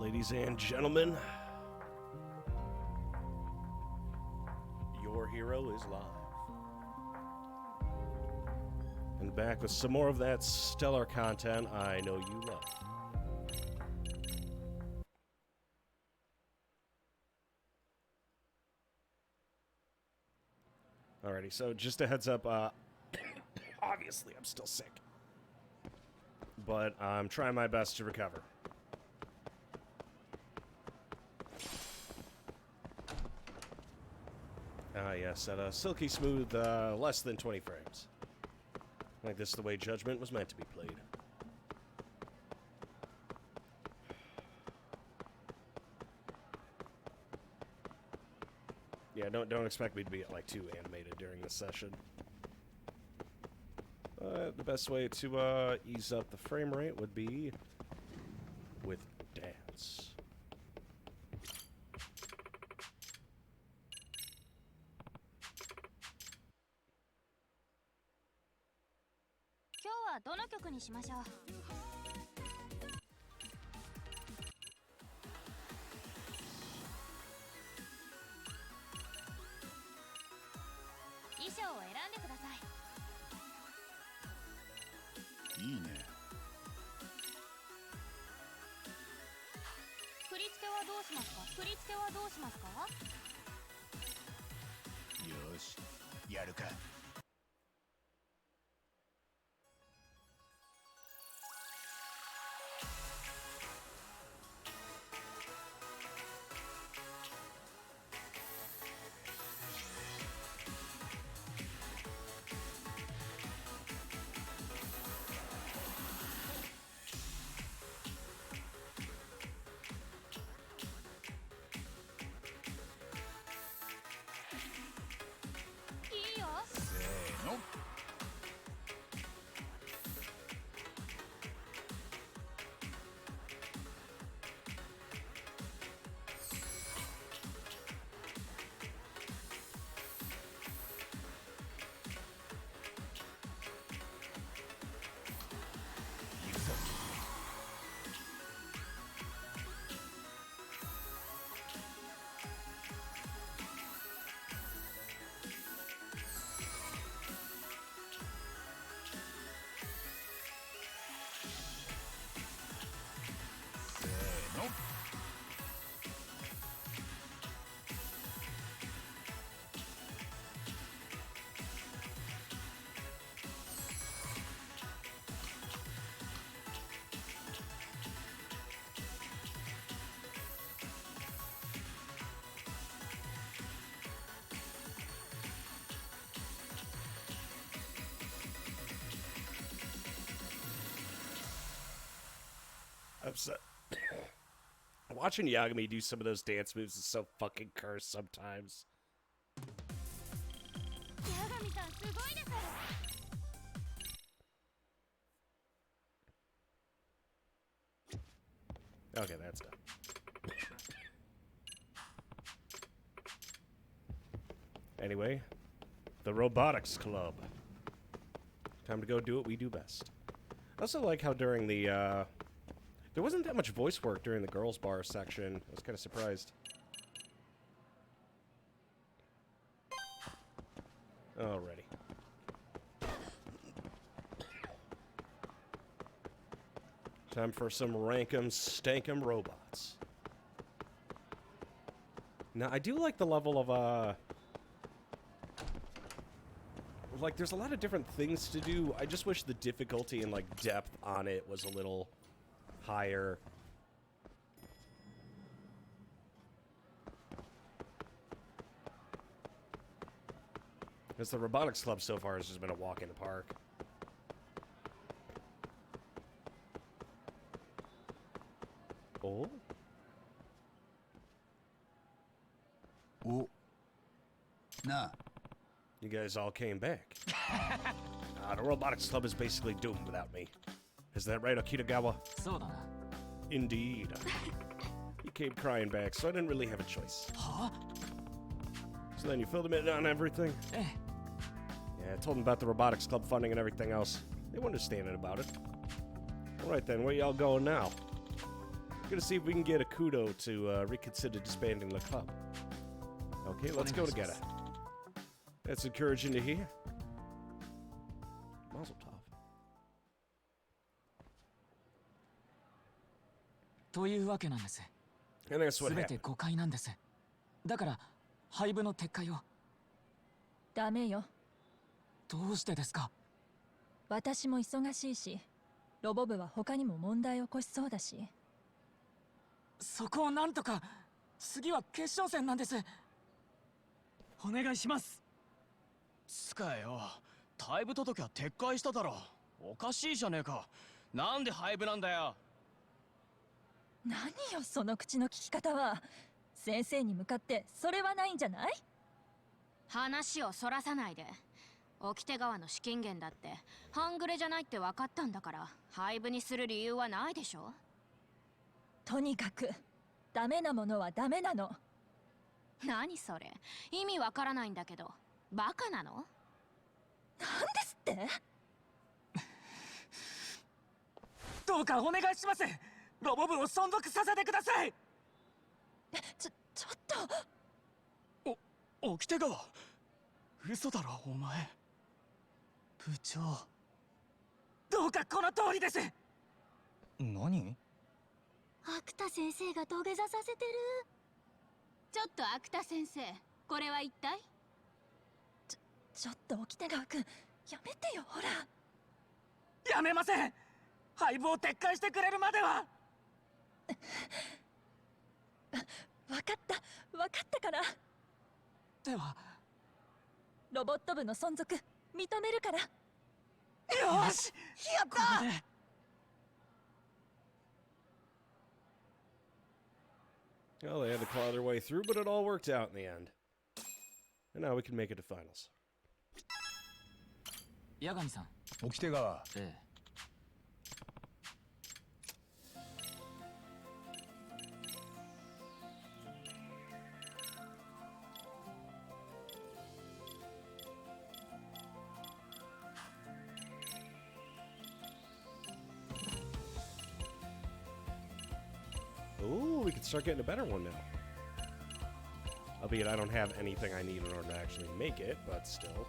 ladies and gentlemen. Your hero is live. And back with some more of that stellar content I know you love. Alrighty, so just a heads up, obviously I'm still sick. But I'm trying my best to recover. Yes, at a silky smooth, less than 20 frames. Like this is the way Judgment was meant to be played. Yeah, don't expect me to be like too animated during this session. The best way to ease up the frame rate would be with dance. 今日はどの曲にしましょう。衣装を選んでください。いいね。振り付けはどうしますか。振り付けはどうしますか。よし、やるか。 Upset. Watching Yagami do some of those dance moves is so fucking cursed sometimes. Okay, that's done. Anyway, the Robotics Club. Time to go do what we do best. I also like how during the, there wasn't that much voice work during the girls' bar section. I was kind of surprised. Alrighty. Time for some rankum stankum robots. Now, I do like the level of, like, there's a lot of different things to do. I just wish the difficulty and, like, depth on it was a little higher. Because the Robotics Club so far has just been a walk in the park. Oh? Oh. Nah. You guys all came back. The Robotics Club is basically doomed without me. Is that right, Akitagawa? Indeed. He came crying back, so I didn't really have a choice. Huh? So then you filled him in on everything? Yeah, I told him about the Robotics Club funding and everything else. They were understanding about it. Alright then, where y'all going now? Gonna see if we can get a kudo to reconsider disbanding the club. Okay, let's go together. That's encouraging to hear. Mazel tov. というわけなんです。 And that's す what べて happened. 誤解なんです。だから廃部の撤回を。ダメよ。どうしてですか。私も忙しいし、ロボ部は他にも問題を起こしそうだし。そこをなんとか。次は決勝戦なんです。お願いします。つかよ、退部届は撤回しただろ。おかしいじゃねえか。なんで廃部なんだよ。何よその口の聞き方は。先生に向かってそれはないんじゃない？話をそらさないで。掟川の資金源だって半グレじゃないって分かったんだから、廃部にする理由はないでしょ。とにかくダメなものはダメなの。何それ、意味わからないんだけど。バカなの？なんですって？どうかお願いします。ロボ部を存続させてください。ちょっと。掟川。嘘だろお前。部長。どうかこの通りです。何？アクタ先生が土下座させてる。ちょっとアクタ先生、これは一体？ちょっと沖川くん、やめてよほら。やめません。廃部を撤回してくれるまでは。わかったから。では。ロボット部の存続認めるから。よし、やった。これで Well, they had to claw their way through, but it all worked out in the end. And now we can make it to finals. 八神さん。掟川。ええ。Ooh, we can start getting a better one now. Albeit I don't have anything I need in order to actually make it, but still.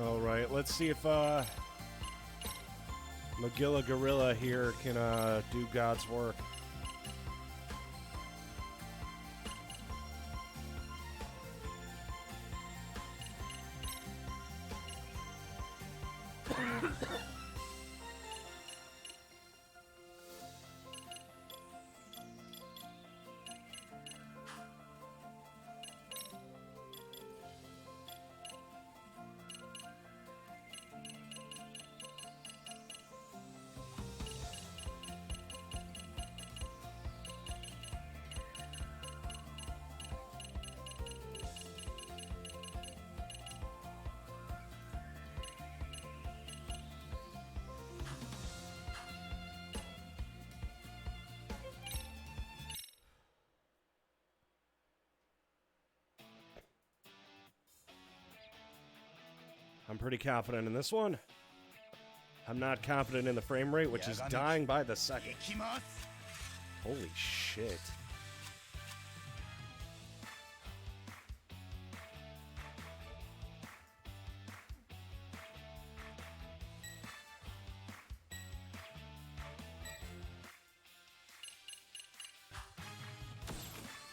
All right, let's see if Magilla Gorilla here can do God's work. I'm pretty confident in this one. I'm not confident in the frame rate, which is dying by the second. Holy shit.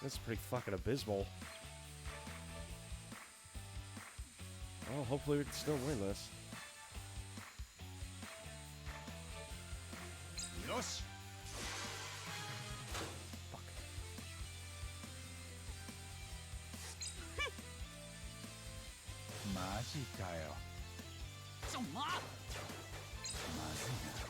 That's pretty fucking abysmal. Oh, hopefully we can still win this. よし Fuck. マジかよちょままずいな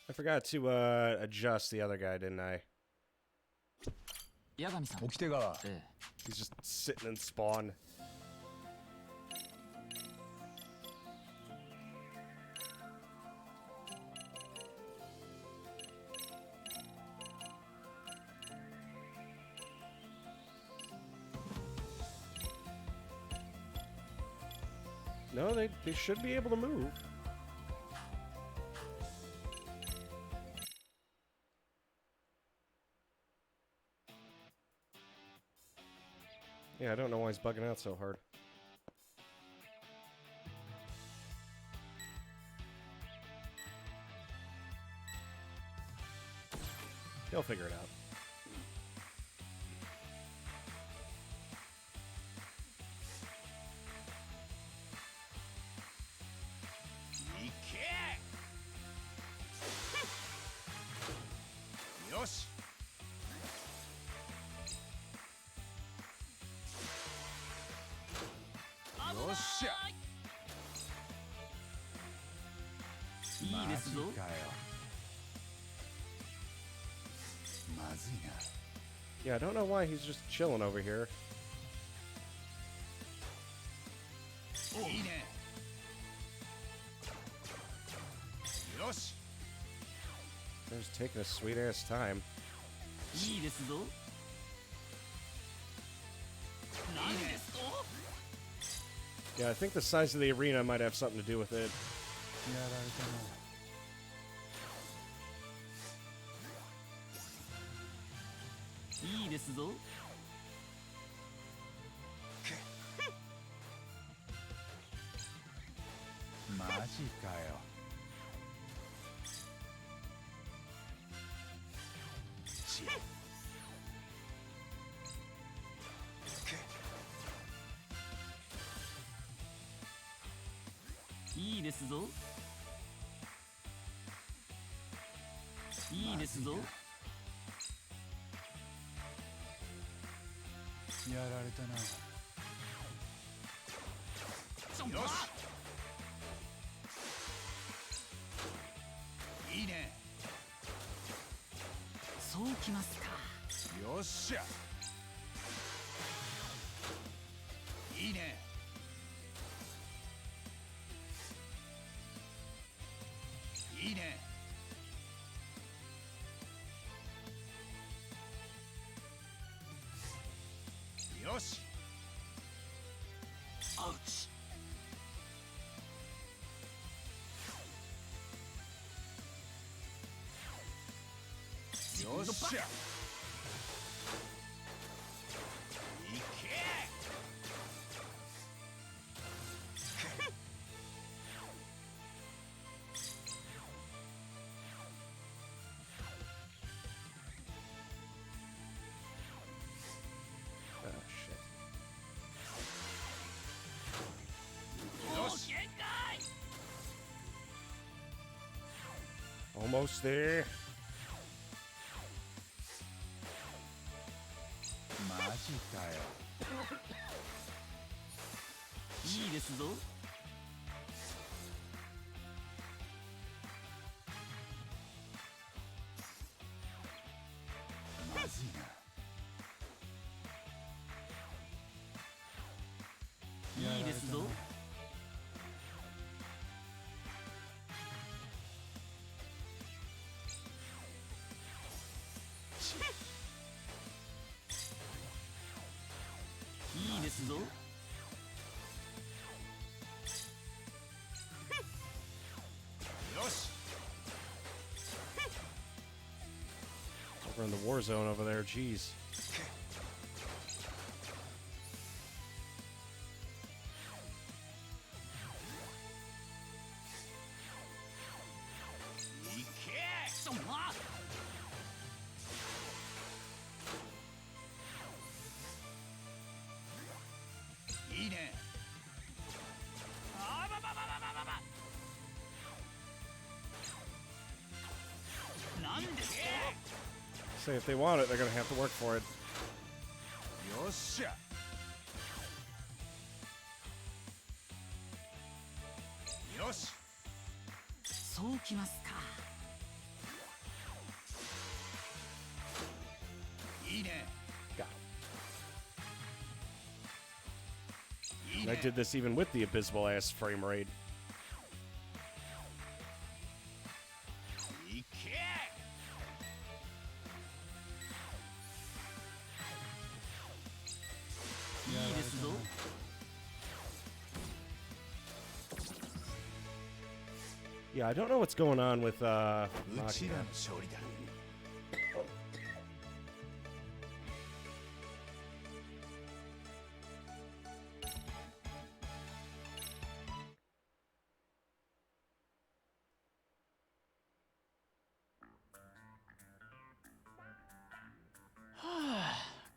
I forgot to adjust the other guy, didn't I? 八神さん掟川 He's just sitting in spawn. No, they should be able to move. Yeah, I don't know why he's bugging out so hard. He'll figure it out. Yosh. よっしゃいいですぞマジかよまずいな Yeah, I don't know why he's just chilling over here. いいねよし They're just taking a sweet ass time. いいですぞ何ですと Yeah, I think the size of the arena might have something to do with it. やられたないいですぞマジかよちいいですぞいいですぞやられたなよしいいねそうきますかよっしゃいいねいいねよしアウチよっしゃいけ Oh, shit. よし Almost there. マジかよいいですぞまずいないいですぞいいですぞよし We're in the war zone over there. Jeez. いけちょま Say if they want it, they're gonna have to work for it. よっしゃよしそうきますか。いいね Got it. いい And I ね did this even with the abysmal ass frame rate. いけいいですぞ。 Yeah, I don't know what's going on with うち Maki. らの勝利だ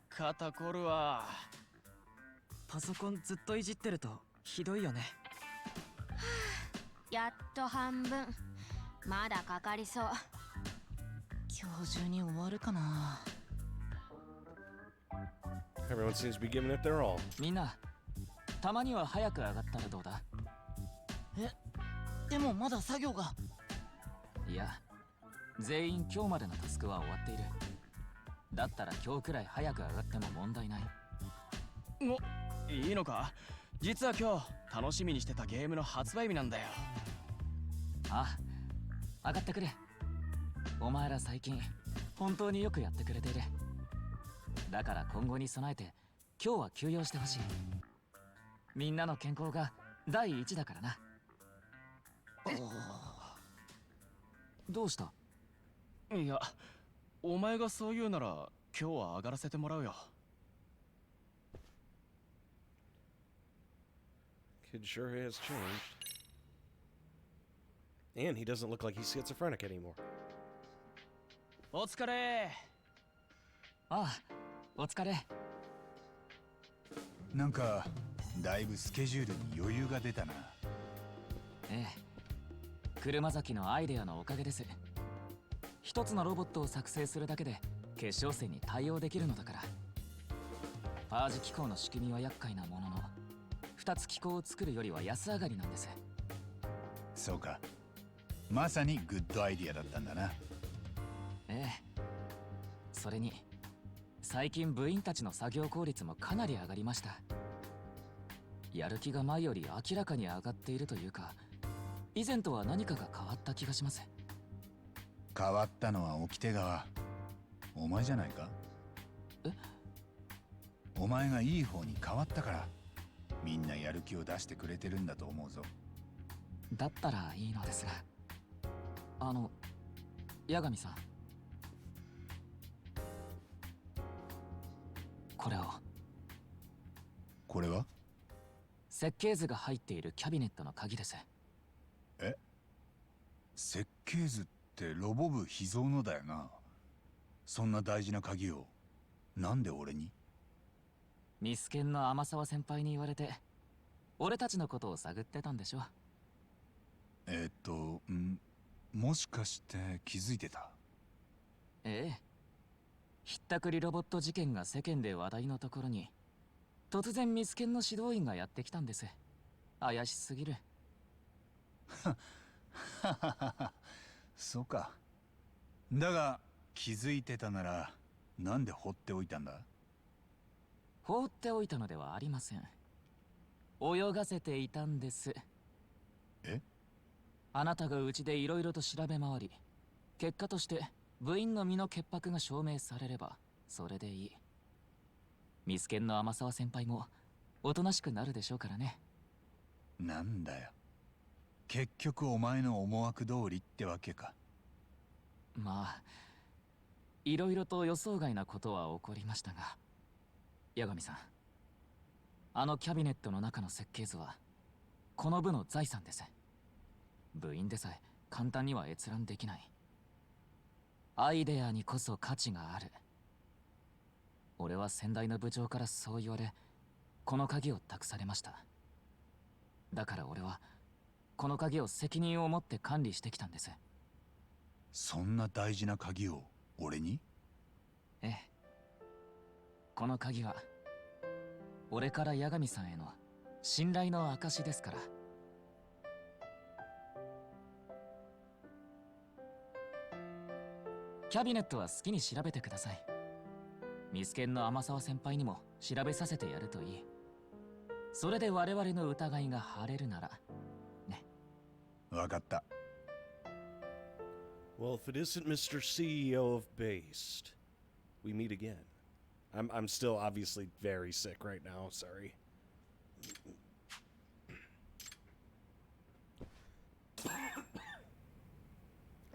肩こるわ。パソコンずっといじってるとひどいよね。やっと半分。まだかかりそう。今日中に終わるかな。 Everyone seems to be giving it their all. みんな、たまには早く上がったらどうだ？でもまだ作業が。いや、全員今日までのタスクは終わっている。だったら今日くらい早く上がっても問題ない。いいのか？実は今日楽しみにしてたゲームの発売日なんだよ。ああ、上がってくれ。お前ら最近本当によくやってくれている。だから今後に備えて今日は休養してほしい。みんなの健康が第一だからな。どうした？いや、お前がそう言うなら今日は上がらせてもらうよ。 Kid sure has changed. And he doesn't look like he's schizophrenic anymore. お疲れ。ああ、お疲れ。なんかだいぶスケジュールに余裕が出たなええ、車崎のアイデアのおかげです。一つのロボットを作成するだけで決勝戦に対応できるのだから。パージ機構の仕組みは厄介なものの、二つ機構を作るよりは安上がりなんです。そうかまさにグッドアイディアだったんだなええ、それに最近部員たちの作業効率もかなり上がりました。やる気が前より明らかに上がっているというか、以前とは何かが変わった気がします。変わったのは掟側お前じゃないかえ？お前がいい方に変わったからみんなやる気を出してくれてるんだと思うぞだったらいいのですが、八神さん、これを。これは設計図が入っているキャビネットの鍵です。設計図ってロボ部秘蔵のだよなそんな大事な鍵をなんで俺にミスケンの天沢先輩に言われて俺たちのことを探ってたんでしょ。もしかして気づいてたええ、ひったくりロボット事件が世間で話題のところに突然ミスケンの指導員がやってきたんです。怪しすぎる。そうかだが気づいてたならなんで放っておいたんだ放っておいたのではありません。泳がせていたんです。え？あなたがうちでいろいろと調べ回り、結果として部員の身の潔白が証明されればそれでいい。ミスケンの天沢先輩もおとなしくなるでしょうからね。なんだよ結局お前の思惑通りってわけか。まあいろいろと予想外なことは起こりましたが、八神さん、あのキャビネットの中の設計図はこの部の財産です。部員でさえ簡単には閲覧できない。アイデアにこそ価値がある。俺は先代の部長からそう言われ、この鍵を託されました。だから俺はこの鍵を責任を持って管理してきたんです。そんな大事な鍵を俺にええ。この鍵は俺から八神さんへの信頼の証ですから。キャビネットは好きに調べてください。ミスケンの天沢先輩にも調べさせてやるといい。それで我々の疑いが晴れるならね。わかった。Well, if it isn't Mr. CEO of Based, we meet again. I'm still obviously very sick right now, sorry.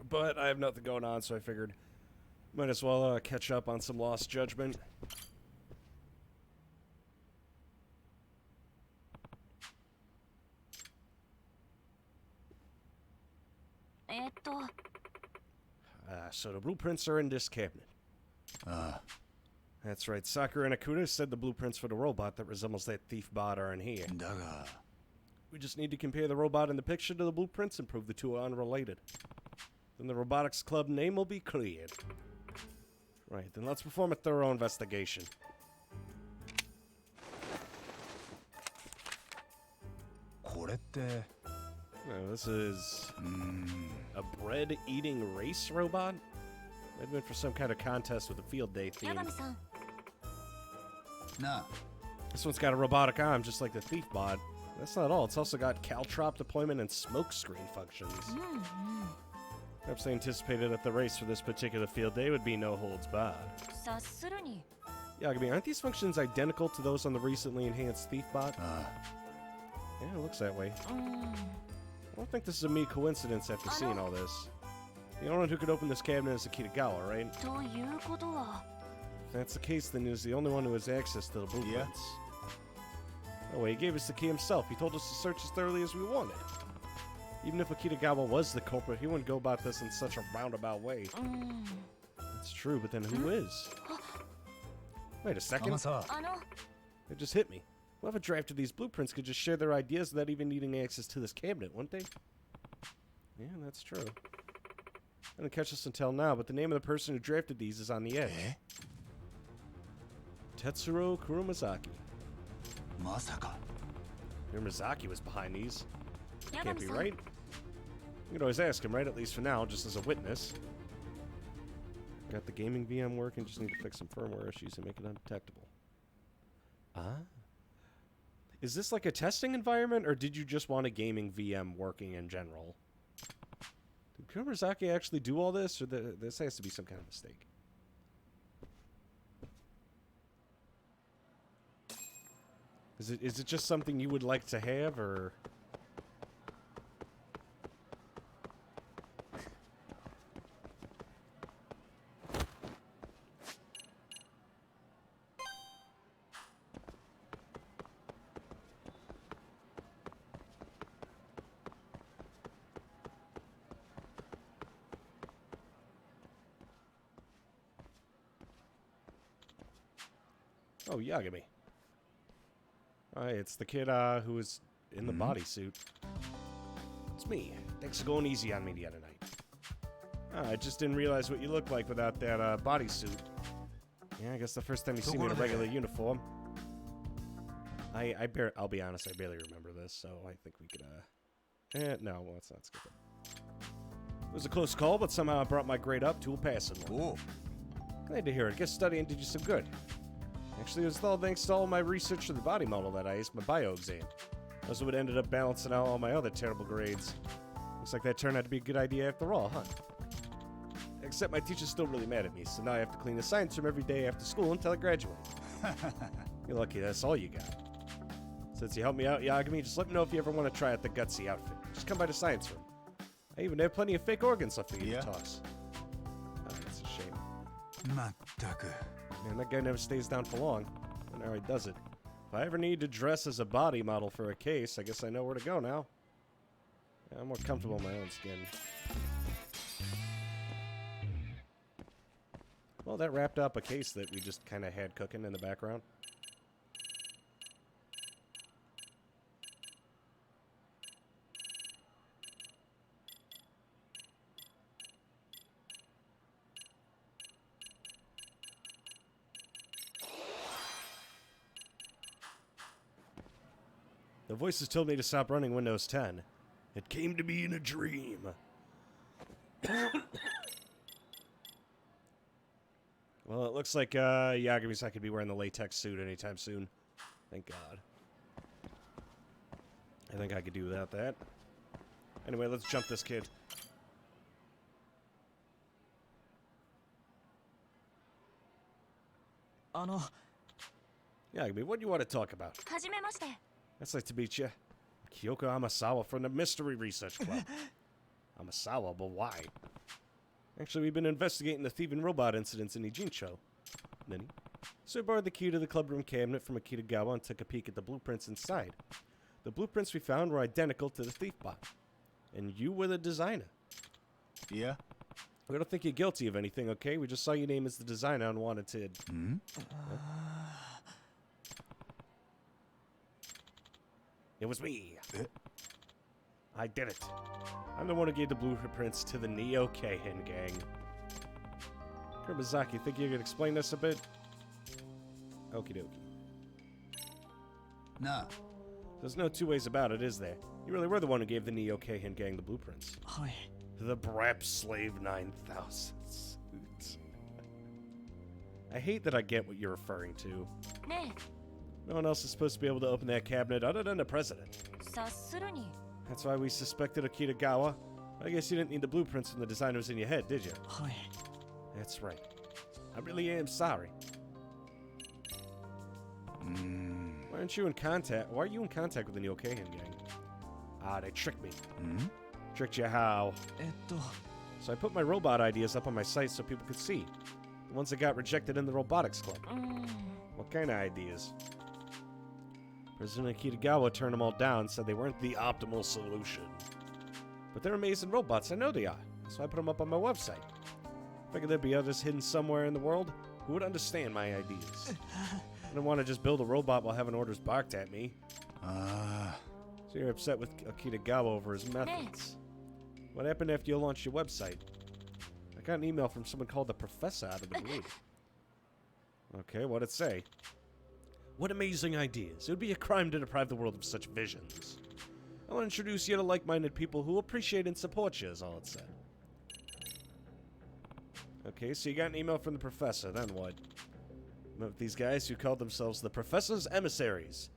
But I have nothing going on, so I figured might as well catch up on some Lost Judgment. So the blueprints are in this cabinet. That's right. Sakura and Akuta said the blueprints for the robot that resembles that thief bot are in here. だが We just need to compare the robot in the picture to the blueprints and prove the two are unrelated. Then the robotics club name will be cleared. Right, then let's perform a thorough investigation. This is a bread-eating race robot? Might have been for some kind of contest with a field day theme. なあ This one's got a robotic arm, just like the thief bot. That's not all. It's also got caltrop deployment and smoke screen functions. Perhaps they anticipated that the race for this particular field day would be no holds barred. 察するに Yagami, aren't these functions identical to those on the recently enhanced thief bot? Yeah, it looks that way. I don't think this is a mere coincidence after seeing all this. The only one who could open this cabinet is Akitagawa, right? ということは If that's the case, then he's the only one who has access to the blueprints. No way, he gave us the key himself. He told us to search as thoroughly as we wanted. Even if Akitagawa was the culprit, he wouldn't go about this in such a roundabout way. That's true, but then who is? Wait a second. 天沢 It just hit me. Whoever drafted these blueprints could just share their ideas without even needing access to this cabinet, wouldn't they? Yeah, that's true. I didn't catch this until now, but the name of the person who drafted these is on the edge. Tetsuro Kurumazaki. まさか Kurumazaki was behind these. Can't be 八神さん right. You could always ask him, right? At least for now, just as a witness. Got the gaming VM working, just need to fix some firmware issues and make it undetectable. Ah? Is this like a testing environment, or did you just want a gaming VM working in general? Did Kurumazaki actually do all this, or this has to be some kind of mistake? Is it just something you would like to have, or... Oh, Yagami. Hi, it's the kid who was in the bodysuit. It's me. Thanks for going easy on me the other night. I just didn't realize what you look like without that bodysuit. Yeah, I guess the first time you see me in a regular uniform. I'll be honest, I barely remember this, so I think we could, no, well, let's not skip it. It was a close call, but somehow I brought my grade up to a passing one. Glad to hear it. Guess studying did you some good. Actually, it was all thanks to all my research for the body model that I aced my bio exam. That's what ended up balancing out all my other terrible grades. Looks like that turned out to be a good idea after all, huh? Except my teacher's still really mad at me, so now I have to clean the science room every day after school until I graduate. You're lucky that's all you got. Since you helped me out, Yagami, just let me know if you ever want to try out the gutsy outfit. Just come by the science room. I even have plenty of fake organs left for you to toss. Oh, that's a shame. まったく Man, that guy never stays down for long. I know he does it. If I ever need to dress as a body model for a case, I guess I know where to go now. Yeah, I'm more comfortable in my own skin. Well, that wrapped up a case that we just kind of had cooking in the background. The voices told me to stop running Windows 10. It came to me in a dream. Well, it looks like Yagami-san could be wearing the latex suit anytime soon. Thank God. I think I could do without that. Anyway, let's jump this kid. Yagami, what do you want to talk about? はじめまして。 That's like to meet you. Kyoko Amasawa from the Mystery Research Club. Amasawa, but why? Actually, we've been investigating the thieving robot incidents in Ijincho. Nani? So I borrowed the key to the clubroom cabinet from Akitagawa and took a peek at the blueprints inside. The blueprints we found were identical to the thief bot. And you were the designer. Yeah? We don't think you're guilty of anything, okay? We just saw your name as the designer and wanted to... Hmm? It was me. Eh? I did it. I'm the one who gave the blueprints to the Neo Keihin gang. Kurbazaki, think you could explain this a bit? Okie dokie. Nah. There's no two ways about it, is there? You really were the one who gave the Neo Keihin gang the blueprints. はい。 The Brap Slave 9000 suit. I hate that I get what you're referring to. ね No one else is supposed to be able to open that cabinet other than the president. え、察するに。 That's why we suspected Akitagawa. I guess you didn't need the blueprints from the designers in your head, did you? はい。 That's right. I really am sorry. Why aren't you in contact? Why are you in contact with the Neo Keihin gang? Ah, they tricked me. Hmm? Tricked you how? So I put my robot ideas up on my site so people could see. The ones that got rejected in the robotics club. うーん。 What kind of ideas? President Akitagawa turned them all down and said they weren't the optimal solution. But they're amazing robots, I know they are. So I put them up on my website. Figured there'd be others hidden somewhere in the world who would understand my ideas. I didn't want to just build a robot while having orders barked at me. So you're upset with Akitagawa over his methods. What happened after you launched your website? I got an email from someone called the Professor out of the blue. Okay, what'd it say? What amazing ideas. It would be a crime to deprive the world of such visions. I want to introduce you to like-minded people who appreciate and support you, is all it said. Okay, so you got an email from the Professor, then what? Met with these guys who called themselves the Professor's Emissaries.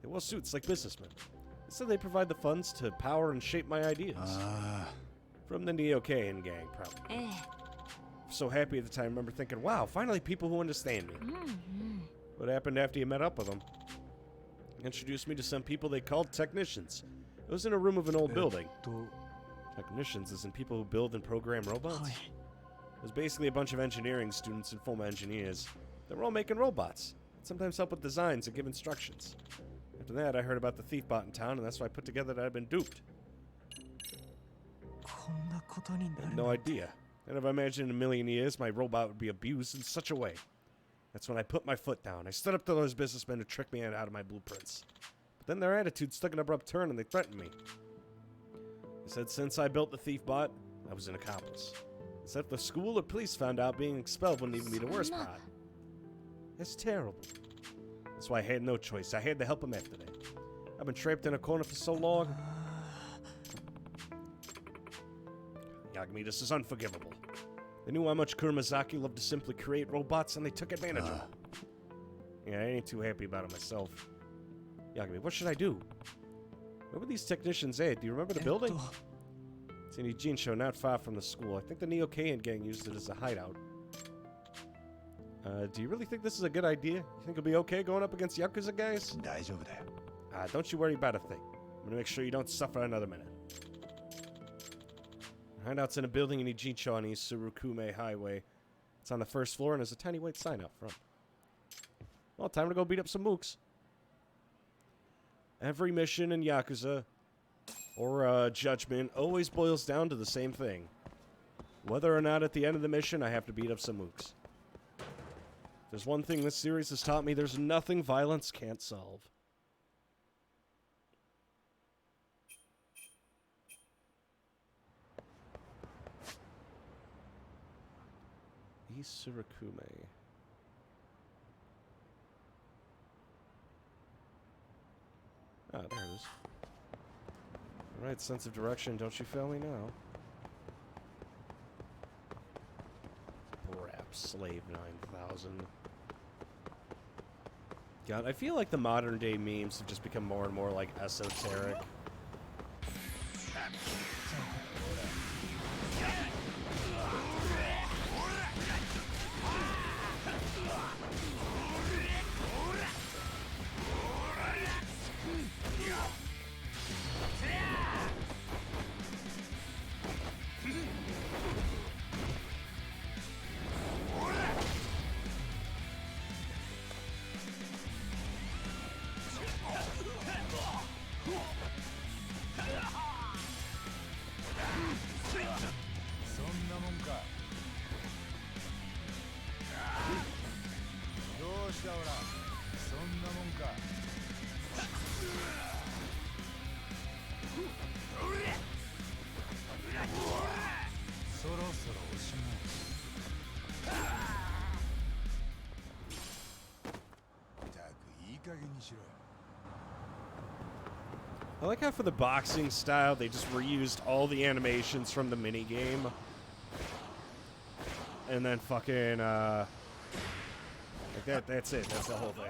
They wore suits like businessmen. They said they provide the funds to power and shape my ideas. From the Neo Keihin gang, probably. ええ。 So happy at the time, I remember thinking, wow, finally people who understand me. うんうん。 What happened after you met up with them? Introduced me to some people they called technicians. It was in a room of an old building. Technicians isn't people who build and program robots? It was basically a bunch of engineering students and former engineers. They were all making robots. Sometimes help with designs and give instructions. After that, I heard about the thief bot in town, and that's why I put together that I'd been duped. こんなことにな I る had no idea. I never imagined in a million years my robot would be abused in such a way. That's when I put my foot down. I stood up to those businessmen who tricked me out of my blueprints. But then their attitudes took an abrupt turn and they threatened me. They said since I built the thief bot, I was an accomplice. They said if the school or police found out, being expelled wouldn't even be the worst part. That's terrible. That's why I had no choice. I had to help them after that. I've been trapped in a corner for so long. Yagami, this is unforgivable. They knew how much Kuramazaki loved to simply create robots, and they took advantage of it. Yeah, I ain't too happy about it myself. Yagami, what should I do? Where were these technicians at? Do you remember the building? It's in Ijincho, not far from the school. I think the Neo Keihin gang used it as a hideout. Do you really think this is a good idea? You think it'll be okay going up against Yakuza guys? 大丈夫だよ。 Don't you worry about a thing. I'm gonna make sure you don't suffer another minute. Hideout's in a building in Ijincho on East Surukume Highway. It's on the first floor and there's a tiny white sign out front. Well, time to go beat up some mooks. Every mission in Yakuza, or Judgment, always boils down to the same thing. Whether or not at the end of the mission I have to beat up some mooks. If there's one thing this series has taught me, there's nothing violence can't solve. East Surukume. Ah, there it is. Right sense of direction, don't you fail me now. Brap Slave 9000. God, I feel like the modern day memes have just become more and more like esoteric. I like how for the boxing style, they just reused all the animations from the minigame. And then fucking, like that's it. That's the whole thing.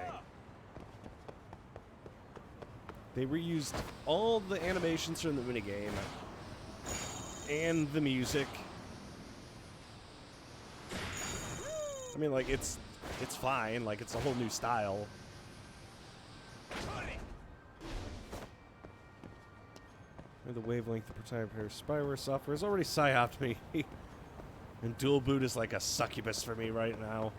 They reused all the animations from the minigame. And the music. I mean, like, it's fine. Like, it's a whole new style. The wavelength, the proprietary spyware software has already psyoped me. And dual boot is like a succubus for me right now.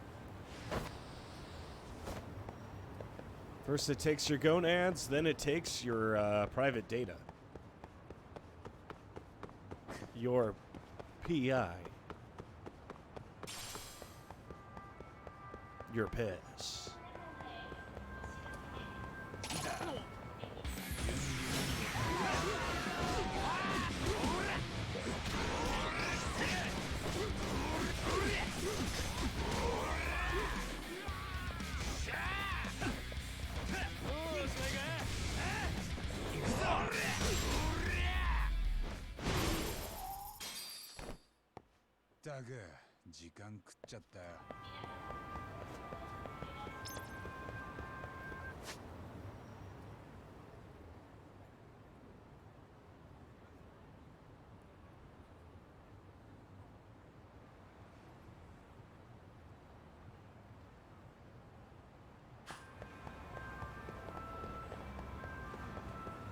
First it takes your gonads, then it takes your private data. Your PI. Your piss.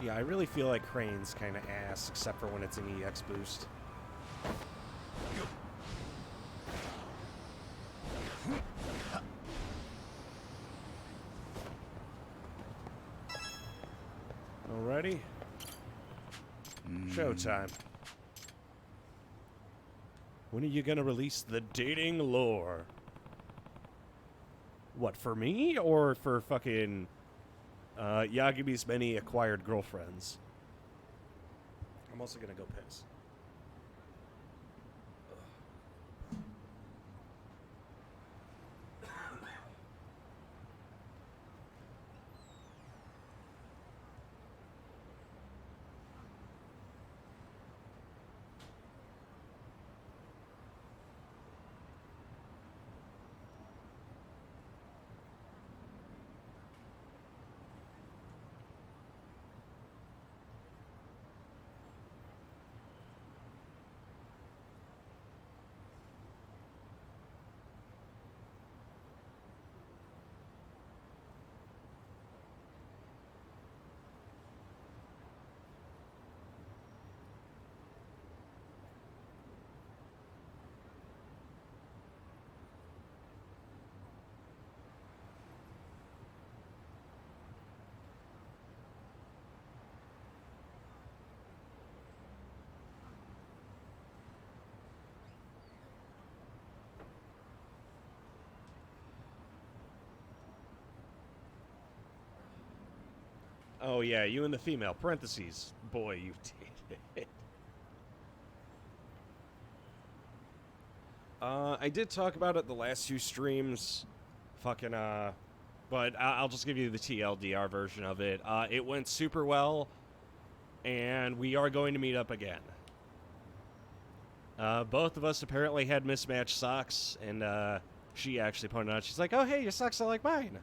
Yeah, I really feel like Crane's kind of ass, except for when it's an EX boost. Alrighty. Showtime. When are you gonna release the dating lore? What, for me or for fucking Yagibi's many acquired girlfriends? I'm also gonna go piss. Oh yeah, you and the female. Parentheses. Boy, you did. I did talk about it the last few streams. Fucking, but I'll just give you the TLDR version of it. It went super well. And we are going to meet up again. Both of us apparently had mismatched socks, and she actually pointed out, she's like, oh, hey, your socks are like mine.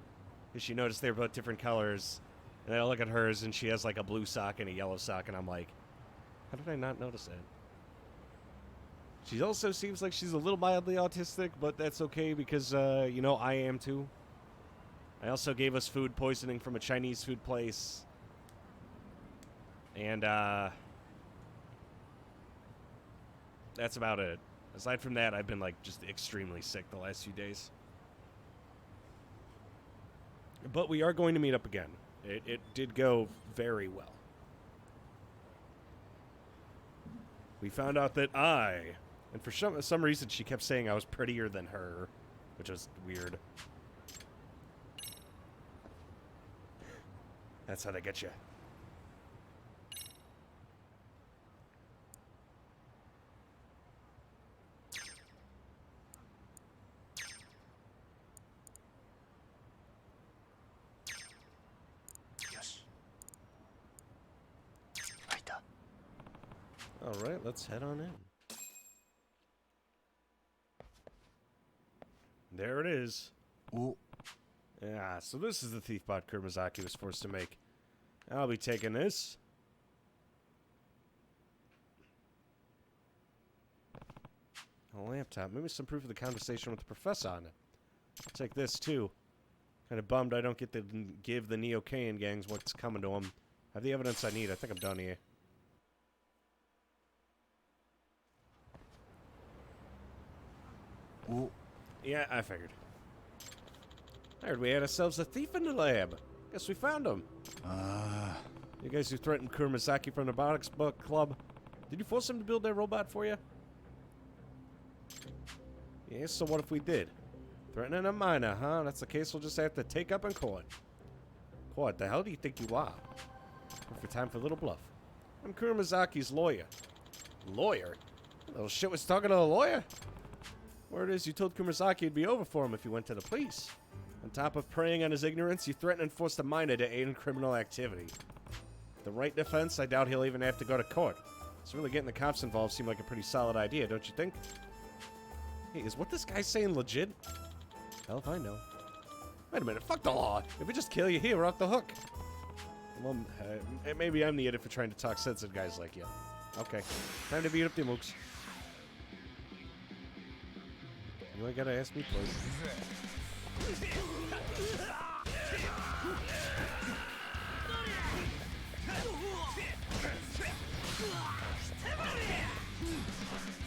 Because she noticed they were both different colors. And I look at hers, and she has like a blue sock and a yellow sock, and I'm like, how did I not notice that? She also seems like she's a little mildly autistic, but that's okay because, you know, I am too. I also gave us food poisoning from a Chinese food place. And, that's about it. Aside from that, I've been, like, just extremely sick the last few days. But we are going to meet up again. It did go very well. We found out that and for some reason she kept saying I was prettier than her, which was weird. That's how they get you. All right, let's head on in. There it is. Oh, Yeah, so this is the thief bot Kuramazaki was forced to make. I'll be taking this. A laptop. Maybe some proof of the conversation with the professor on it. I'll take this, too. Kind of bummed I don't get to give the Neo-Kaian gangs what's coming to them. I have the evidence I need. I think I'm done here. oh, Yeah, I figured. I heard we had ourselves a thief in the lab. Guess we found him. You guys who threatened Kuramazaki from the Robotics Book Club, did you force him to build that robot for you? Yeah, so what if we did? Threatening a minor, huh? That's the case we'll just have to take up in court. What the hell do you think you are? Perfect time for a little bluff. I'm Kuramazaki's lawyer. Lawyer? Little shit was talking to a lawyer? Word is you told Kuramazaki it'd be over for him if he went to the police. On top of preying on his ignorance, you threatened and forced a minor to aid in criminal activity. The right defense, I doubt he'll even have to go to court. So really getting the cops involved seemed like a pretty solid idea, don't you think? Hey, is what this guy's saying legit? Hell if I know. Wait a minute, fuck the law. If we just kill you here, we're off the hook. Well, maybe I'm the idiot for trying to talk sense to guys like you. Okay, time to beat up the mooks. You ain't gotta ask me twice.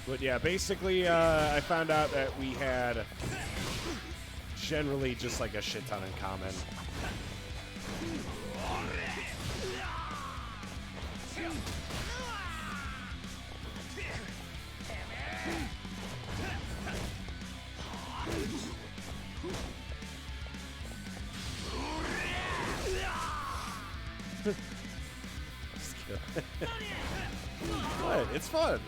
But yeah, basically, I found out that we had generally just like a shit ton in common. What? It's fun.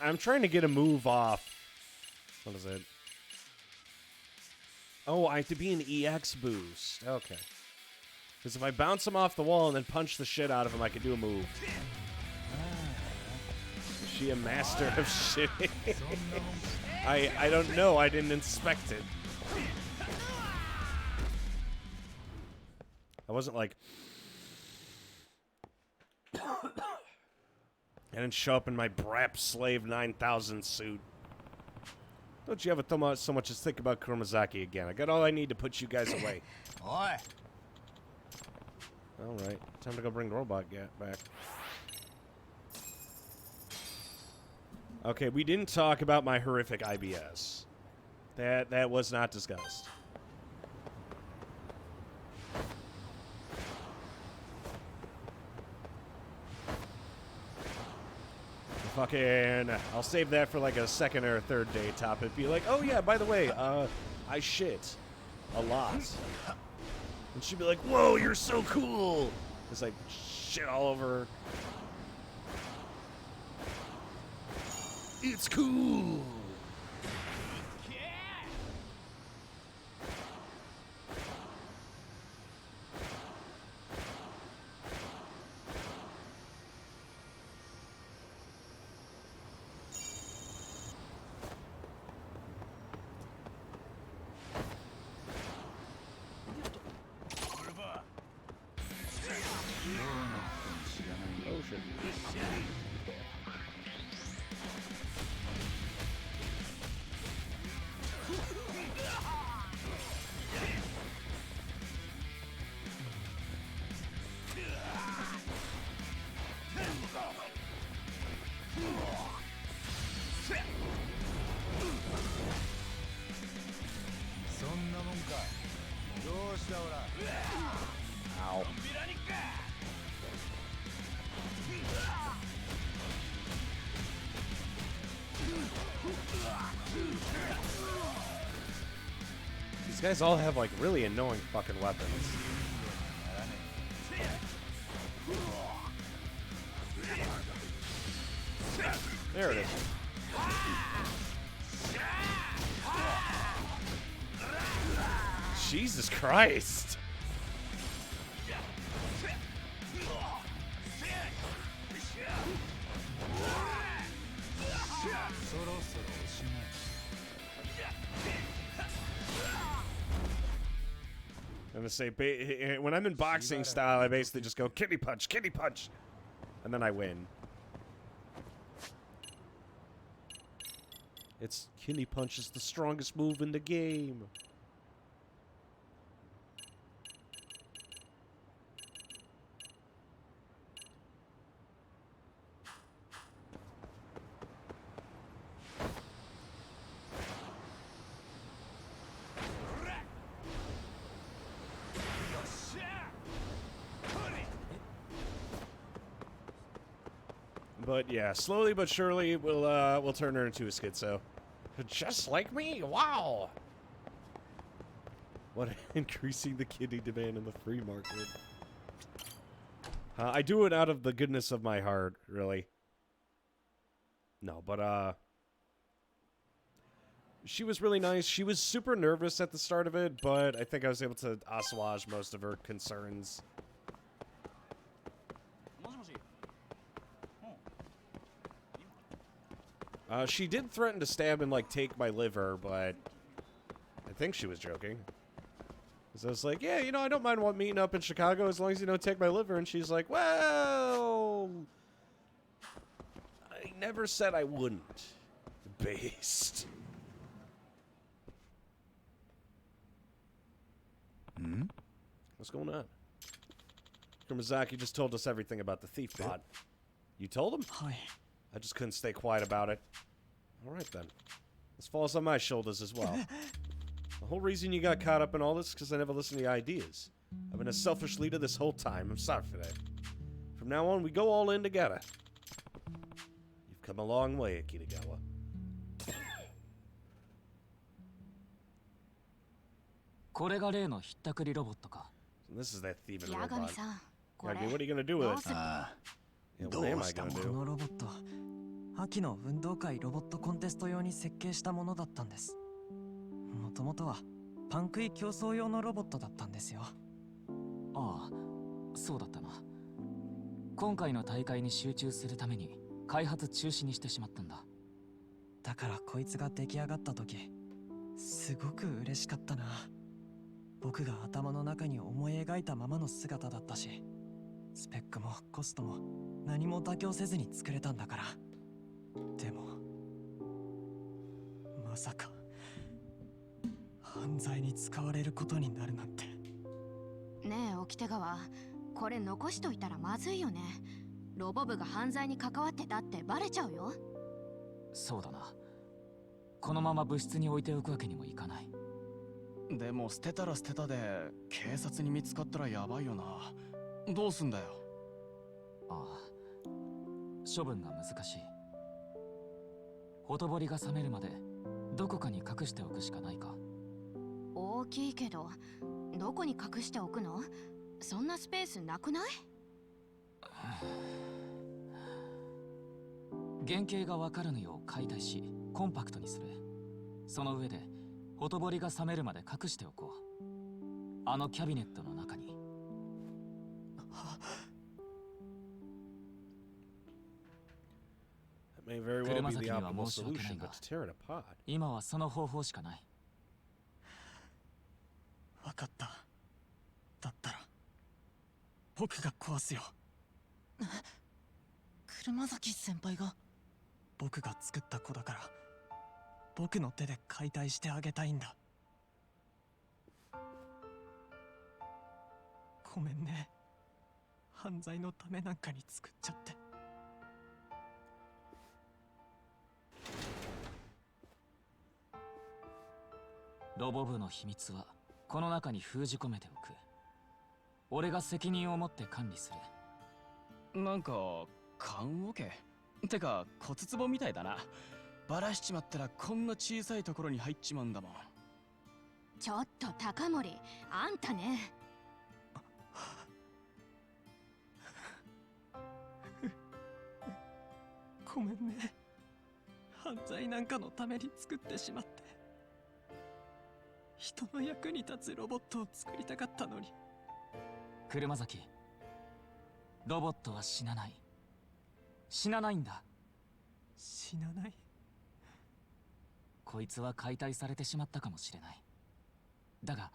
I'm trying to get a move off. What is it? Oh, I have to be an EX boost. Okay. Because if I bounce him off the wall and then punch the shit out of him, I can do a move. Is she a master of shit? I don't know. I didn't inspect it. I wasn't like... I didn't show up in my Brap Slave 9000 suit. Don't you ever so much as think about Kuramazaki again. I got all I need to put you guys away. Oi. Alright, time to go bring the robot back. Okay, we didn't talk about my horrific IBS. That was not discussed. If Fucking, I'll save that for like a second or a third day topic. Be like, oh yeah, by the way, I shit a lot. And she'd be like, whoa, you're so cool. It's like shit all over. It's cool. Oh shit. そんなもんか。どうしたおら。 Ow. These guys all have like really annoying fucking weapons. There it is. Jesus Christ. I'm gonna say, when I'm in boxing style, I basically just go kitty punch, and then I win. It's kitty punch is the strongest move in the game. But yeah, slowly but surely we'll turn her into a schizo. Just like me, wow! What increasing the kidney demand in the free market. I do it out of the goodness of my heart, really. No, but she was really nice. She was super nervous at the start of it, but I think I was able to assuage most of her concerns. She did threaten to stab and, like, take my liver, but I think she was joking. So I was like, yeah, you know, I don't mind meeting up in Chicago as long as you don't take my liver. And she's like, well, I never said I wouldn't. Based. Hmm? What's going on? Kurizaki just told us everything about the thief bot. You told him? Hi. I just couldn't stay quiet about it. All right, then. This falls on my shoulders as well. The whole reason you got caught up in all this is because I never listened to your ideas. I've been a selfish leader this whole time. I'm sorry for that. From now on, we go all in together. You've come a long way, Akitagawa. This is that thieving robot. 八神さん、これ Yagi, what are you gonna do with どう it? する Yeah, what am I どう gonna したこ do? のロボット秋の運動会ロボットコンテスト用に設計したものだったんです。もともとはパン食い競争用のロボットだったんですよ。ああ、そうだったな。今回の大会に集中するために開発中止にしてしまったんだ。だからこいつが出来上がった時すごく嬉しかったな。僕が頭の中に思い描いたままの姿だったし、スペックもコストも何も妥協せずに作れたんだから。でもまさか犯罪に使われることになるなんて。ねえ沖手川、これ残しといたらまずいよね。ロボ部が犯罪に関わってたってバレちゃうよ。そうだな。このまま部室に置いておくわけにもいかない。でも捨てたら捨てたで警察に見つかったらやばいよな。どうすんだよ。ああ、処分が難しい。ほとぼりが冷めるまでどこかに隠しておくしかないか。大きいけどどこに隠しておくの？そんなスペースなくない？原型がわかるのよう解体しコンパクトにする。その上でほとぼりが冷めるまで隠しておこう。あのキャビネットの中に。That may very well be the optimal solution, but to tear it apart. 今はその方法しかない。わかった。だったら僕が壊すよ。車崎先輩が。僕が作った子だから僕の手で解体してあげたいんだ。ごめんね。犯罪のためなんかに作っちゃって。ロボ部の秘密はこの中に封じ込めておく。俺が責任を持って管理する。なんか棺桶てか骨壺みたいだな。バラしちまったらこんな小さいところに入っちまうんだもん。ちょっと高森、あんたね。ごめんね。犯罪なんかのために作ってしまって。人の役に立つロボットを作りたかったのに。車崎、ロボットは死なない。死なないんだ。死なない。こいつは解体されてしまったかもしれない。だが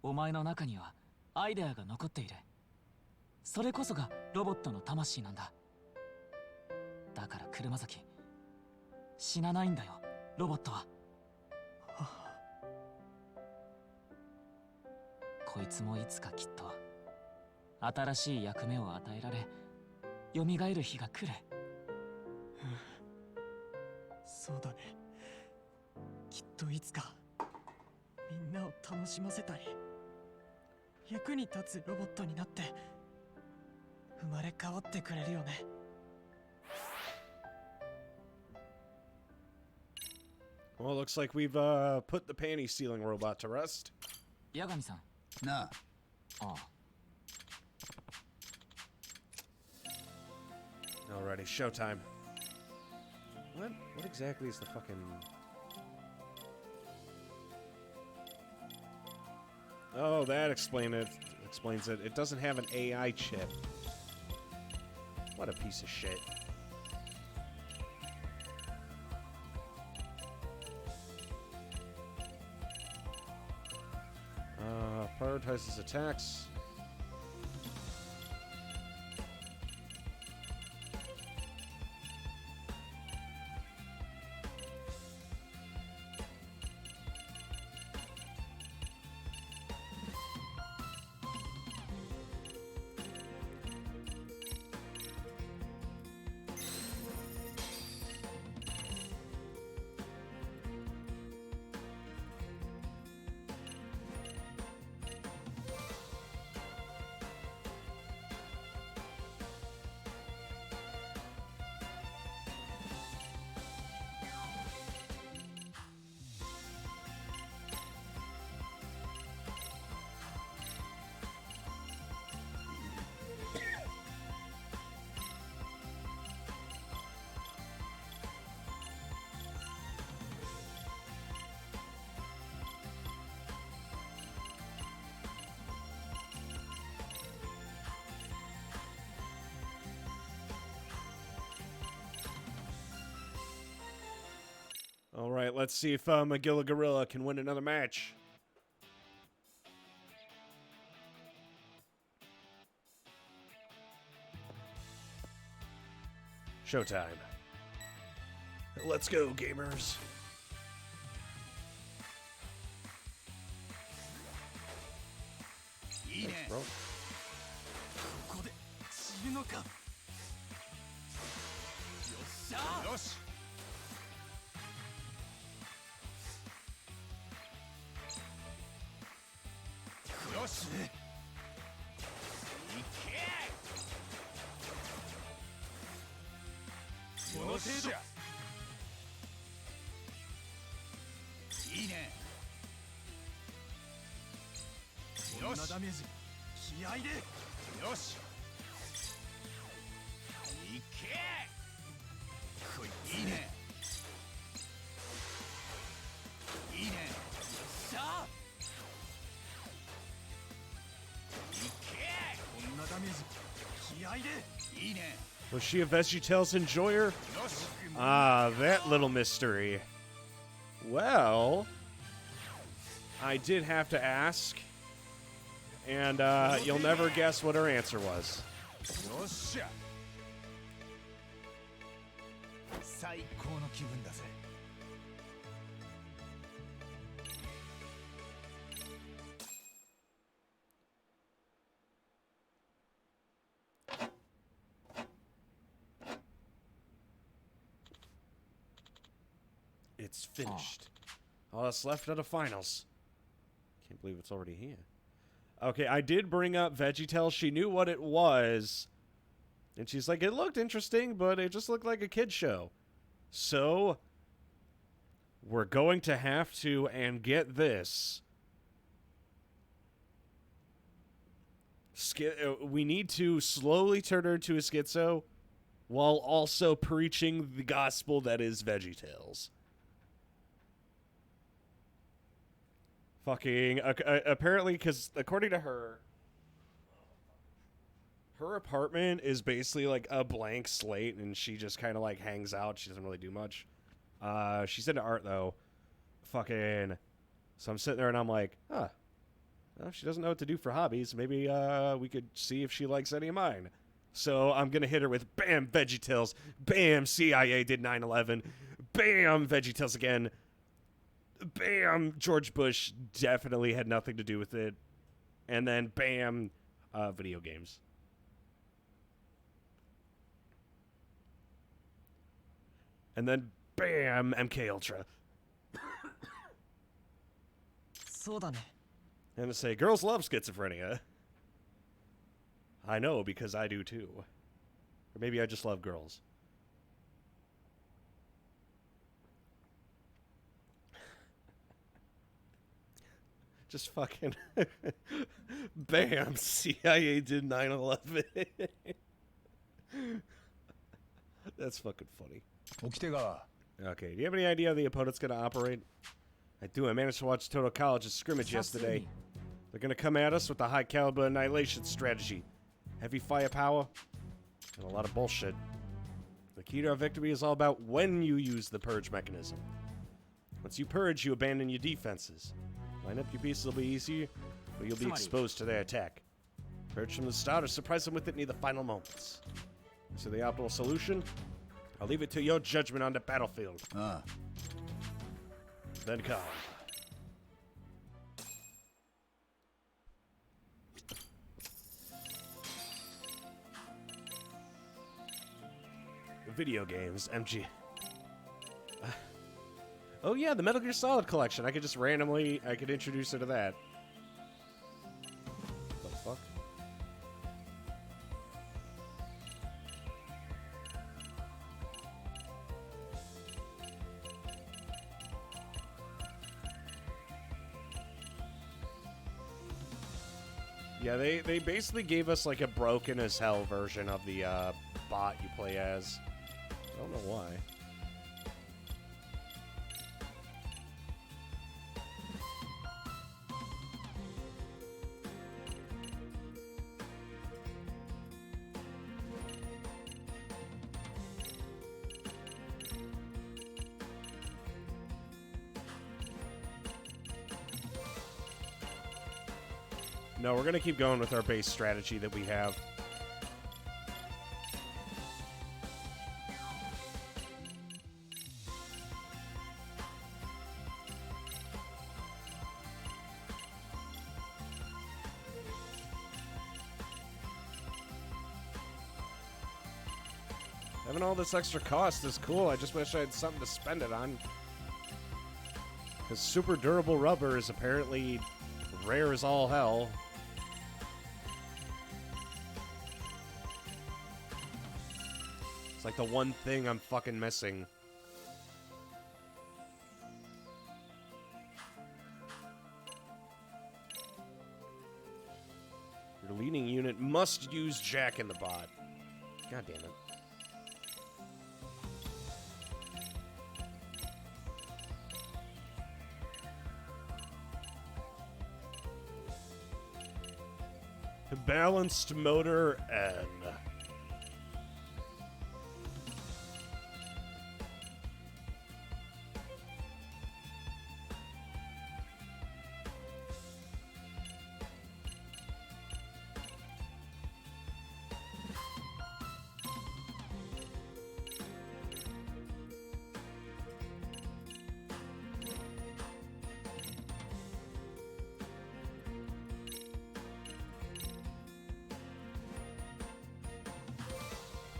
お前の中にはアイデアが残っている。それこそがロボットの魂なんだ。だから車崎、死なないんだよロボットは。こいつもいつかきっと新しい役目を与えられ蘇る日が来る。そうだね。きっといつかみんなを楽しませたい、役に立つロボットになって生まれ変わってくれるよね。Well, looks like we've put the panty stealing robot to rest. 八神さん。なあ、ああ。Alrighty, showtime. What? What exactly is the fucking... Oh, that explains it. It doesn't have an AI chip. What a piece of shit. Prioritizes attacks. All right, let's see if Magilla Gorilla can win another match. Showtime. Let's go, gamers. いいね。 Bro. ここで散るのか。よっしゃ。よし。よし。いけ。その程度。ダメージ気合でよしいけこいいいねいいねさあいけこんなダメージ気合でいいね Was she a VeggieTales enjoyer? Ah, that little mystery. Well, I did have to ask, and you'll never guess what her answer was. よっしゃ最高の気分だぜ It's finished. All that's left are the finals. Can't believe it's already here. Okay, I did bring up VeggieTales. She knew what it was. And she's like, it looked interesting, but it just looked like a kid's show. So, we're going to have to, and get this. We need to slowly turn her into a schizo while also preaching the gospel that is VeggieTales. Fucking, apparently, because according to her, her apartment is basically like a blank slate, and she just kind of like hangs out. She doesn't really do much. She's into art, though. Fucking, so I'm sitting there and I'm like, huh, well, she doesn't know what to do for hobbies. Maybe we could see if she likes any of mine. So I'm going to hit her with bam, VeggieTales. Bam, CIA did 9/11. Bam, VeggieTales again. Bam, George Bush definitely had nothing to do with it. And then bam, video games. And then bam, MK Ultra. そうだね And to say, girls love schizophrenia. I know, because I do too. Or maybe I just love girls. Just fucking... Bam! CIA did 9/11. That's fucking funny. 起きてが Okay, do you have any idea how the opponent's gonna operate? I do. I managed to watch Total College's scrimmage yesterday. They're gonna come at us with the high caliber annihilation strategy. Heavy firepower, and a lot of bullshit. The key to our victory is all about when you use the purge mechanism. Once you purge, you abandon your defenses. Line up your pieces will be easier, but you'll be exposed to their attack. Purge from the start or surprise them with it near the final moments. So the optimal solution? I'll leave it to your judgment on the battlefield. Then come. Video games, MG. Oh yeah, the Metal Gear Solid collection. I could just randomly, I could introduce her to that. The fuck? Yeah, they basically gave us like a broken as hell version of the bot you play as. I don't know why. No, we're going to keep going with our base strategy that we have. Having all this extra cost is cool. I just wish I had something to spend it on. Because super durable rubber is apparently rare as all hell. It's like the one thing I'm fucking missing. Your leading unit must use Jack in the bot. God damn it. Balanced motor N.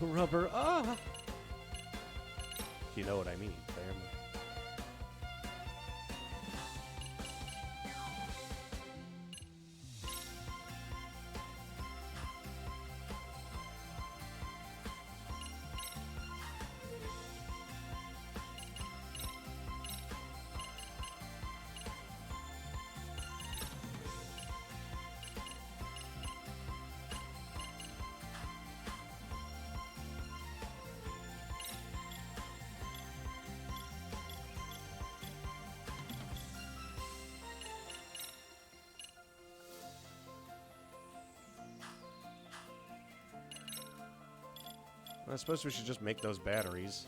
Rubber, You know what I mean, fam. I suppose we should just make those batteries.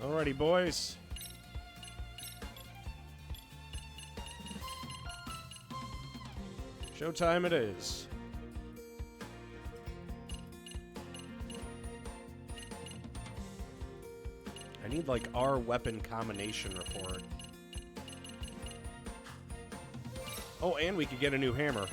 Alrighty, boys. Showtime it is. I need, like, our weapon combination report. Oh, and we could get a new hammer.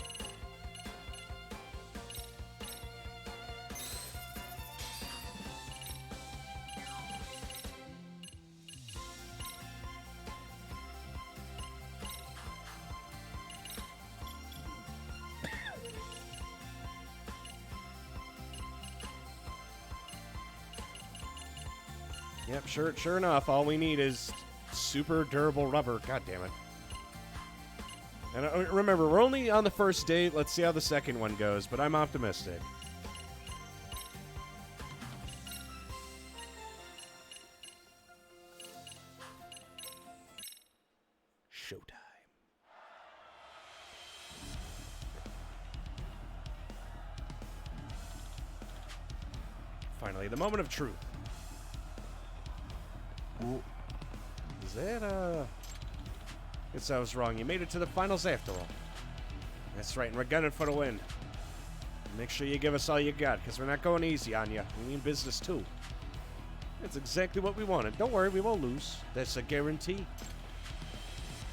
Yep, sure enough, all we need is super durable rubber. God damn it. And remember, we're only on the first date. Let's see how the second one goes, but I'm optimistic. Showtime. Finally, the moment of truth. Is that, Guess I was wrong. You made it to the finals after all. That's right, and we're gunning for the win. Make sure you give us all you got, because we're not going easy on you. We mean business, too. That's exactly what we wanted. Don't worry, we won't lose. That's a guarantee.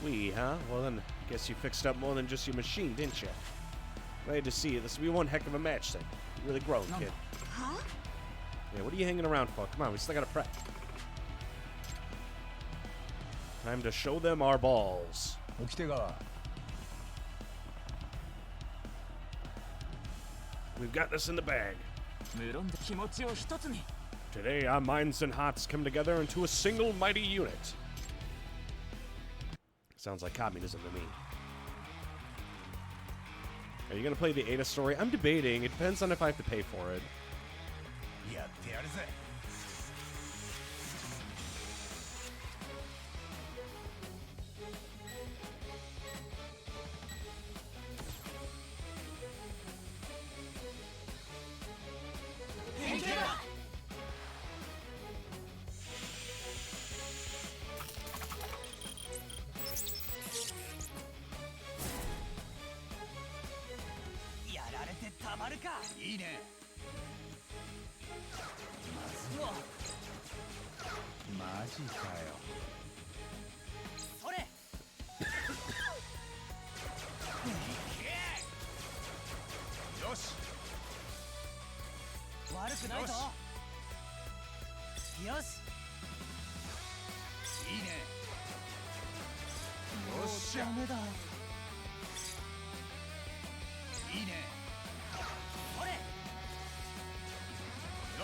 We, huh? Well, then, guess you fixed up more than just your machine, didn't you? Glad to see you. This will be one heck of a match, then. You really grown, kid. Huh? Yeah, what are you hanging around for? Come on, we still gotta prep. Time to show them our balls. We've got this in the bag. 無論で気持ちを一つに Today, our minds and hearts come together into a single mighty unit. Sounds like communism to me. Are you gonna play the Ada story? I'm debating. It depends on if I have to pay for it. 悪くないぞ。よし。いいね。よっしゃ。ダメだ。いいね。ほれ。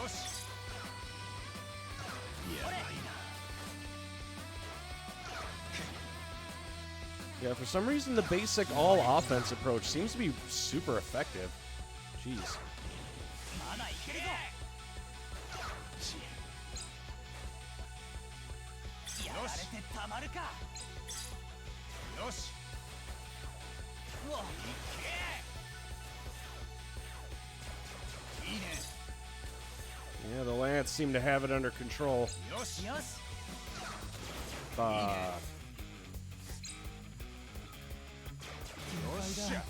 よし。やばいな。 Yeah, for some reason, the basic all-offense approach seems to be super effective. Jeez. まだいけるぞ。やられてたまるか。よし。うわ。いいね。 Yeah, the Lance seem to have it under control. よし。よし。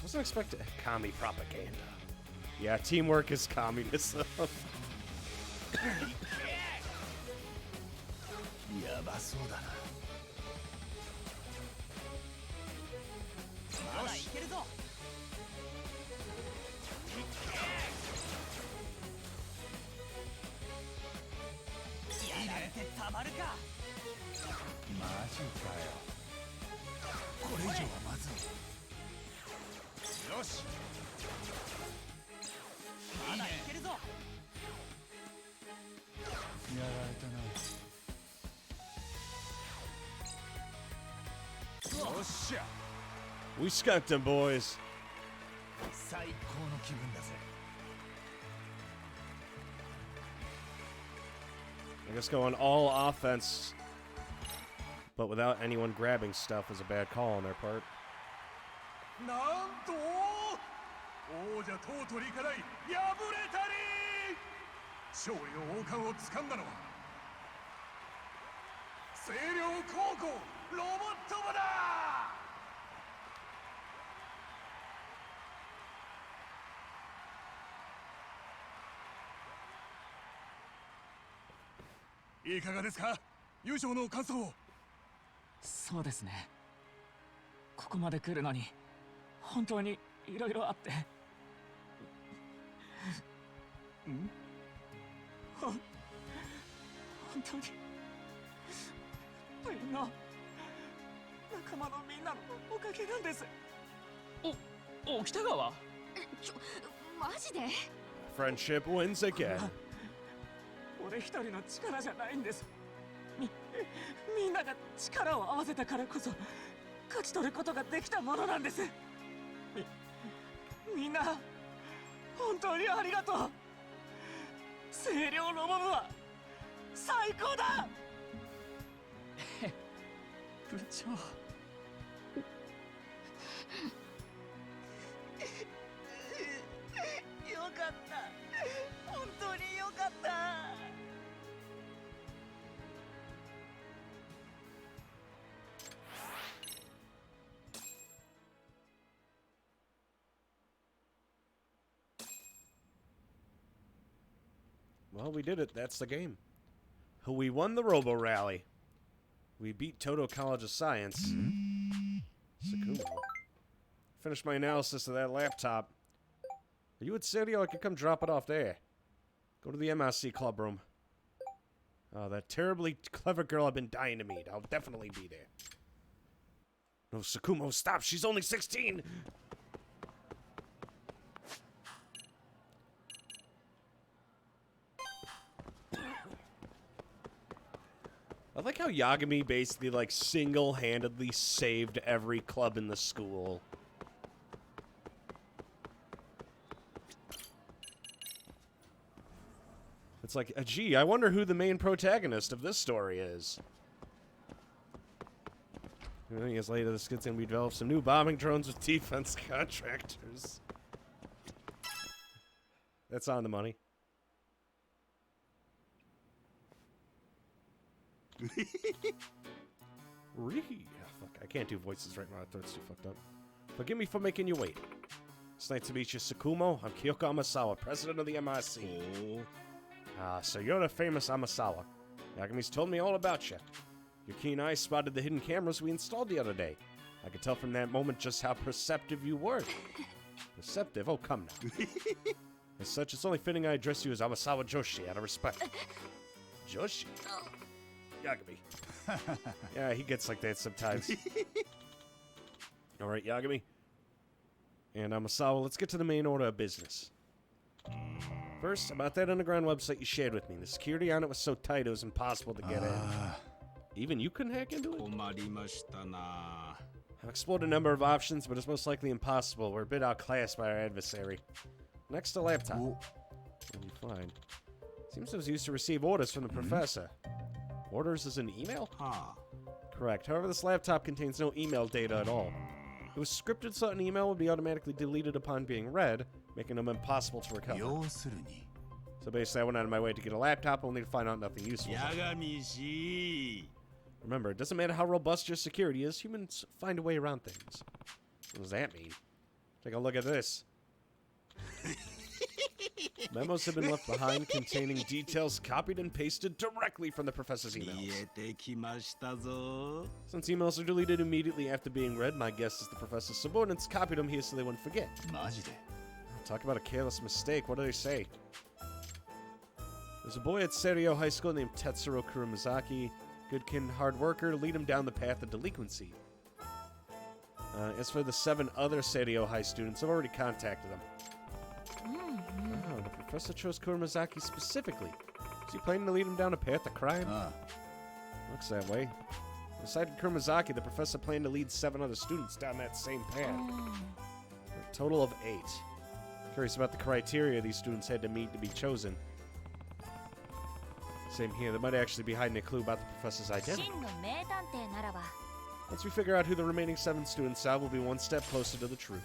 Wasn't expecting commie propaganda. Yeah, teamwork is communism. やばそうだな。まだいけるぞ。やられてたまるか。マジかよ。これ以上はまずい。よし。まだいけるぞ。やられたな。よっしゃ。 We skunked them, boys. 最高の気分だぜ。 I guess going all offense, but without anyone grabbing stuff was a bad call on their part. なんと王者とうとりかない敗れたり。勝利の王冠を掴んだのは星稜高校ロボット部だ。いかがですか、優勝の感想を。そうですね。ここまで来るのに本当にいろいろあって。本当にみんな仲間のみんなのおかげなんです。お北川。マジで？ Friendship wins again. 俺一人の力じゃないんです。みんなが力を合わせたからこそ勝ち取ることができたものなんです。みんな本当にありがとう。星稜ロボ部は最高だ。部長。よかった。本当によかった。Well, we did it. That's the game. We won the Robo Rally. We beat Toto College of Science. Sakumo. Finished my analysis of that laptop. Are you at City? I could come drop it off there. Go to the MSC club room. Oh, that terribly clever girl I've been dying to meet. I'll definitely be there. No, Sakumo, stop. She's only 16. I like how Yagami basically, like, single-handedly saved every club in the school. It's like, gee, I wonder who the main protagonist of this story is. Years later, this kid's gonna be developed some new bombing drones with defense contractors. That's on the money. Fuck, I can't do voices right now. My throat's too fucked up. Forgive me for making you wait. It's nice to meet you, Sakumo. I'm Kyoko Amasawa, president of the MIC. So you're the famous Amasawa. Yagami's told me all about you. Your keen eyes spotted the hidden cameras we installed the other day. I could tell from that moment just how perceptive you were. Perceptive? Oh, come now. As such, it's only fitting I address you as Amasawa Joshi out of respect. Joshi? Yagami. Yeah, he gets like that sometimes. Alright, Yagami. And Amasawa, let's get to the main order of business. First, about that underground website you shared with me. The security on it was so tight it was impossible to get in. Even you couldn't hack into it? I've explored a number of options, but it's most likely impossible. We're a bit outclassed by our adversary. Next to laptop. What do you find? Seems it was used to receive orders from the professor. Orders as an email? Correct. However, this laptop contains no email data at all. It was scripted so an email would be automatically deleted upon being read, making them impossible to recover. So basically, I went out of my way to get a laptop only to find out nothing useful. Remember, it doesn't matter how robust your security is, humans find a way around things. What does that mean? Take a look at this. Memos have been left behind containing details copied and pasted directly from the professor's emails. Since emails are deleted immediately after being read, my guess is the professor's subordinates copied them here so they wouldn't forget. Talk about a careless mistake. What do they say? There's a boy at Seiryo High School named Tetsuro Kurumazaki. Good kid and hard worker to lead him down the path of delinquency. As for the 7 other Seiryo High students, I've already contacted them. Oh, the professor chose Kurumazaki specifically. Is he planning to lead him down a path of crime? Looks that way. Aside from Kurumazaki, the professor planned to lead 7 other students down that same path. A total of 8. Curious about the criteria these students had to meet to be chosen. Same here. They might actually be hiding a clue about the professor's identity. Once we figure out who the remaining 7 students are, we'll be one step closer to the truth.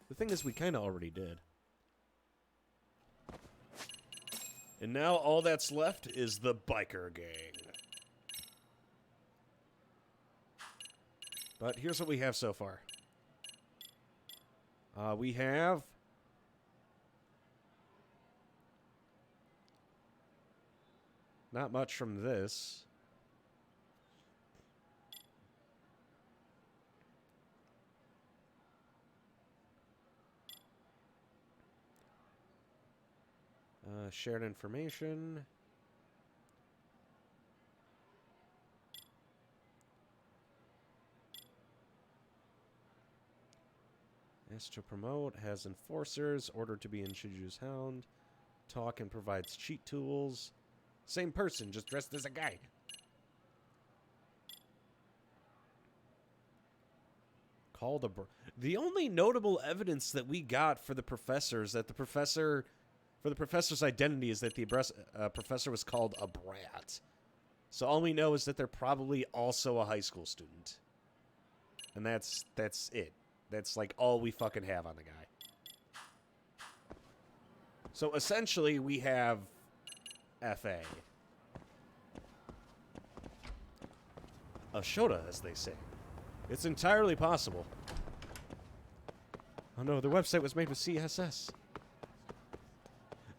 The thing is, we kind of already did. And now all that's left is the biker gang. But here's what we have so far. We have... not much from this. Shared information. Asked to promote, has enforcers, ordered to be in Shiju's Hound. Talk and provides cheat tools. Same person, just dressed as a guy. Call the only notable evidence that we got for the professor is that the professor's identity is that the professor was called a brat. So all we know is that they're probably also a high school student. And that's it. That's like all we fucking have on the guy. So essentially we have FA. A Shota, as they say. It's entirely possible. Oh no, the website was made with CSS.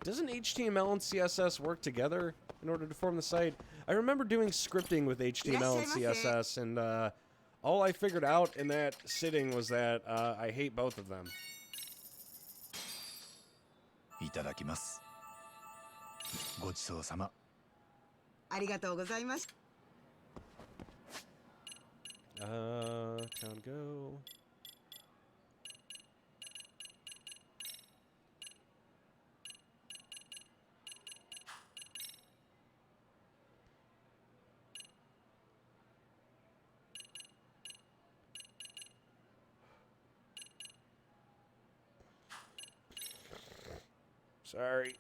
Doesn't HTML and CSS work together in order to form the site? I remember doing scripting with HTML and CSS, and all I figured out in that sitting was that I hate both of them. Itadakimasu. Gochisou-sama. Arigatou gozaimasu. Town go. Sorry.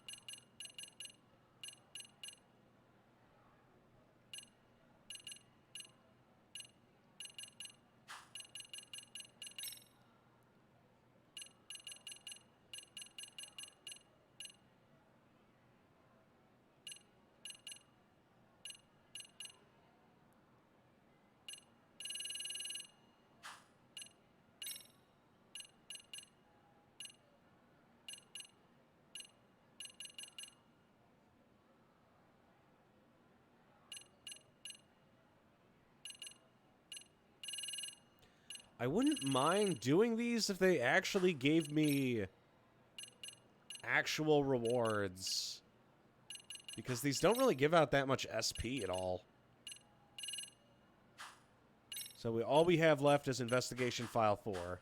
I wouldn't mind doing these if they actually gave me actual rewards. Because these don't really give out that much SP at all. So all we have left is Investigation File 4.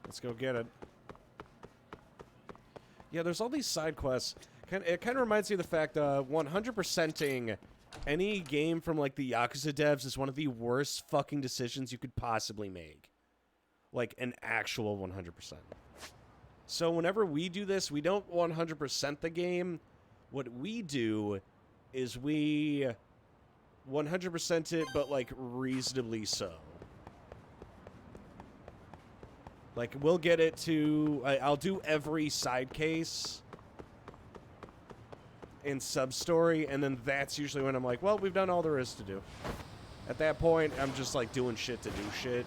Let's go get it. Yeah, there's all these side quests. It kind of reminds me of the fact 100%ing any game from like the Yakuza devs is one of the worst fucking decisions you could possibly make. Like an actual 100%. So whenever we do this, we don't 100% the game. What we do is we 100% it, but like reasonably so. Like we'll get it to, I'll do every side case in sub-story, and then that's usually when I'm like, well, we've done all there is to do. At that point, I'm just like doing shit to do shit.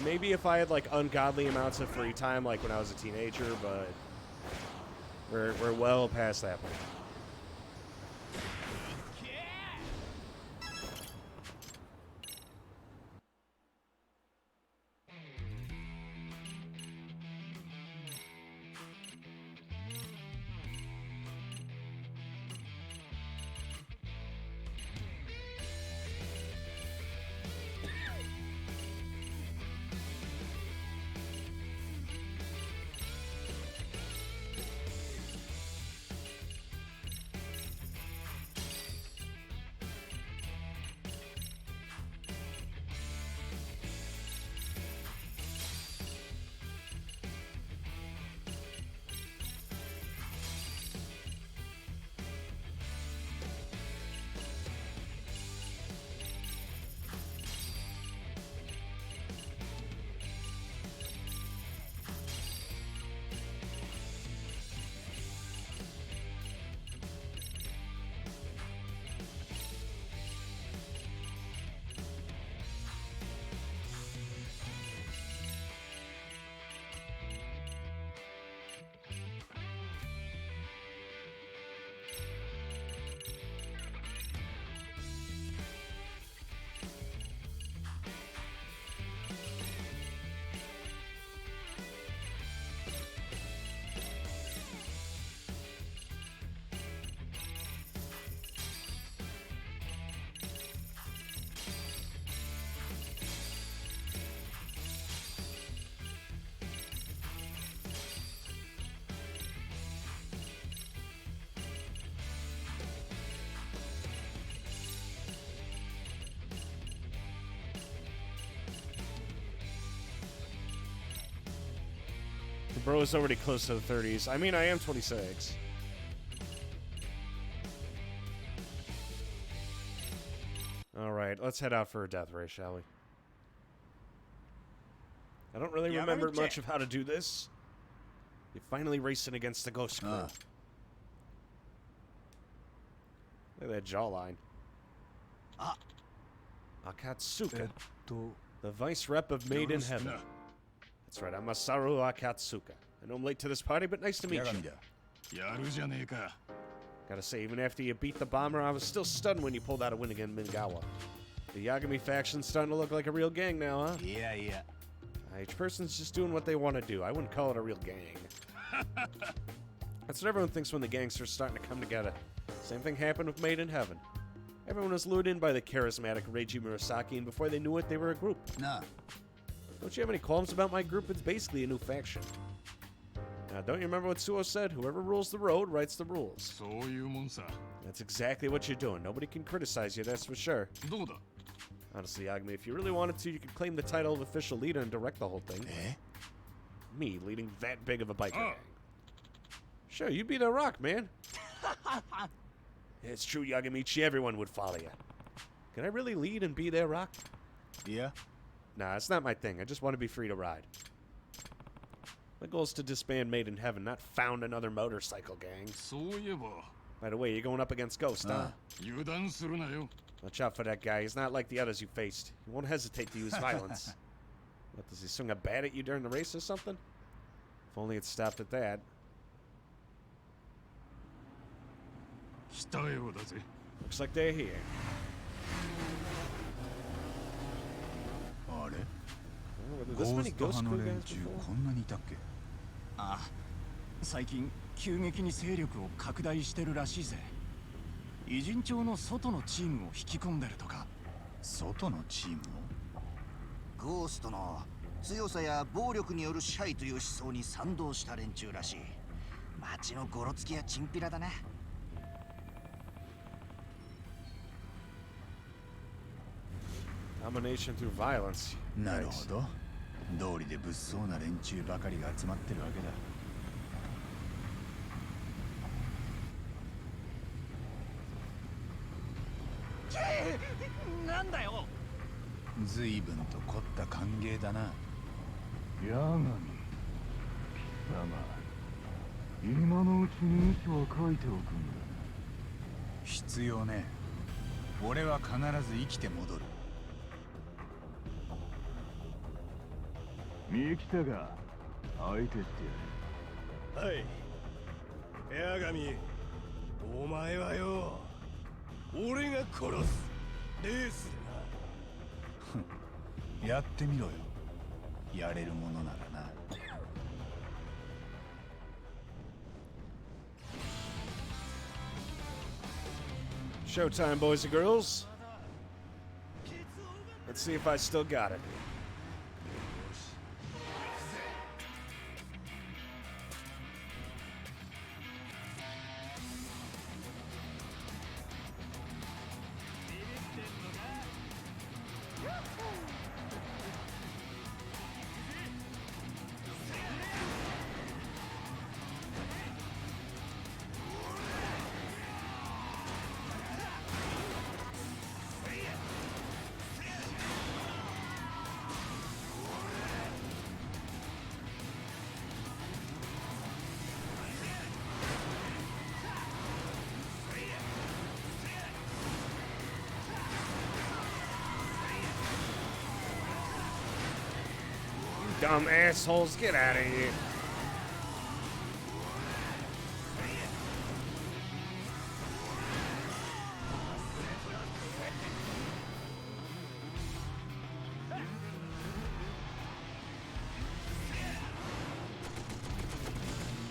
Maybe if I had like ungodly amounts of free time like when I was a teenager, but we're well past that point. Bro is already close to the 30s. I mean, I am 26. Alright, let's head out for a death race, shall we? I don't really remember much of how to do this. You're finally racing against the ghost crew. Look at that jawline. Akatsuka. The vice rep of Made in Heaven. That's right, I'm Masaru Akatsuka. I know I'm late to this party, but nice to meet you. Gotta say, even after you beat the bomber, I was still stunned when you pulled out a win against Mingawa. The Yagami faction's starting to look like a real gang now, huh? Yeah. Each person's just doing what they want to do. I wouldn't call it a real gang. That's what everyone thinks when the gangsters starting to come together. Same thing happened with Made in Heaven. Everyone was lured in by the charismatic Reiji Murasaki, and before they knew it, they were a group. Nah. Don't you have any qualms about my group? It's basically a new faction. Now, don't you remember what Suo said? Whoever rules the road writes the rules. That's exactly what you're doing. Nobody can criticize you, that's for sure. Honestly, Yagami, if you really wanted to, you could claim the title of official leader and direct the whole thing. Me, leading that big of a biker gang. Sure, you'd be the rock, man. It's true, Yagamichi, everyone would follow you. Can I really lead and be their rock? Yeah. Nah, it's not my thing. I just want to be free to ride. My goal is to disband Made in Heaven, not found another motorcycle gang. By the way, you're going up against Ghost, huh? Watch out for that guy. He's not like the others you faced. He won't hesitate to use violence. What, does he swing a bat at you during the race or something? If only it stopped at that. Looks like they're here. Were there this many Ghost Crew guys before? 最近急激に勢力を拡大してるらしいぜ。偉人町の外のチームを引き込んでるとか。外のチームを？ゴーストの強さや暴力による支配という思想に賛同した連中らしい。町のゴロつきやチンピラだな。Domination through violence. なるほど。道理で物騒な連中ばかりが集まってるわけだ。なんだよ。随分と凝った歓迎だな。ヤガミ。だが、今のうちに遺書を書いておくんだ。必要ね。俺は必ず生きて戻る。三木田が相手ってやる。はい。ヤガミ、お前はよ、俺が殺す。レースでな。やってみろよ。やれるものならな。Showtime, boys and girls. Let's see if I still got it. Dumb assholes, get out of here.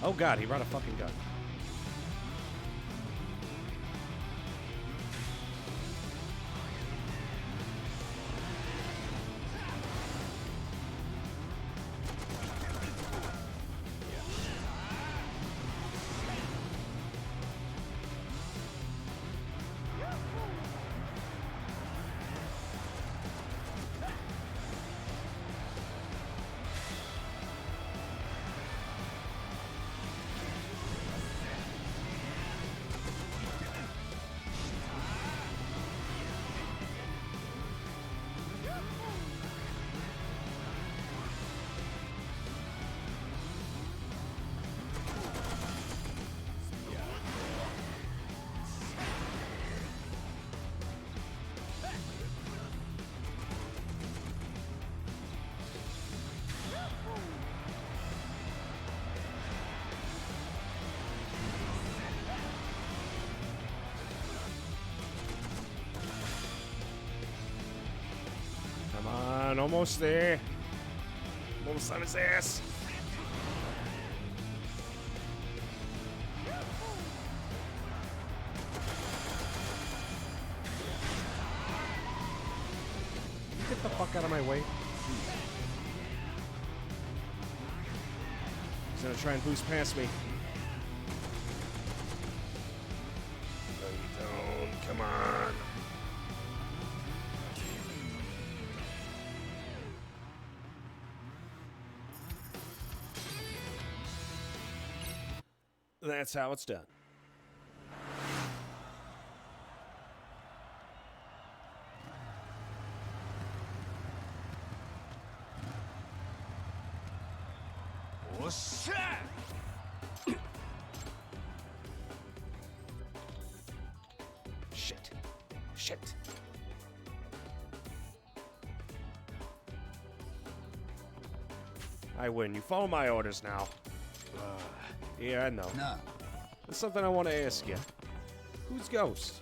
Oh god, he brought a fucking gun. Come on, almost there. Almost on his ass. Get the fuck out of my way. He's gonna try and boost past me. No, you don't. Come on. That's how it's done. Oh shit! Shit. Shit. I win. You follow my orders now. Yeah, I know. Nah. There's something I want to ask you. Who's Ghost?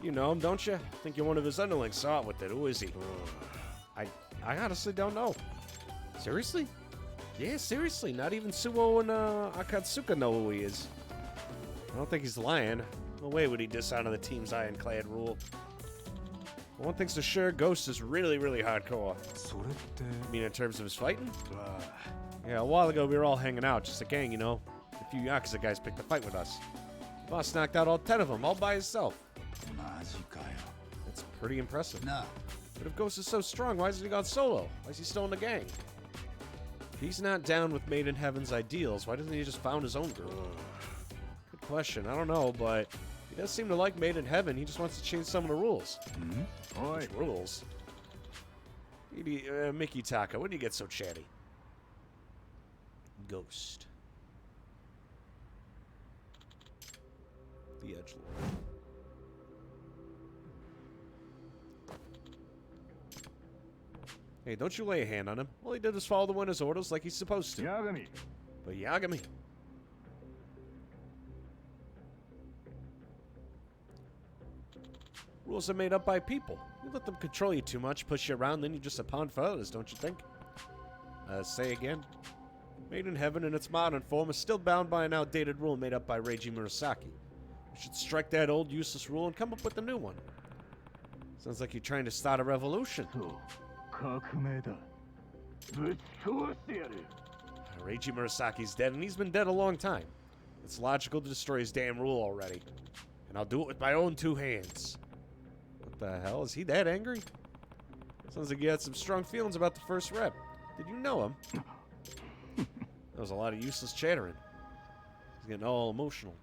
You know him, don't you? Think you're one of his underlings. Saw it with it. Who is he? I honestly don't know. Seriously? Yeah, seriously, not even Suo and Akatsuka know who he is. I don't think he's lying. No way would he dishonor the team's ironclad rule. One thing's for sure, Ghost is really, really hardcore. I mean, in terms of his fighting? Yeah, a while ago we were all hanging out, just a gang, you know. A few Yakuza guys picked a fight with us. The boss knocked out all 10 of them, all by himself. That's pretty impressive. But if Ghost is so strong, why hasn't he gone solo? Why is he still in the gang? If he's not down with Made in Heaven's ideals, why doesn't he just found his own group? Good question. I don't know, but he does seem to like Made in Heaven. He just wants to change some of the rules. Which rules? Mickey Taka, when do you get so chatty? Ghost. The Edgelord. Hey, don't you lay a hand on him. All he did was follow the winner's orders like he's supposed to. Yagami. But Yagami. Rules are made up by people. You let them control you too much, push you around, then you're just a pawn for others, don't you think? Say again. Made in Heaven in its modern form is still bound by an outdated rule made up by Reiji Murasaki. You should strike that old useless rule and come up with a new one. Sounds like you're trying to start a revolution. Reiji Murasaki's dead, and he's been dead a long time. It's logical to destroy his damn rule already. And I'll do it with my own 2 hands. What the hell? Is he that angry? Sounds like you had some strong feelings about the first rep. Did you know him? There was a lot of useless chattering. He's getting all emotional.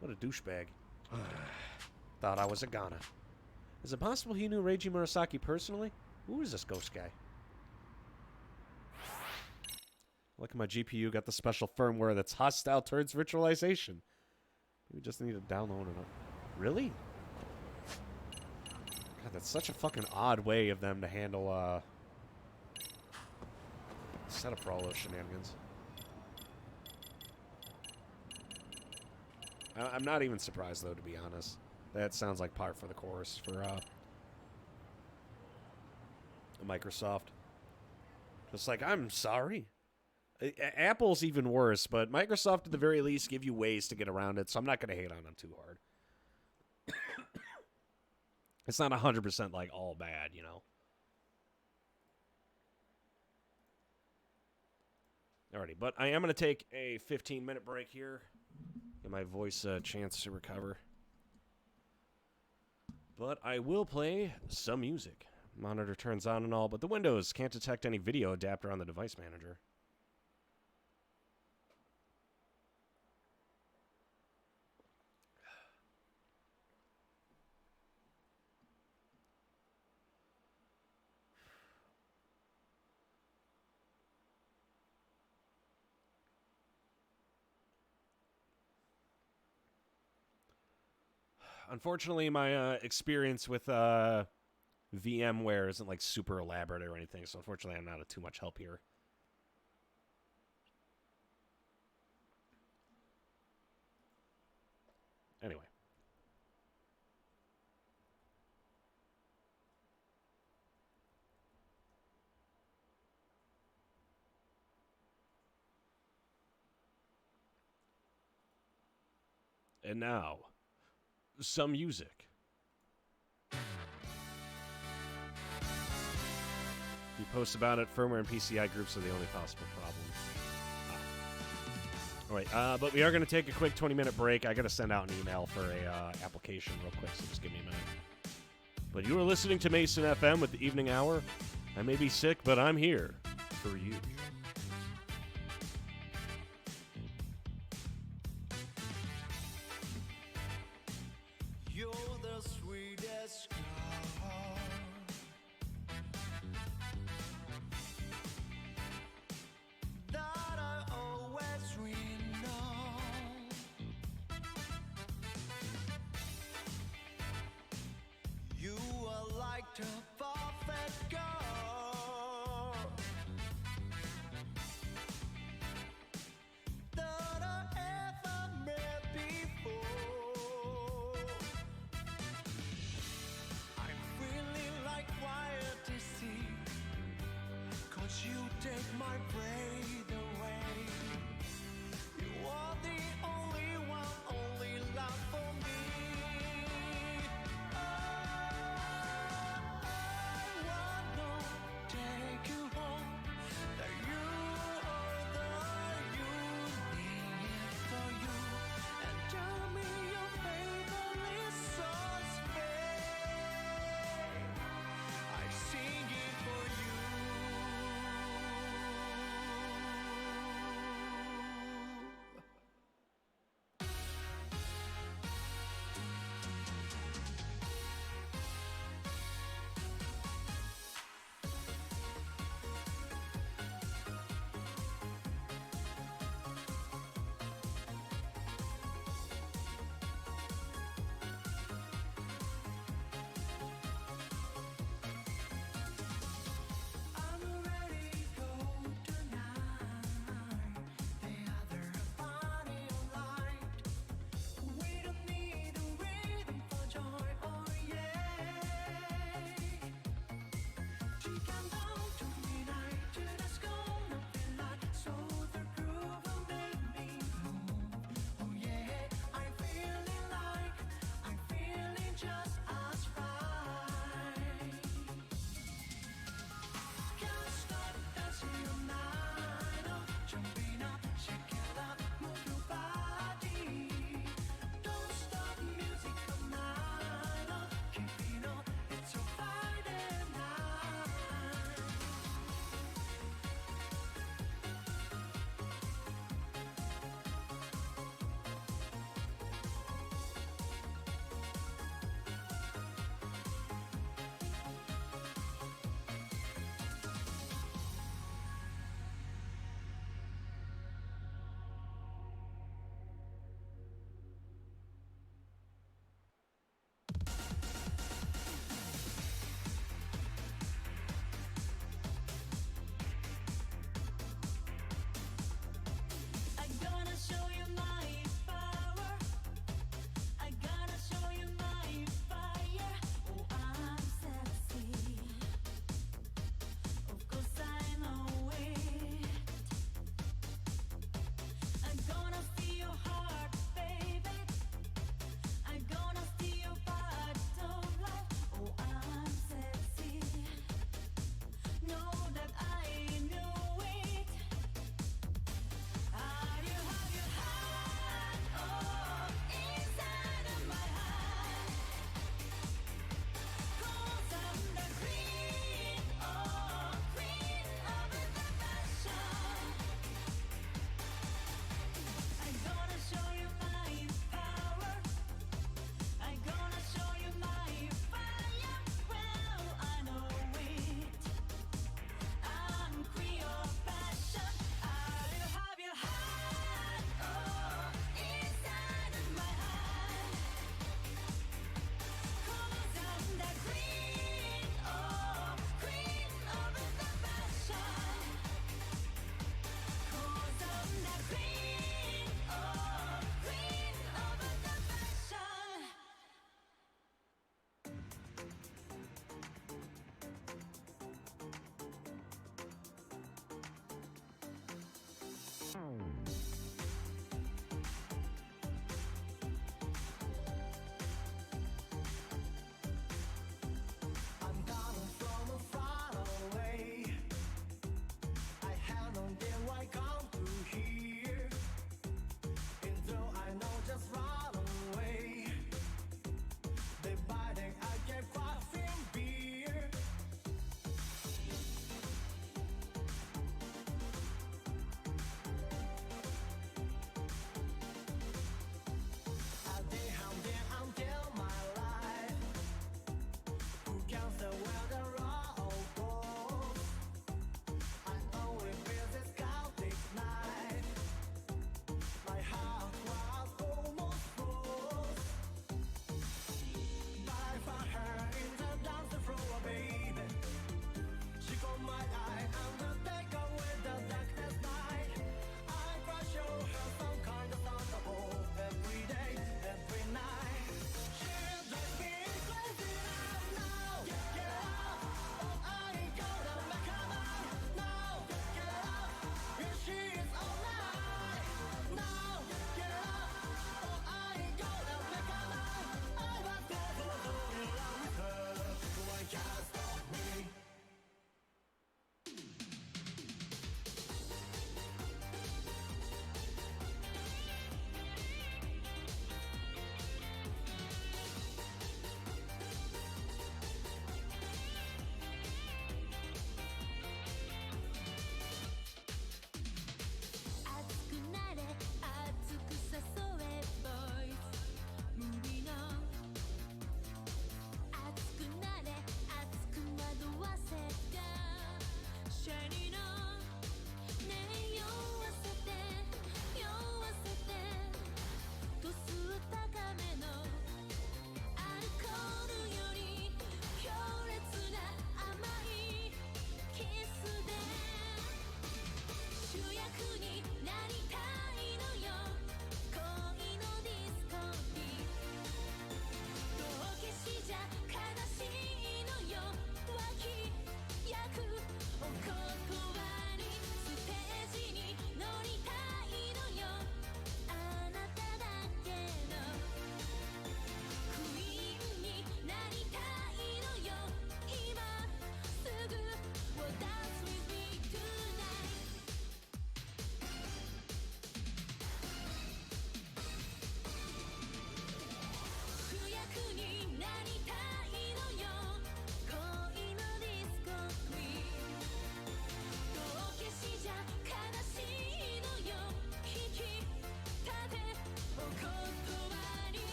What a douchebag. Thought I was a goner. Is it possible he knew Reiji Murasaki personally? Who is this ghost guy? Look at my GPU, got the special firmware that's hostile towards virtualization. We just need to download it. Really? God, that's such a fucking odd way of them to handle, setup for all those shenanigans. I'm not even surprised, though, to be honest. That sounds like par for the course for, Microsoft. Just like, I'm sorry. Apple's even worse, but Microsoft, at the very least, give you ways to get around it, so I'm not going to hate on them too hard. It's not 100% like all bad, you know. Alrighty, but I am going to take a 15-minute break here. Give my voice a chance to recover. But I will play some music. Monitor turns on and all, but the Windows can't detect any video adapter on the device manager. Unfortunately, my experience with VMware isn't like super elaborate or anything, so unfortunately I'm not of too much help here. Anyway. And now, some music. You post about it, firmware and PCI groups are the only possible problem. Alright, but we are going to take a quick 20-minute break. I got to send out an email for a application real quick, so just give me a minute. But you are listening to Mason FM with the Evening Hour. I may be sick, but I'm here for you.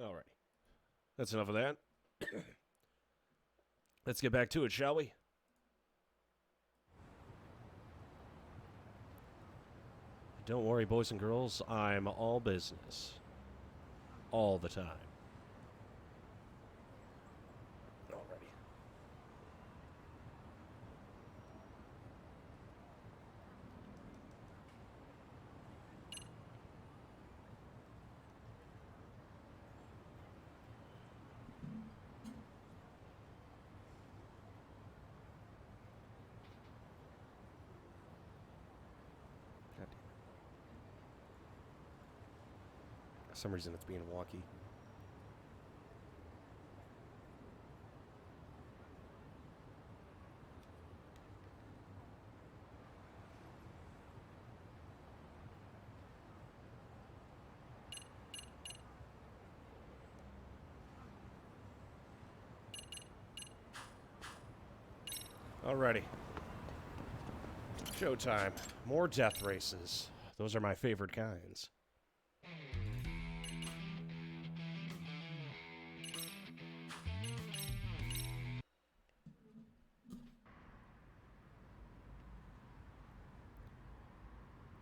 Alrighty. That's enough of that. Let's get back to it, shall we? Don't worry, boys and girls. I'm all business. All the time. Alrighty. For some reason it's being wonky. Alrighty. Showtime. More death races. Those are my favorite kinds.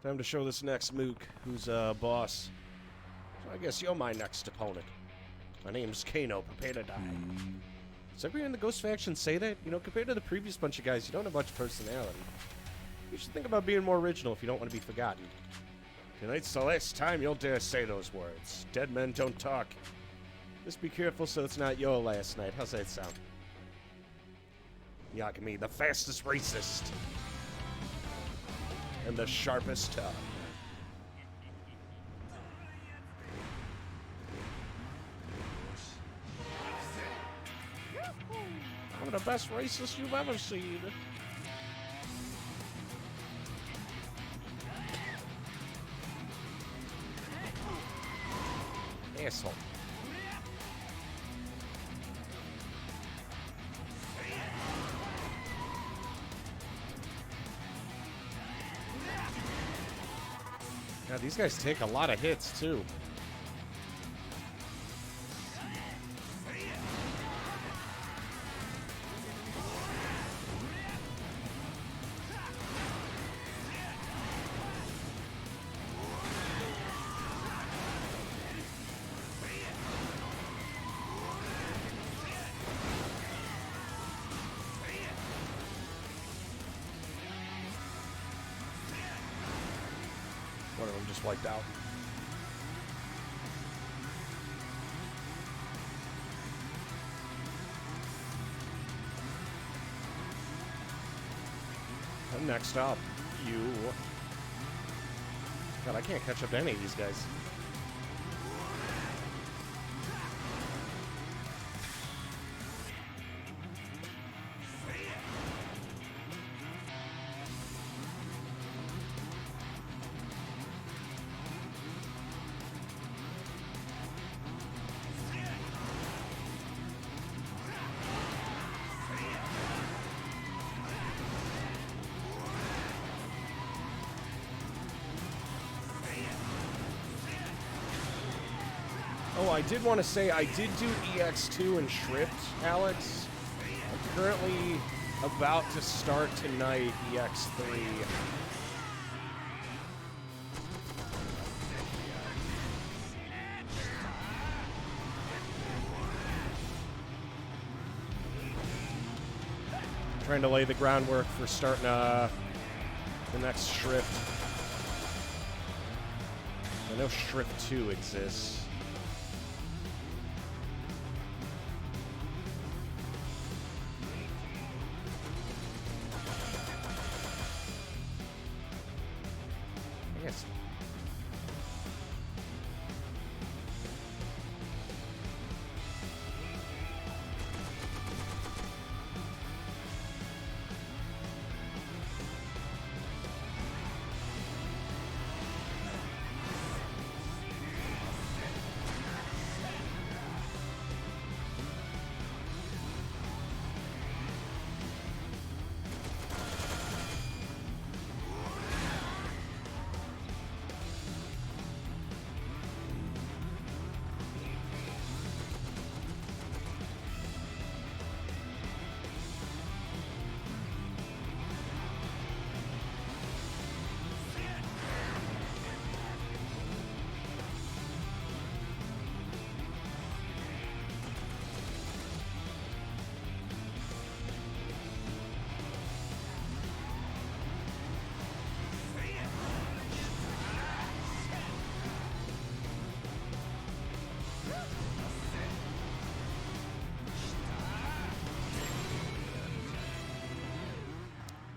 Time to show this next mook who's boss. So I guess you're my next opponent. My name's Kano. Prepare to die. Does everyone in the Ghost faction say that? You know, compared to the previous bunch of guys, you don't have much personality. You should think about being more original if you don't want to be forgotten. Tonight's the last time you'll dare say those words. Dead men don't talk. Just be careful so it's not your last night. How's that sound? Yagami, the fastest racist. And the sharpest tongue. I'm the best racist you've ever seen. Asshole. Yeah, these guys take a lot of hits, too. One of them just wiped out. And next up, you. God, I can't catch up to any of these guys. Oh, I did want to say I did do EX2 and Shrift, Alex. I'm currently about to start tonight EX3. Trying to lay the groundwork for starting the next Shrift. I know Shrift 2 exists. I guess.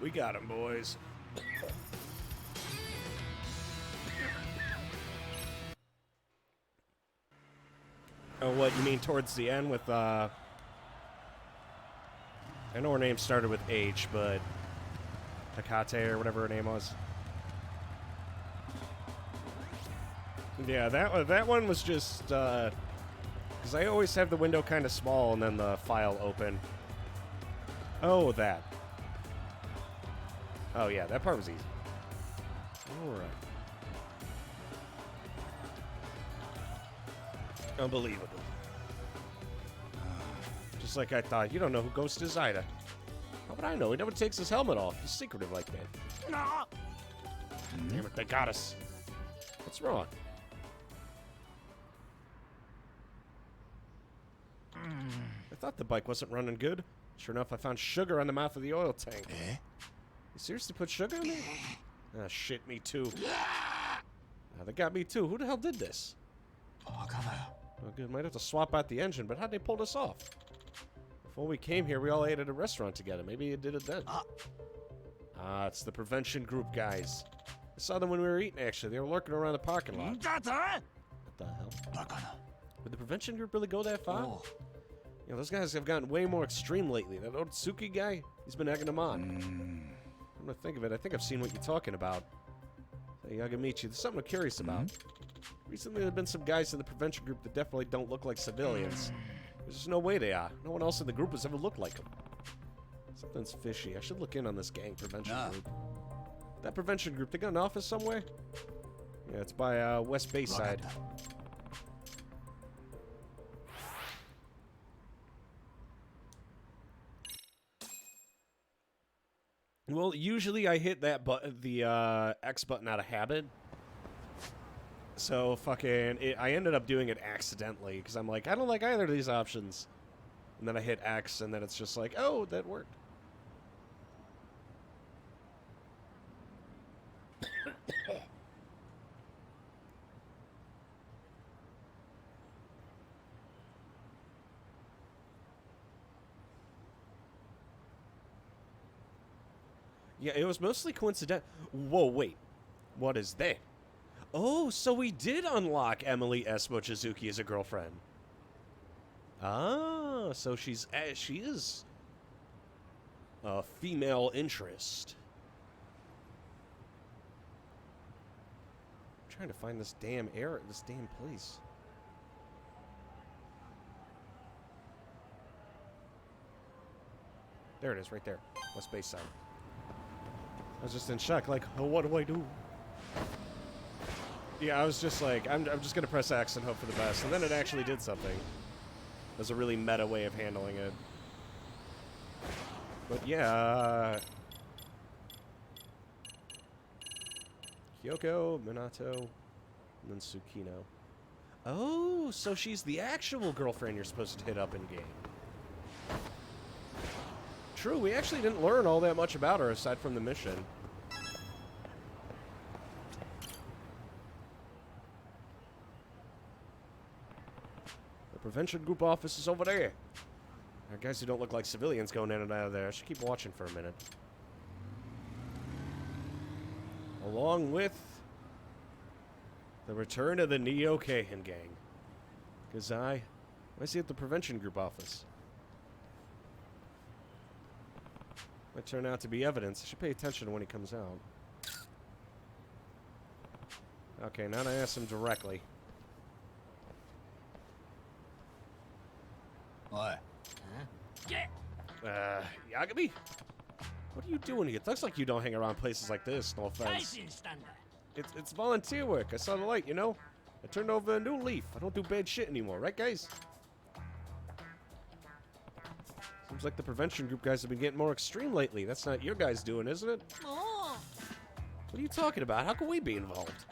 We got him, boys. Oh, what, you mean towards the end with, I know her name started with H, but Takate or whatever her name was. Yeah, that one was just, because I always have the window kind of small and then the file open. Oh, that. Oh, yeah, that part was easy. Alright. Unbelievable. Just like I thought. You don't know who Ghost is either. How would I know? He never takes his helmet off. He's secretive like that. Damn it, they got us. What's wrong? I thought the bike wasn't running good. Sure enough, I found sugar on the mouth of the oil tank. You seriously put sugar in there? Ah, shit, me too. They got me too. Who the hell did this? Oh, good. Might have to swap out the engine, but how'd they pull this off? Before we came here, we all ate at a restaurant together. Maybe you did it then. It's the prevention group guys. I saw them when we were eating, actually. They were lurking around the parking lot. What the hell? Would the prevention group really go that far? You know, those guys have gotten way more extreme lately. That Otsuki guy, he's been egging them on. I'm gonna think of it. I think I've seen what you're talking about. Hey, Yagamichi, there's something I'm curious about. Recently, there have been some guys in the prevention group that definitely don't look like civilians. There's just no way they are. No one else in the group has ever looked like them. Something's fishy. I should look in on this gang prevention group. That prevention group, they got an office somewhere? Yeah, it's by West Bayside. Well, usually I hit that button, the X button out of habit. So fucking, I ended up doing it accidentally because I'm like, I don't like either of these options. And then I hit X, and then it's just like, oh, that worked. Yeah, it was mostly coincidental. Whoa, wait. What is that? Oh, so we did unlock Emily S. Mochizuki as a girlfriend. Ah, so she is a female interest. I'm trying to find this damn place. There it is, right there. West Bayside. I was just in shock, like, oh, what do I do? Yeah, I was just like, I'm just gonna press X and hope for the best, and then it actually did something. It was a really meta way of handling it. But yeah, Kyoko, Minato, and then Tsukino. Oh, so she's the actual girlfriend you're supposed to hit up in game. True, we actually didn't learn all that much about her aside from the mission. The prevention group office is over there. There are guys who don't look like civilians going in and out of there. I should keep watching for a minute. Along with the return of the Neo Kahan gang. Because I see at the prevention group office. Might turn out to be evidence. I should pay attention when he comes out. Okay, now I ask him directly. What? Yagami? What are you doing here? It looks like you don't hang around places like this, no offense. It's volunteer work. I saw the light, you know? I turned over a new leaf. I don't do bad shit anymore, right, guys? Seems like the prevention group guys have been getting more extreme lately. That's not your guys doing, isn't it? What are you talking about? How can we be involved?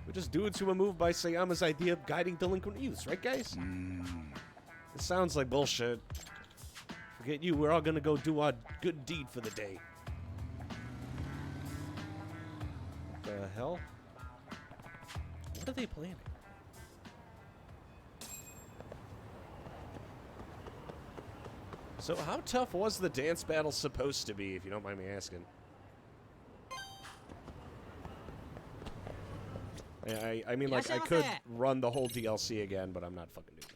We're just dudes who were moved by Sayama's idea of guiding delinquent youths, right, guys? It sounds like bullshit. Forget you, we're all gonna go do our good deed for the day. What the hell? What are they planning? So how tough was the dance battle supposed to be, if you don't mind me asking? I mean, like, I could run the whole DLC again, but I'm not fucking doing that.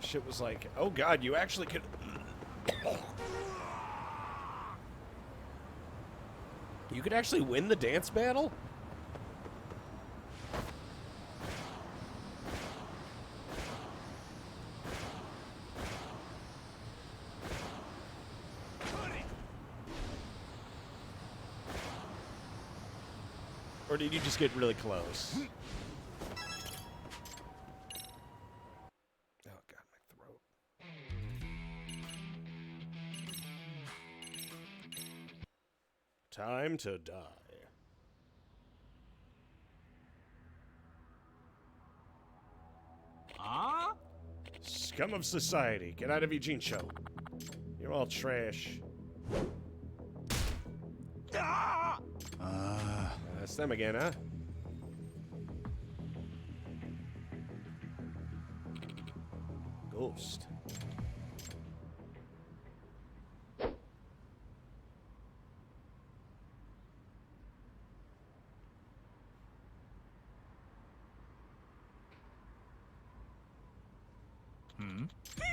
Shit was like, oh god, you actually could. You could actually win the dance battle? Or did you just get really close? Oh god, my throat. Time to die. Scum of society, get out of Ijincho. You're all trash. That's them again, huh? Ghost.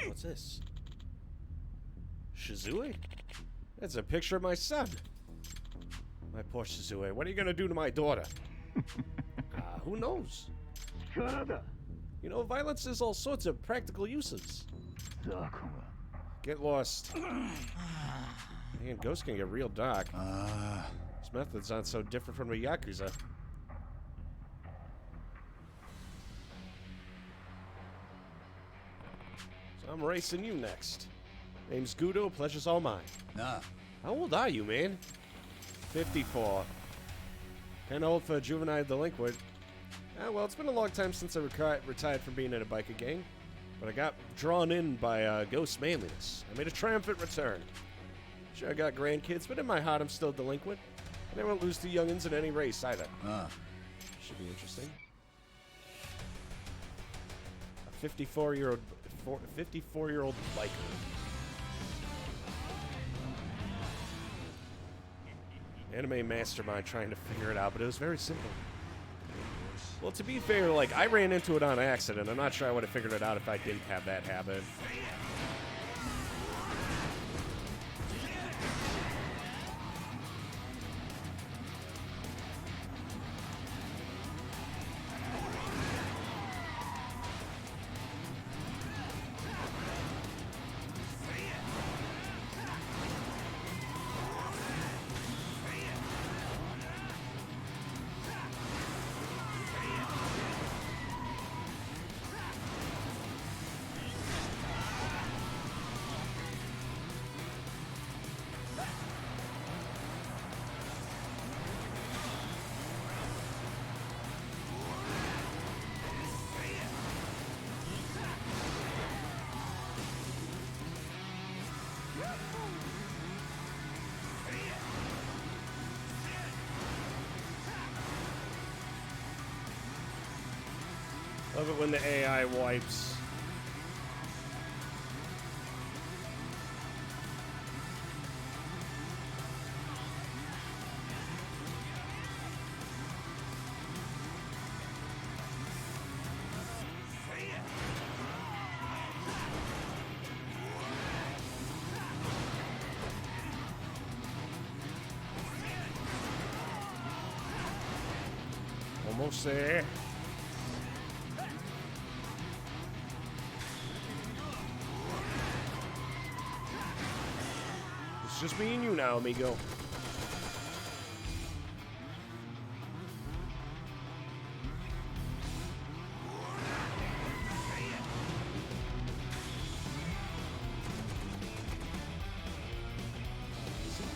What's this? Shizue? That's a picture of my son. My poor Shizue, what are you gonna do to my daughter? Who knows? You know, violence has all sorts of practical uses. Get lost. Man, ghosts can get real dark. His methods aren't so different from the Yakuza. So I'm racing you next. Name's Gudo, pleasure's all mine. Nah. How old are you, man? 54. Kinda old for a juvenile delinquent. Well, it's been a long time since I retired from being in a biker gang. But I got drawn in by ghost manliness. I made a triumphant return. Sure, I got grandkids, but in my heart I'm still delinquent. And I won't lose to youngins in any race either. Should be interesting. A 54-year-old biker. Anime mastermind trying to figure it out, but it was very simple. Well, to be fair, like, I ran into it on accident. I'm not sure I would have figured it out if I didn't have that habit. Love it when the AI wipes. Almost there. It's just me and you now, amigo.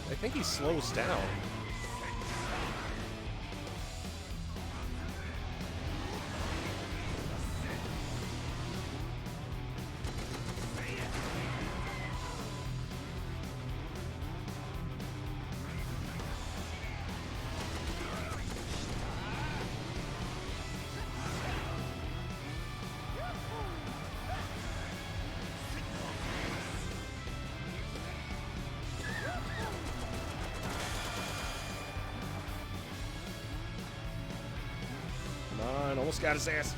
I think he slows down. Almost got his ass.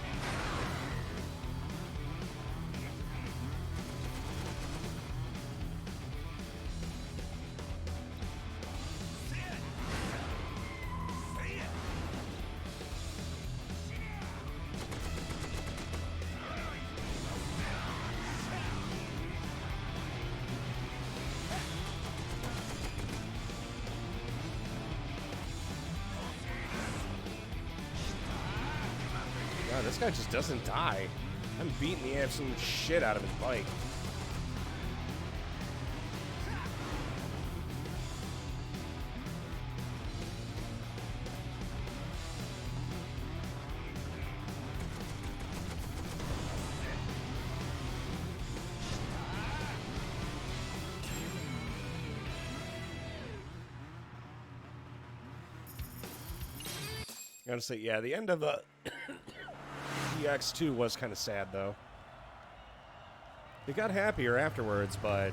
God, this guy just doesn't die. I'm beating the absolute shit out of his bike. I gotta say, yeah, the end of EX2 was kind of sad, though. It got happier afterwards, but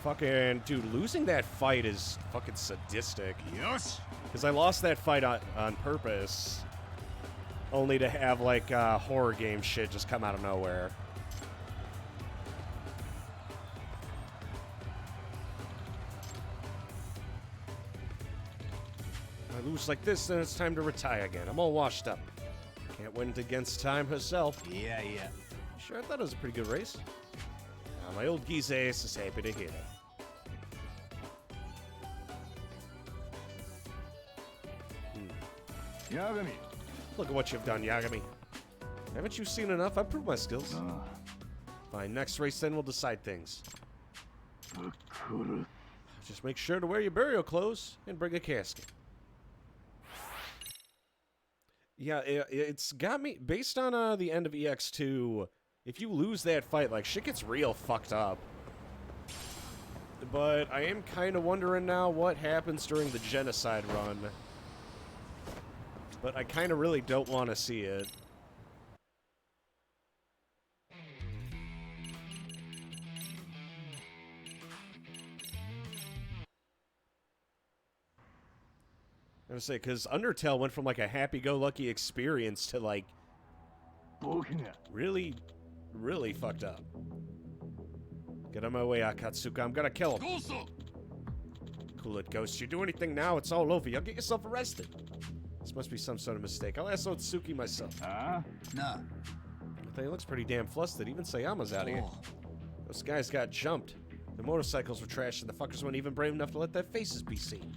fucking, dude, losing that fight is fucking sadistic. Yes. Because I lost that fight on purpose, only to have, like, horror game shit just come out of nowhere. I lose like this, then it's time to retire again. I'm all washed up. Can't win against time herself. Yeah. Sure, I thought it was a pretty good race. My old geese ace is happy to hear that. Yagami. Look at what you've done, Yagami. Haven't you seen enough? I've proved my skills. Fine, next race then we'll decide things. Just make sure to wear your burial clothes and bring a casket. Yeah, it's got me, based on the end of EX2, if you lose that fight, like, shit gets real fucked up. But I am kind of wondering now what happens during the genocide run. But I kind of really don't want to see it. I was gonna say, because Undertale went from, like, a happy-go-lucky experience to, like, really, really fucked up. Get out of my way, Akatsuka. I'm gonna kill him. Cool it, Ghost. You do anything now, it's all over. You'll get yourself arrested. This must be some sort of mistake. I'll ask Otsuki myself. Nah. I think he looks pretty damn flustered. Even Sayama's out of here. Those guys got jumped. The motorcycles were trashed, and the fuckers weren't even brave enough to let their faces be seen.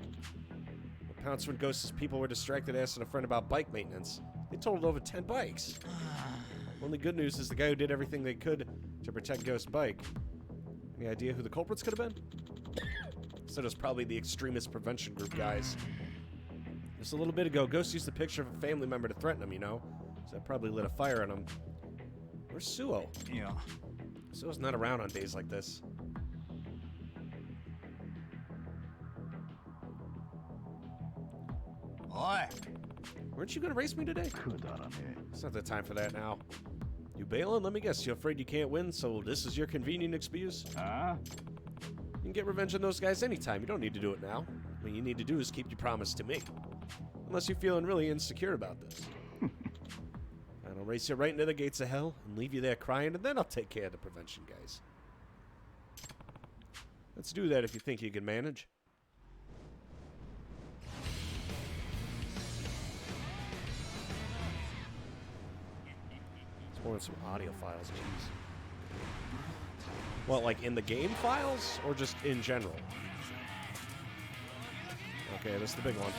The pounced when Ghost's people were distracted asking a friend about bike maintenance. They totaled over 10 bikes. Only good news is the guy who did everything they could to protect Ghost's bike. Any idea who the culprits could have been? Said it was probably the extremist prevention group guys. Just a little bit ago, Ghost used the picture of a family member to threaten him, you know? So that probably lit a fire on him. Where's Suo? Yeah. Suo's not around on days like this. Oi! Weren't you gonna race me today? It's not the time for that now. You bailing? Let me guess, you're afraid you can't win, so this is your convenient excuse? You can get revenge on those guys anytime. You don't need to do it now. What you need to do is keep your promise to me. Unless you're feeling really insecure about this. I'll race you right into the gates of hell and leave you there crying, and then I'll take care of the prevention guys. Let's do that if you think you can manage. Let's pour in some audio files, jeez. Well, like in the game files, or just in general? Okay, this is the big one.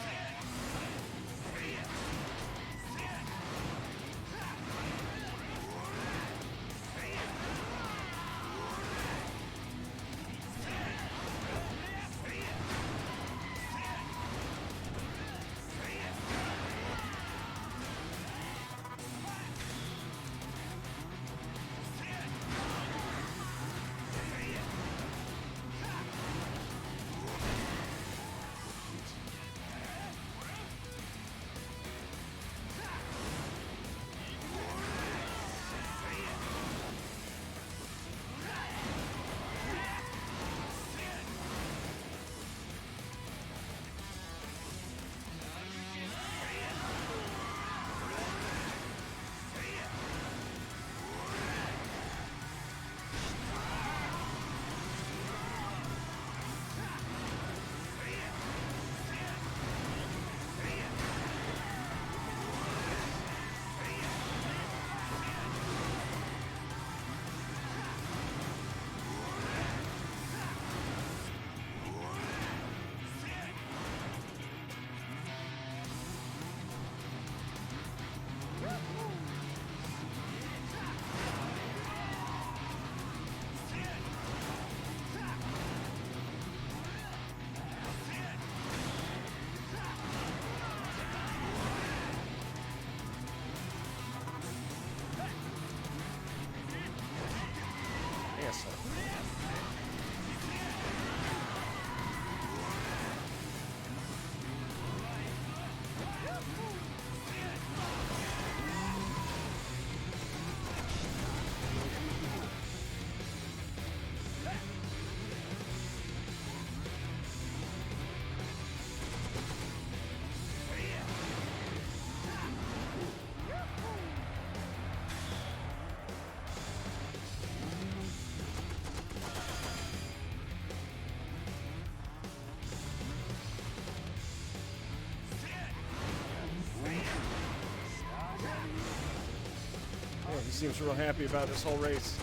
He seems real happy about this whole race.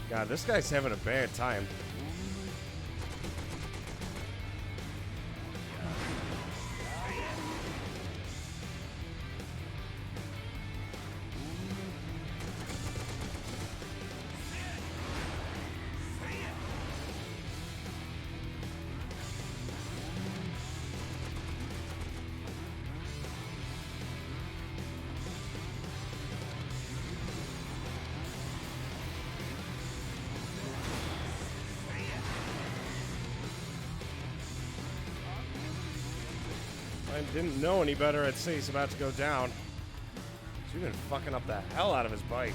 God, this guy's having a bad time. I didn't know any better, I'd say he's about to go down. He's been fucking up the hell out of his bike.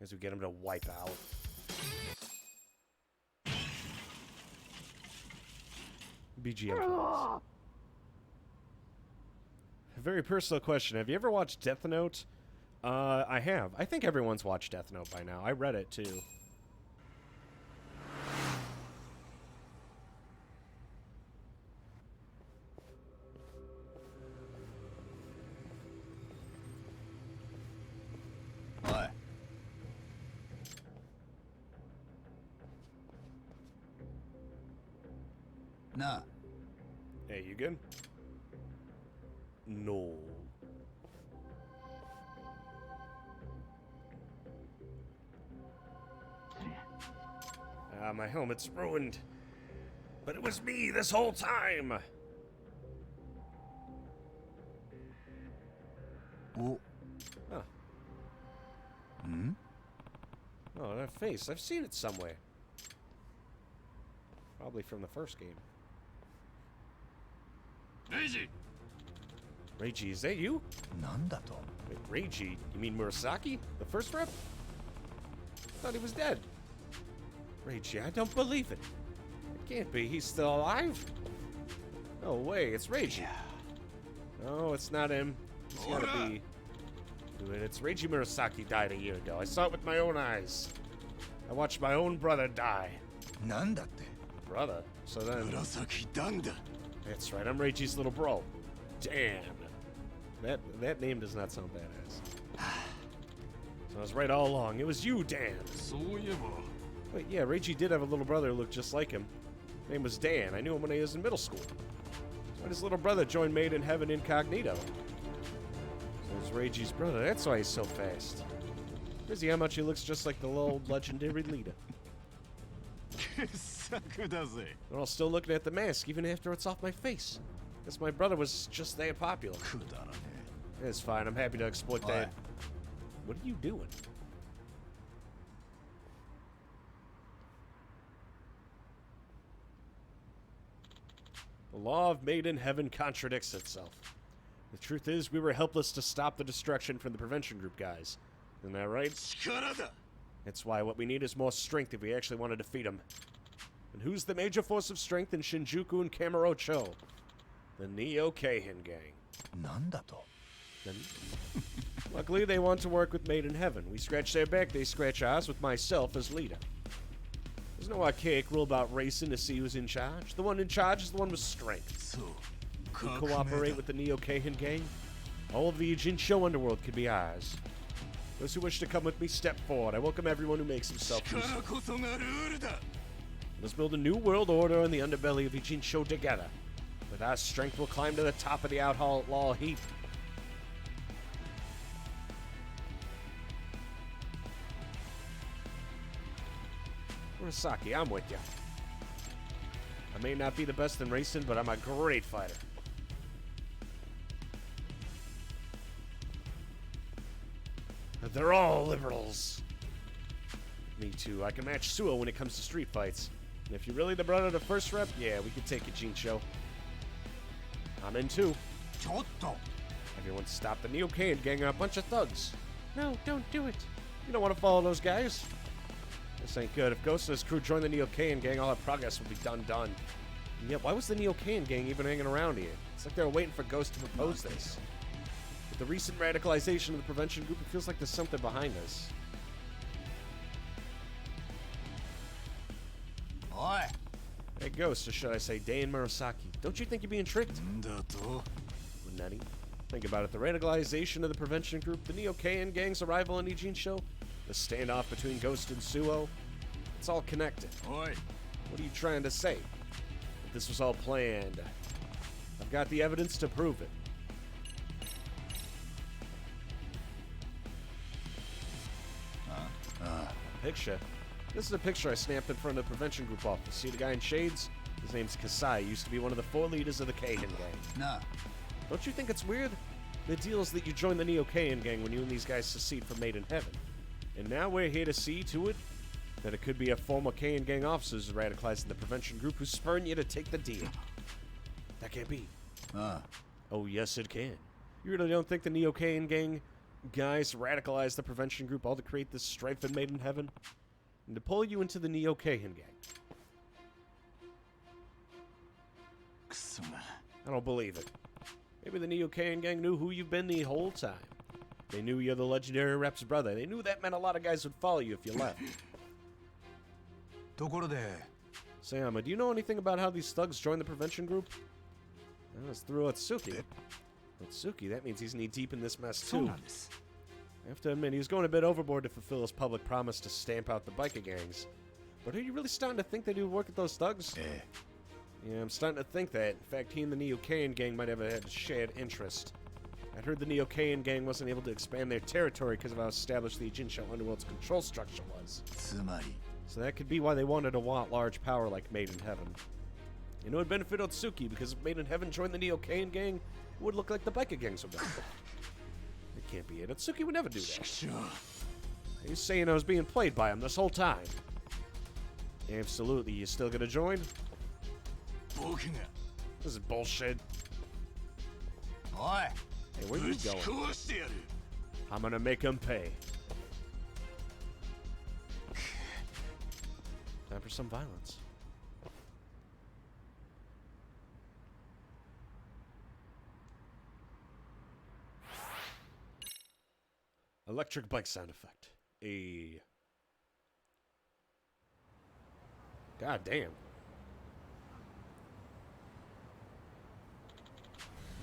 As we get him to wipe out. BGM. very personal question. Have you ever watched Death Note? I have. I think everyone's watched Death Note by now. I read it too. What? Nah. Hey, you good? No. Ah, my helmet's ruined. But it was me this whole time. Oh. Huh. Hmm? Oh, that face. I've seen it somewhere. Probably from the first game. Reiji! Reiji, is that you? なんだと? Wait, Reiji? You mean Murasaki? The first rep? I thought he was dead. Reiji, I don't believe it. It can't be. He's still alive? No way, it's Reiji. No, it's not him. He's gotta be... It's Reiji Murasaki died a year ago. I saw it with my own eyes. I watched my own brother die. なんだって? Brother? So then... Murasaki Dan da. That's right, I'm Reiji's little bro. Dan. That name does not sound badass. So I was right all along. It was you, Dan. そういえば。 Wait, yeah, Reiji did have a little brother who looked just like him. His name was Dan. I knew him when he was in middle school. So his little brother joined Made in Heaven incognito. So it's Reiji's brother. That's why he's so fast. Crazy how much he looks just like the little legendary leader. 傑作だぜ。 They're all still looking at the mask, even after it's off my face. Guess my brother was just that popular. くだらね It's fine. I'm happy to exploit Why? that. What are you doing? The law of Made in Heaven contradicts itself. The truth is, we were helpless to stop the destruction from the prevention group guys. Isn't that right? え。力だ。 That's why what we need is more strength if we actually want to defeat them. And who's the major force of strength in Shinjuku and Kamurocho? The Neo Keihin gang. なんだと? Then, luckily, they want to work with Made in Heaven. We scratch their back, they scratch ours with myself as leader. There's no archaic rule about racing to see who's in charge. The one in charge is the one with strength. そう。 We cooperate with the Neo Keihin gang. All of the Jinsho underworld could be ours. Those who wish to come with me, step forward. I welcome everyone who makes himself useful. 力こそがルールだ。 Let's build a new world order in the underbelly of Jinsho together. With our strength, we'll climb to the top of the outlaw heap. Murasaki, I'm with you. I may not be the best in racing, but I'm a great fighter. They're all liberals. Me too. I can match Suo when it comes to street fights. And if you're really the brother of the first rep, yeah, we could take a Jinsho. I'm in too. ちょっと. Everyone stop the Neo Keihin gang are a bunch of thugs. No, don't do it. You don't want to follow those guys. This ain't good. If Ghost and his crew join the Neo Keihin gang, all our progress will be done. And yet, why was the Neo Keihin gang even hanging around here? It's like they were waiting for Ghost to propose this. With the recent radicalization of the prevention group, it feels like there's something behind this. おい. Hey, Ghost, or should I say Dan Murasaki, don't you think you're being tricked? んだと? Nutty. Think about it. The radicalization of the prevention group, the Neo Keihin gang's arrival in Jinsho, the standoff between Ghost and Suo, it's all connected. おい。 What are you trying to say? That this was all planned. I've got the evidence to prove it. Picture? This is a picture I snapped in front of the prevention group office. See the guy in shades? His name's Kasai. He used to be one of the 4 leaders of the Keihin gang. なあ. Don't you think it's weird? The deal is that you join the Neo Keihin gang when you and these guys secede from Made in Heaven. And now we're here to see to it that it could be a former Keihin gang officers radicalizing the prevention group who's spurring you to take the deal. That can't be. Oh, yes, it can. You really don't think the Neo Keihin gang guys radicalized the prevention group all to create this strife in Made in Heaven? And to pull you into the Neo Keihin gang? くそが。 I don't believe it. Maybe the Neocain gang knew who you've been the whole time. They knew you're the legendary rep's brother. They knew that meant a lot of guys would follow you if you left. ところで Sayama, do you know anything about how these thugs joined the prevention group? Well, it's through Otsuki. Otsuki, that means he's knee-deep in this mess, too. I have to admit, he was going a bit overboard to fulfill his public promise to stamp out the biker gangs. But are you really starting to think that he would work with those thugs? Yeah, I'm starting to think that. In fact, he and the Neocain gang might have had a shared interest. I'd heard the Neocain gang wasn't able to expand their territory because of how established the Jinsho Underworld's control structure was. つまり So that could be why they wanted to want large power like Made in Heaven. You know, it would benefit Otsuki because if Made in Heaven joined the Neocain gang, it would look like the biker gangs would benefit. It can't be it. Otsuki would never do that. He's saying I was being played by him this whole time. Absolutely. You still gonna join? 僕が This is bullshit. おい Hey, where are ぶ you ち going? 壊してやる I'm gonna make him pay. Time for some violence. Electric bike sound effect. A. God damn.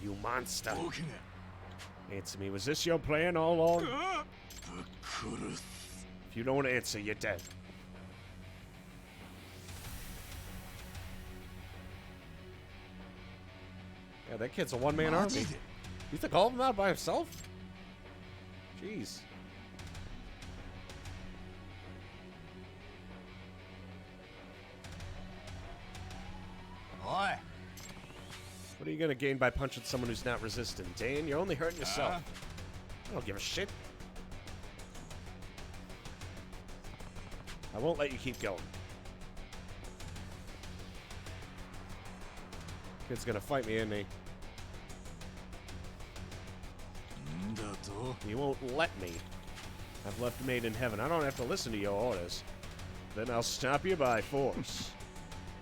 You monster. 僕が Answer me. Was this your plan all along? ぶっ殺す If you don't answer, you're dead. Yeah, that kid's a one-man マ army. ジで You took all of them out by himself? Jeez. Oi. What are you gonna gain by punching someone who's not resistant? Dan, you're only hurting yourself. I don't give a shit. I won't let you keep going. Kid's gonna fight me, isn't he? んだと You won't let me. I've left Made in Heaven. I don't have to listen to your orders. Then I'll stop you by force.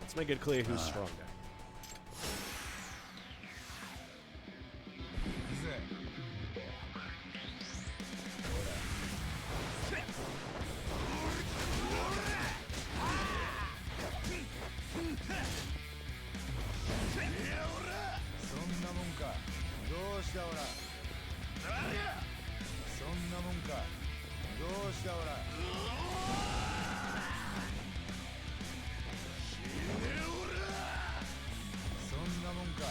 Let's make it clear who's stronger. そんなもんかどうしたオラそんなもんかどうしたオラそんなもんか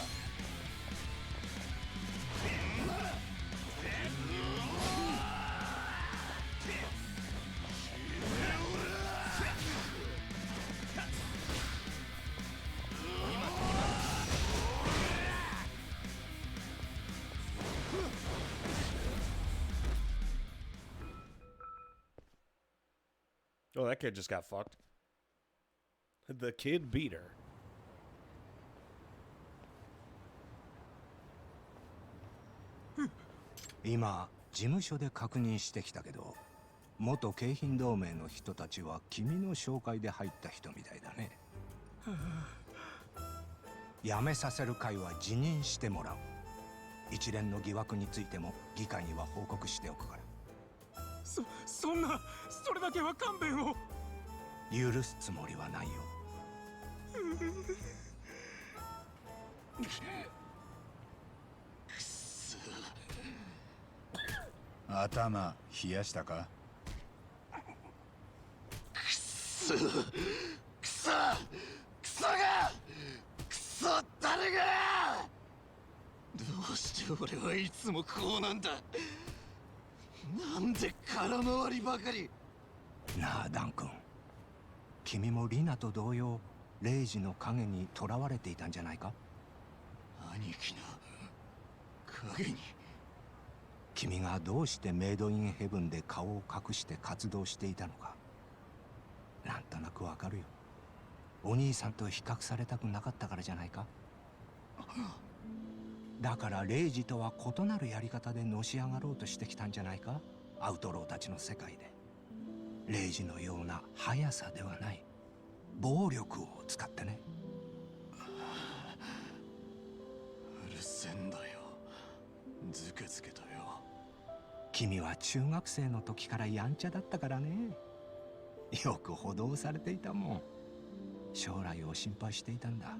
Oh, that kid just got fucked. The kid beat her. 今事務所で確認してきたけど元京浜同盟の人たちは君の紹介で入った人みたいだね辞めさせる会は辞任してもらう一連の疑惑についても議会には報告しておくからそんなそれだけは勘弁を許すつもりはないよ頭冷やしたかくそが誰がどうして俺はいつもこうなんだなんで空回りばかりなあダン君君もリナと同様レイジの影に囚われていたんじゃないか兄貴の影に君がどうしてメイドインヘブンで顔を隠して活動していたのかなんとなくわかるよお兄さんと比較されたくなかったからじゃないかだからレイジとは異なるやり方でのし上がろうとしてきたんじゃないかアウトローたちの世界でレイジのような速さではない暴力を使ってねうるせえんだよずけずけとよ。君は中学生の時からやんちゃだったからね。よく補導されていたもん。将来を心配していたんだ。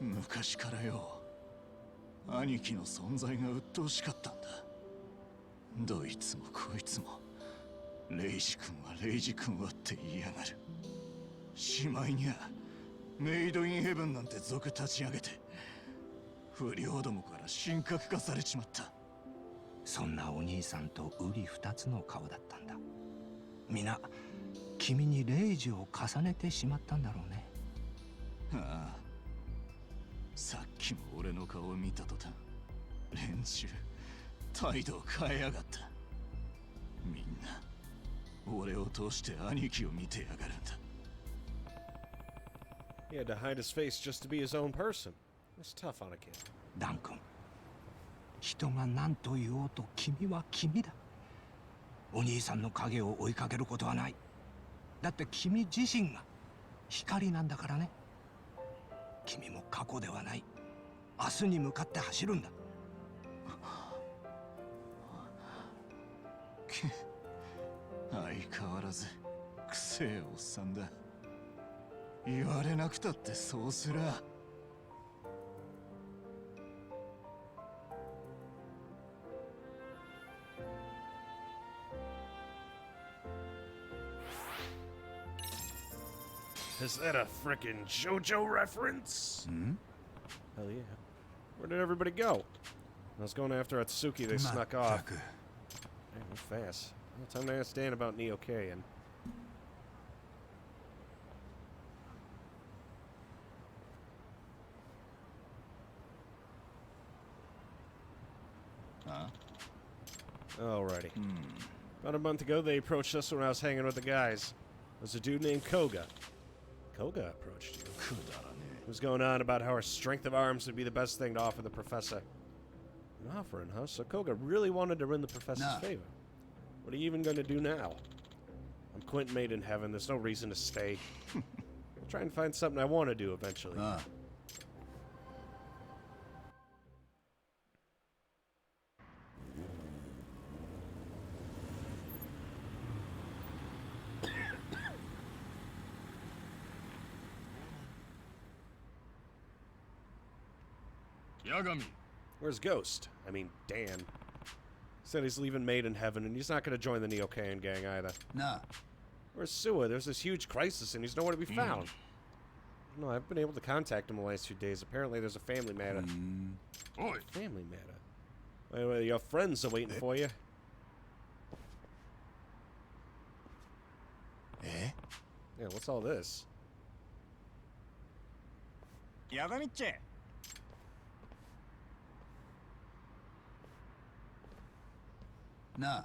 昔からよ、兄貴の存在が鬱陶しかったんだ。どいつもこいつもレイジ君はレイジ君はって言いやがる。しまいにはメイドインヘブンなんて族立ち上げて不良どもから神格化されちまった。そんなお兄さんと瓜二つの顔だったんだ。皆君にレイジを重ねてしまったんだろうね。ああ、さっきも俺の顔を見た途端連中態度を変えやがった。みんな俺を通して兄貴を見てやがるんだ。He had to hide his face just to be his own person. That's tough on a kid. ダン君、人が何と言おうと君は君だ。お兄さんの影を追いかけることはない。だって君自身が光なんだからね。君も過去ではない。明日に向かって走るんだ。相変わらずくせえおっさんだ。言われなくたってそうすら。Is that a frickin' JoJo reference? Hell yeah. Where did everybody go? I was going after Atsuki, they snuck off. Man, we're fast. Well, time to ask Dan about Neo K and... Huh? Alrighty. About a month ago, they approached us when I was hanging with the guys. There's a dude named Koga. Koga approached you. He was going on about how our strength of arms would be the best thing to offer the professor. An offering, huh? So Koga really wanted to win the professor's favor. What are you even going to do now? I'm Quentin Made in Heaven. There's no reason to stay. I'll try and find something I want to do eventually. Yagami. Where's Ghost? I mean, Dan. Said he's leaving Made in Heaven, and he's not going to join the Neo-Kan gang either. Nah. Where's Suwa? There's this huge crisis, and he's nowhere to be found. No, I've been able to contact him the last few days. Apparently, there's a family matter. Oi. Family matter? Well, your friends are waiting for you. Eh? Yeah, what's all this? Yagami-chan. Nah.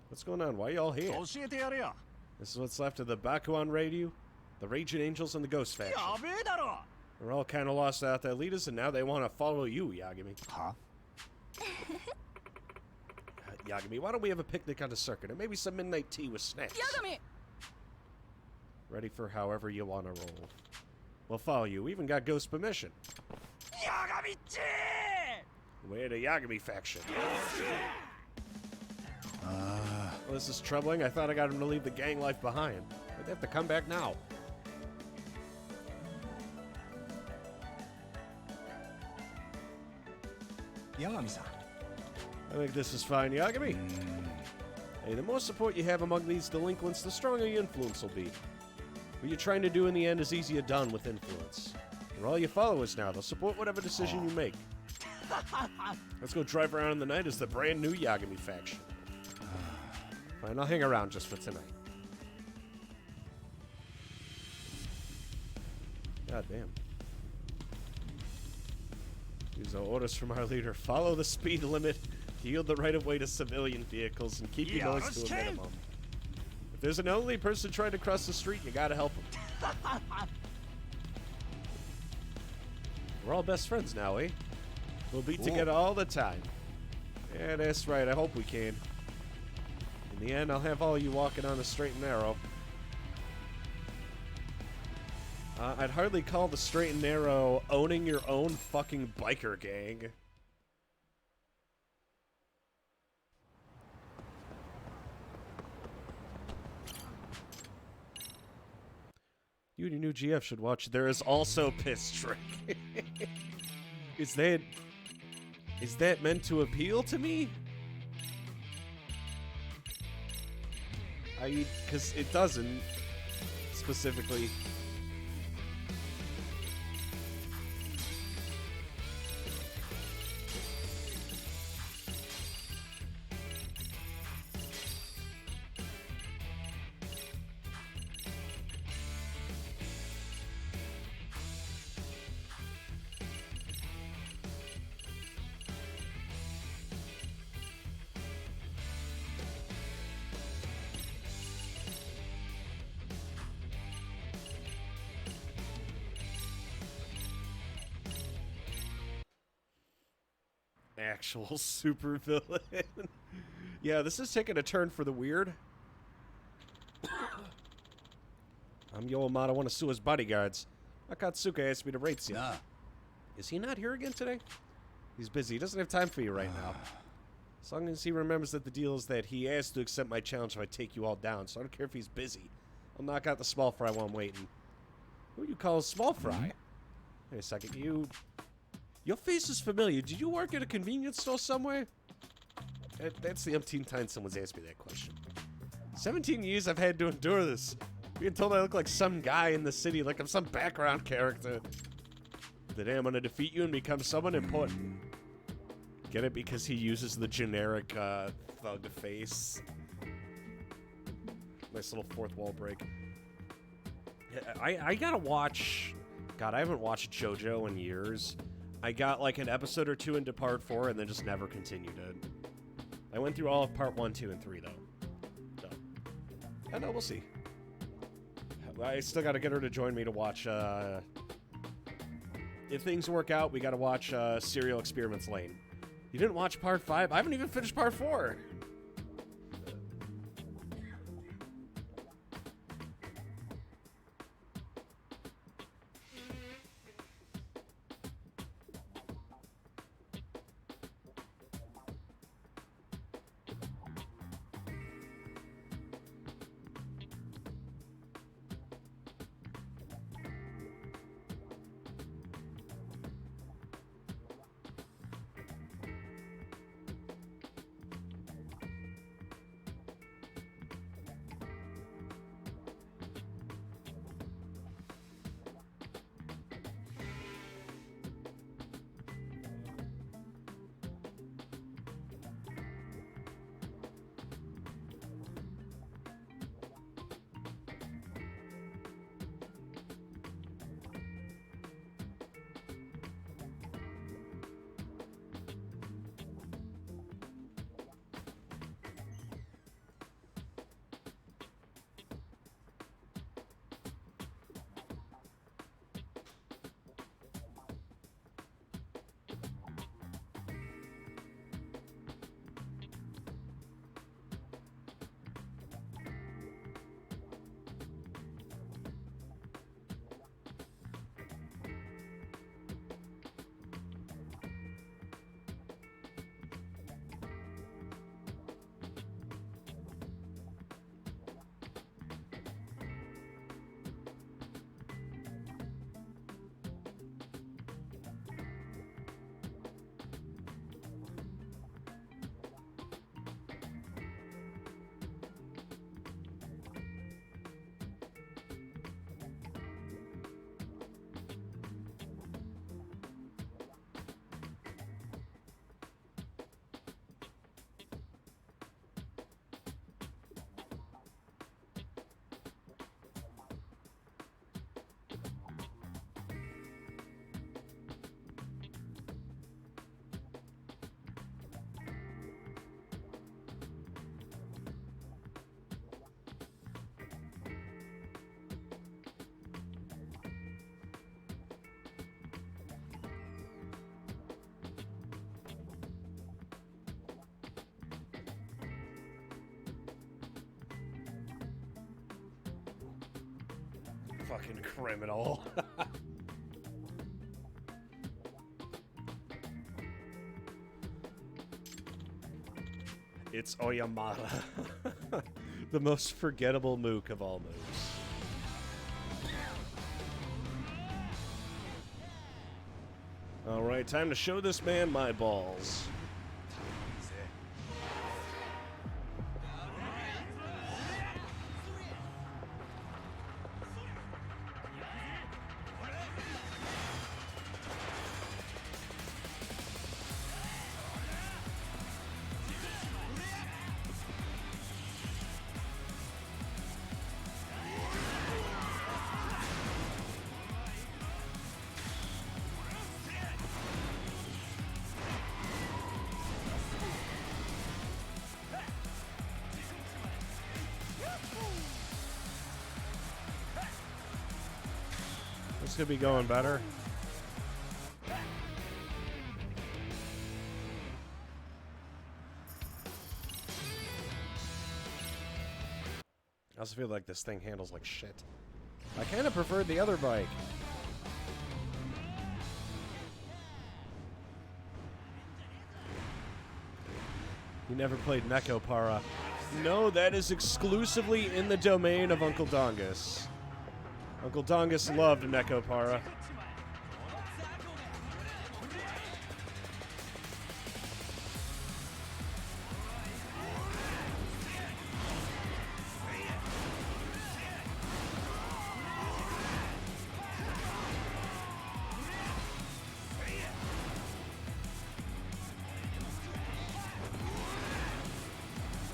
What's going on? Why are y'all here? This is what's left of the Bakuan Radio, the Raging Angels, and the Ghost faction. They're all kind of lost without their leaders, and now they want to follow you, Yagami. Huh? Yagami, why don't we have a picnic on the circuit, and maybe some midnight tea with snacks? Yagami! Ready for however you want to roll. We'll follow you. We even got Ghost permission. Yagami-chan! We're the Yagami faction. Well, this is troubling. I thought I got him to leave the gang life behind. But they have to come back now. Yagami-san. I think this is fine, Yagami. Hey, the more support you have among these delinquents, the stronger your influence will be. What you're trying to do in the end is easier done with influence. They're all your followers now. They'll support whatever decision you make. Let's go drive around in the night as the brand new Yagami faction. Fine, I'll hang around just for tonight. God damn. These are orders from our leader. Follow the speed limit, yield the right of way to civilian vehicles, and keep your noise to a minimum. If there's an elderly person trying to cross the street, you gotta help them. We're all best friends now, eh? We'll be together all the time. Yeah, that's right. I hope we can. In the end, I'll have all you walking on the straight and narrow. I'd hardly call the straight and narrow owning your own fucking biker gang. You and your new GF should watch There Is Also Piss Trick. Is that meant to appeal to me? Because it doesn't specifically. Actual supervillain. Yeah, this is taking a turn for the weird. I'm Yoamata, one of Sua's bodyguards. Akatsuka asked me to rate you. Nah. Is he not here again today? He's busy. He doesn't have time for you right now. As long as he remembers that the deal is that he asked to accept my challenge if I take you all down, so I don't care if he's busy. I'll knock out the small fry while I'm waiting. Who you call a small fry? Wait a second, your face is familiar. Did you work at a convenience store somewhere? That's the umpteenth time someone's asked me that question. 17 years I've had to endure this. Being told I look like some guy in the city, like I'm some background character. Today I'm gonna defeat you and become someone important. Get it? Because he uses the generic thug face. Nice little fourth wall break. I gotta watch... God, I haven't watched JoJo in years. I got like an episode or two into part 4 and then just never continued it. I went through all of part 1, 2, and 3 though. So, I know, we'll see. I still gotta get her to join me to watch, if things work out, we gotta watch Serial Experiments Lane. You didn't watch part 5? I haven't even finished part 4! Fucking criminal. It's Oyamata. The most forgettable mook of all mooks. Alright, time to show this man my balls. This could be going better. I also feel like this thing handles like shit. I kind of preferred the other bike. You never played Neko Para. No, that is exclusively in the domain of Uncle Dongus. Uncle Dongus loved Neko Para.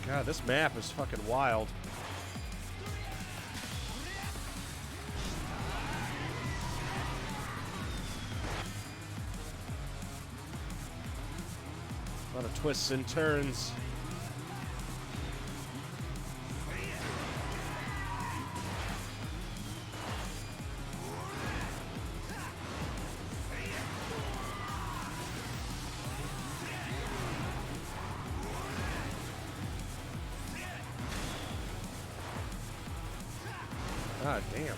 God, this map is fucking wild. A lot of twists and turns. God damn.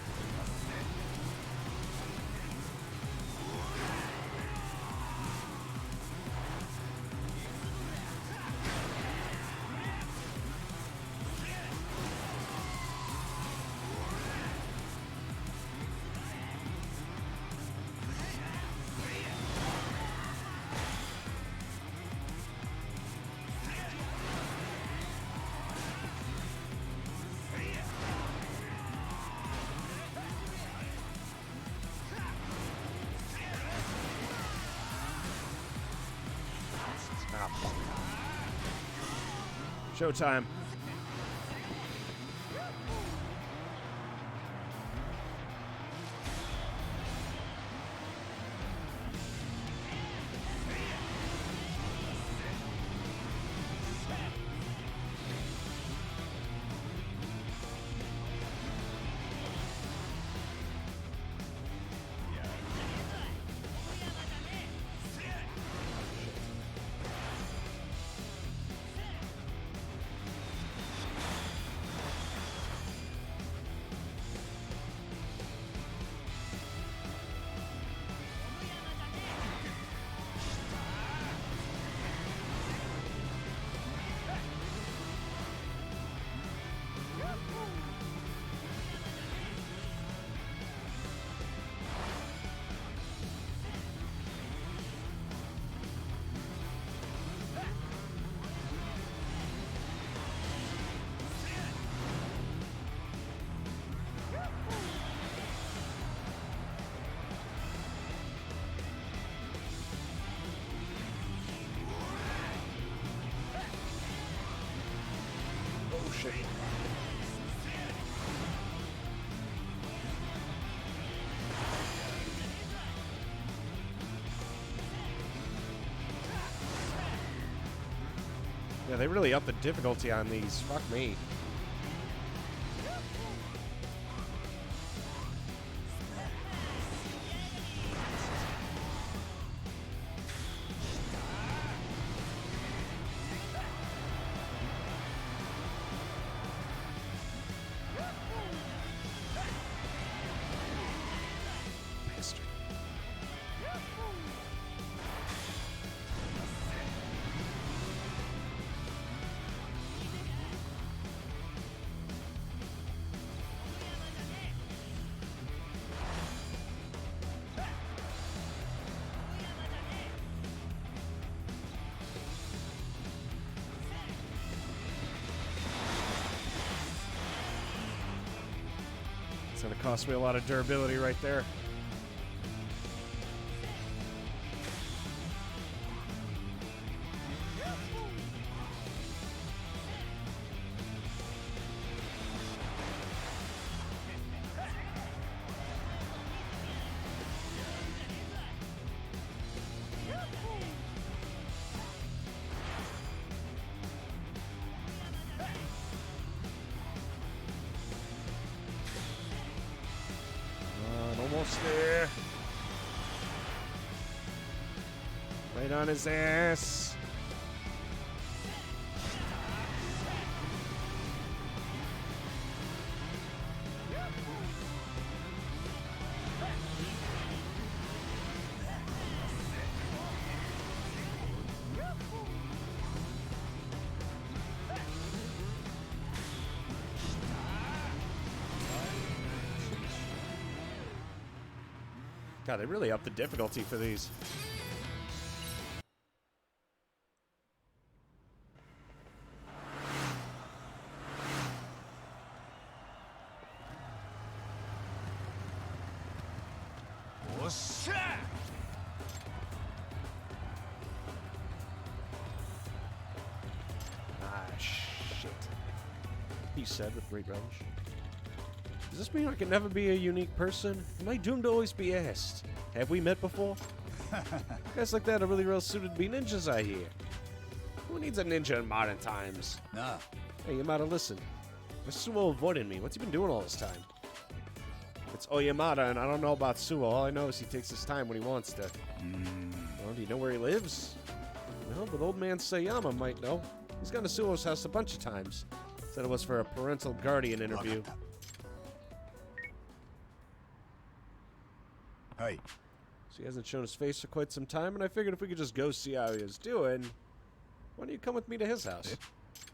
Showtime. Oh shit. Yeah, they really upped the difficulty on these. Fuck me. gonna cost me a lot of durability right there. Almost there. Right on his ass. God, they really upped the difficulty for these. Ah, shit. He said with great relish. Does this mean I can never be a unique person? Am I doomed to always be asked? Have we met before? Guys like that are really well suited to be ninjas, I hear. Who needs a ninja in modern times? Nah. Hey, Yamada, listen. Suo avoiding me. What's he been doing all this time? It's Oyamada, and I don't know about Suo. All I know is he takes his time when he wants to. Well, do you know where he lives? No, but old man Sayama might know. He's gone to Suo's house a bunch of times. Said it was for a parental guardian interview. Hey. So he hasn't shown his face for quite some time, and I figured if we could just go see how he was doing, why don't you come with me to his house?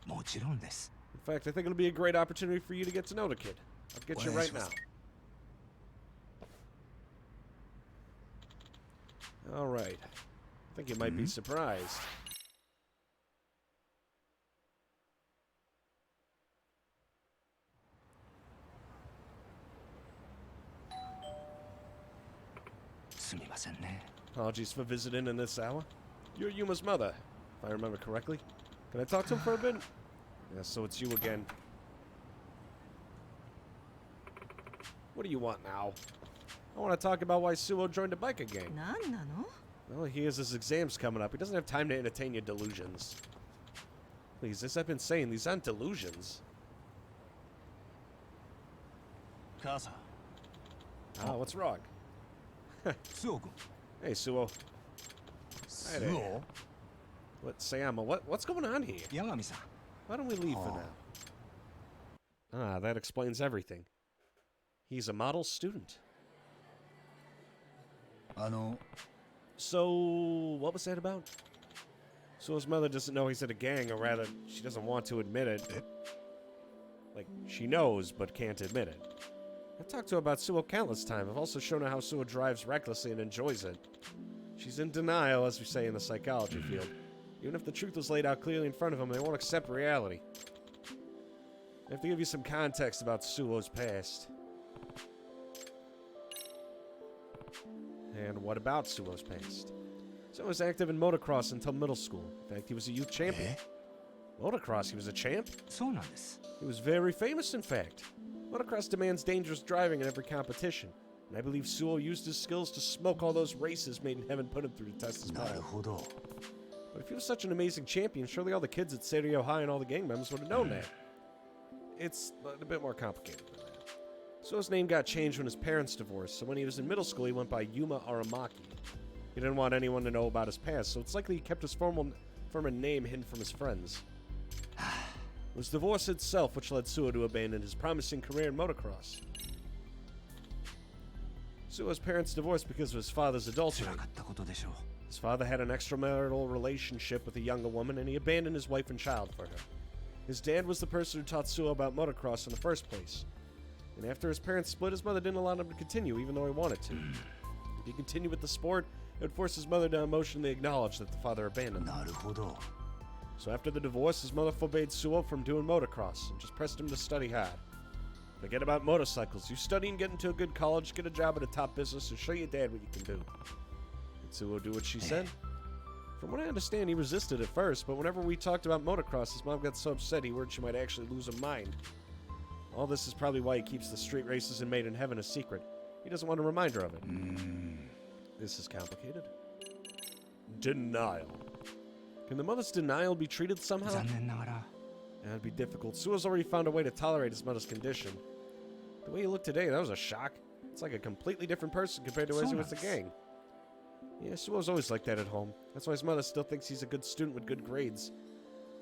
もちろんです。 In fact, I think it'll be a great opportunity for you to get to know the kid. I'll get you right now. All right. I think you might be surprised. Apologies for visiting in this hour. You're Yuma's mother, if I remember correctly. Can I talk to him for a bit? Yeah, so it's you again. What do you want now? I want to talk about why Suo joined a biker gang. Well, he has his exams coming up. He doesn't have time to entertain your delusions. Please, as I've been saying, these aren't delusions. Kasa. Ah, what's wrong? Suo-kun. Hey, Suo. Hi there. Suo? What, Sayama, what's going on here? Yagami-san. Why don't we leave for now? Ah, that explains everything. He's a model student. So, what was that about? Suo's mother doesn't know he's in a gang, or rather, she doesn't want to admit it. Like, she knows, but can't admit it. I've talked to her about Suo countless times. I've also shown her how Suo drives recklessly and enjoys it. She's in denial, as we say in the psychology field. Even if the truth was laid out clearly in front of them, they won't accept reality. I have to give you some context about Suo's past. And what about Suo's past? Suo was active in motocross until middle school. In fact, he was a youth champion. Motocross, he was a champ? そうなんです。 He was very famous, in fact. Motocross demands dangerous driving in every competition, and I believe Suo used his skills to smoke all those races made in heaven put him through the test as なる well. ほど。 But if he was such an amazing champion, surely all the kids at Seiryo High and all the gang members would have known that. It's a bit more complicated than that. Suo's name got changed when his parents divorced, so when he was in middle school, he went by Yuma Aramaki. He didn't want anyone to know about his past, so it's likely he kept his former name hidden from his friends. It was divorce itself which led Suo to abandon his promising career in motocross. Suo's parents divorced because of his father's adultery. 辛かったことでしょう。 His father had an extramarital relationship with a younger woman, and he abandoned his wife and child for her. His dad was the person who taught Suo about motocross in the first place. And after his parents split, his mother didn't allow him to continue, even though he wanted to. If he continued with the sport, it would force his mother to emotionally acknowledge that the father abandoned him. なるほど。 So after the divorce, his mother forbade Suo from doing motocross and just pressed him to study hard. Forget about motorcycles. You study and get into a good college, get a job at a top business, and show your dad what you can do. Did Suo do what she said? From what I understand, he resisted at first, but whenever we talked about motocross, his mom got so upset he worried she might actually lose her mind. All this is probably why he keeps the street races in Made in Heaven a secret. He doesn't want a reminder of it. This is complicated. Denial. Can the mother's denial be treated somehow? 残念ながら That'd be difficult. Suo's already found a way to tolerate his mother's condition. The way he looked today, that was a shock. It's like a completely different person compared to as he was the gang. Yeah, Suo's always like that at home. That's why his mother still thinks he's a good student with good grades.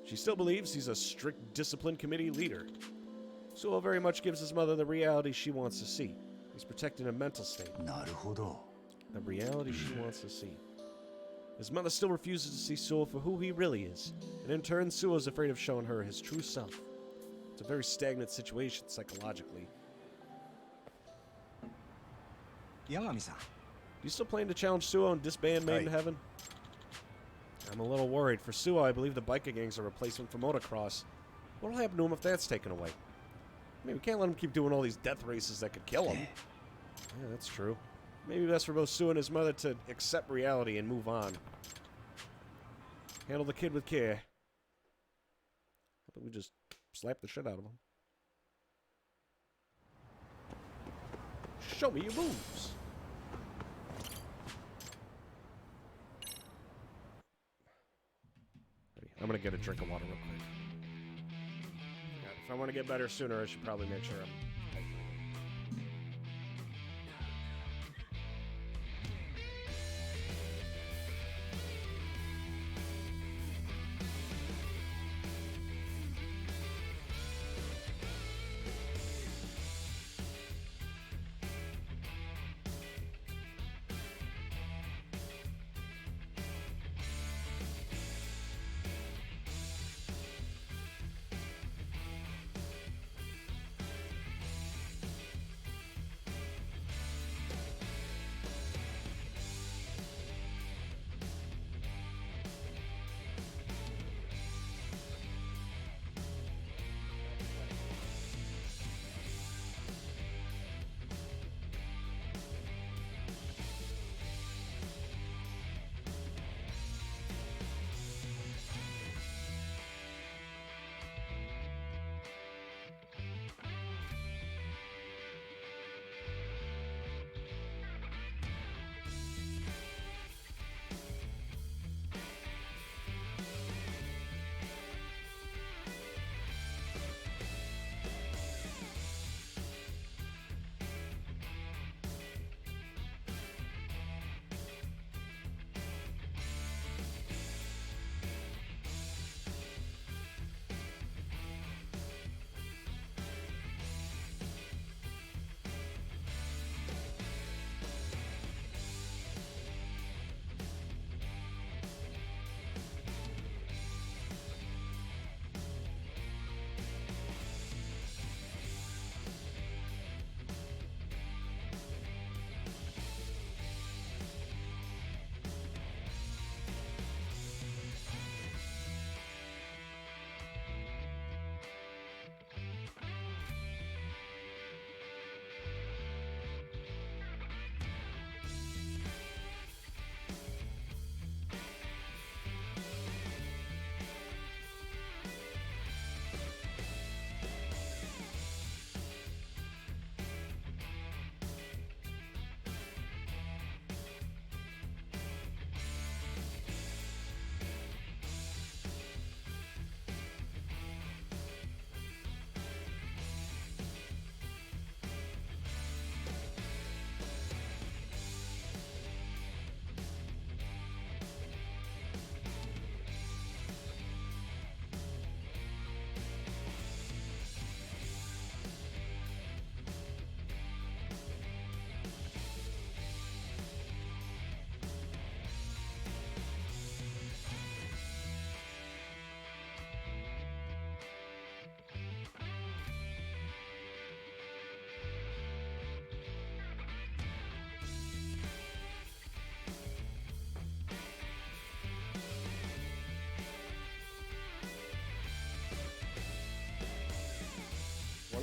She still believes he's a strict discipline committee leader. Suo very much gives his mother the reality she wants to see. He's protecting her mental state. なるほど The reality she wants to see. His mother still refuses to see Suo for who he really is, and in turn, Suo is afraid of showing her his true self. It's a very stagnant situation psychologically. 八神さん Do you still plan to challenge Suo and disband Made in Heaven? I'm a little worried. For Suo, I believe the biker gang's a replacement for motocross. What'll happen to him if that's taken away? I mean, we can't let him keep doing all these death races that could kill him. Yeah, that's true. Maybe best for both Suo and his mother to accept reality and move on. Handle the kid with care. How about we just slap the shit out of him? Show me your moves. I'm gonna get a drink of water real quick. If I want to get better sooner, I should probably make sure I'm...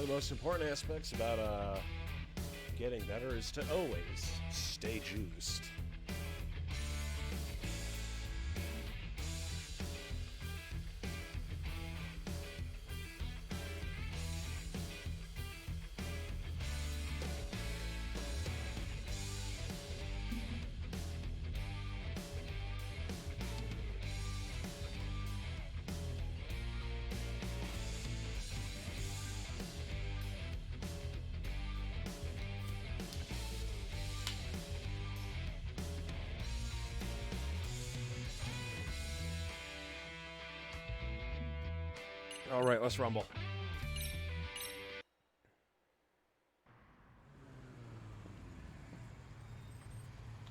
the most important aspects about getting better is to always stay juiced. All right, let's rumble.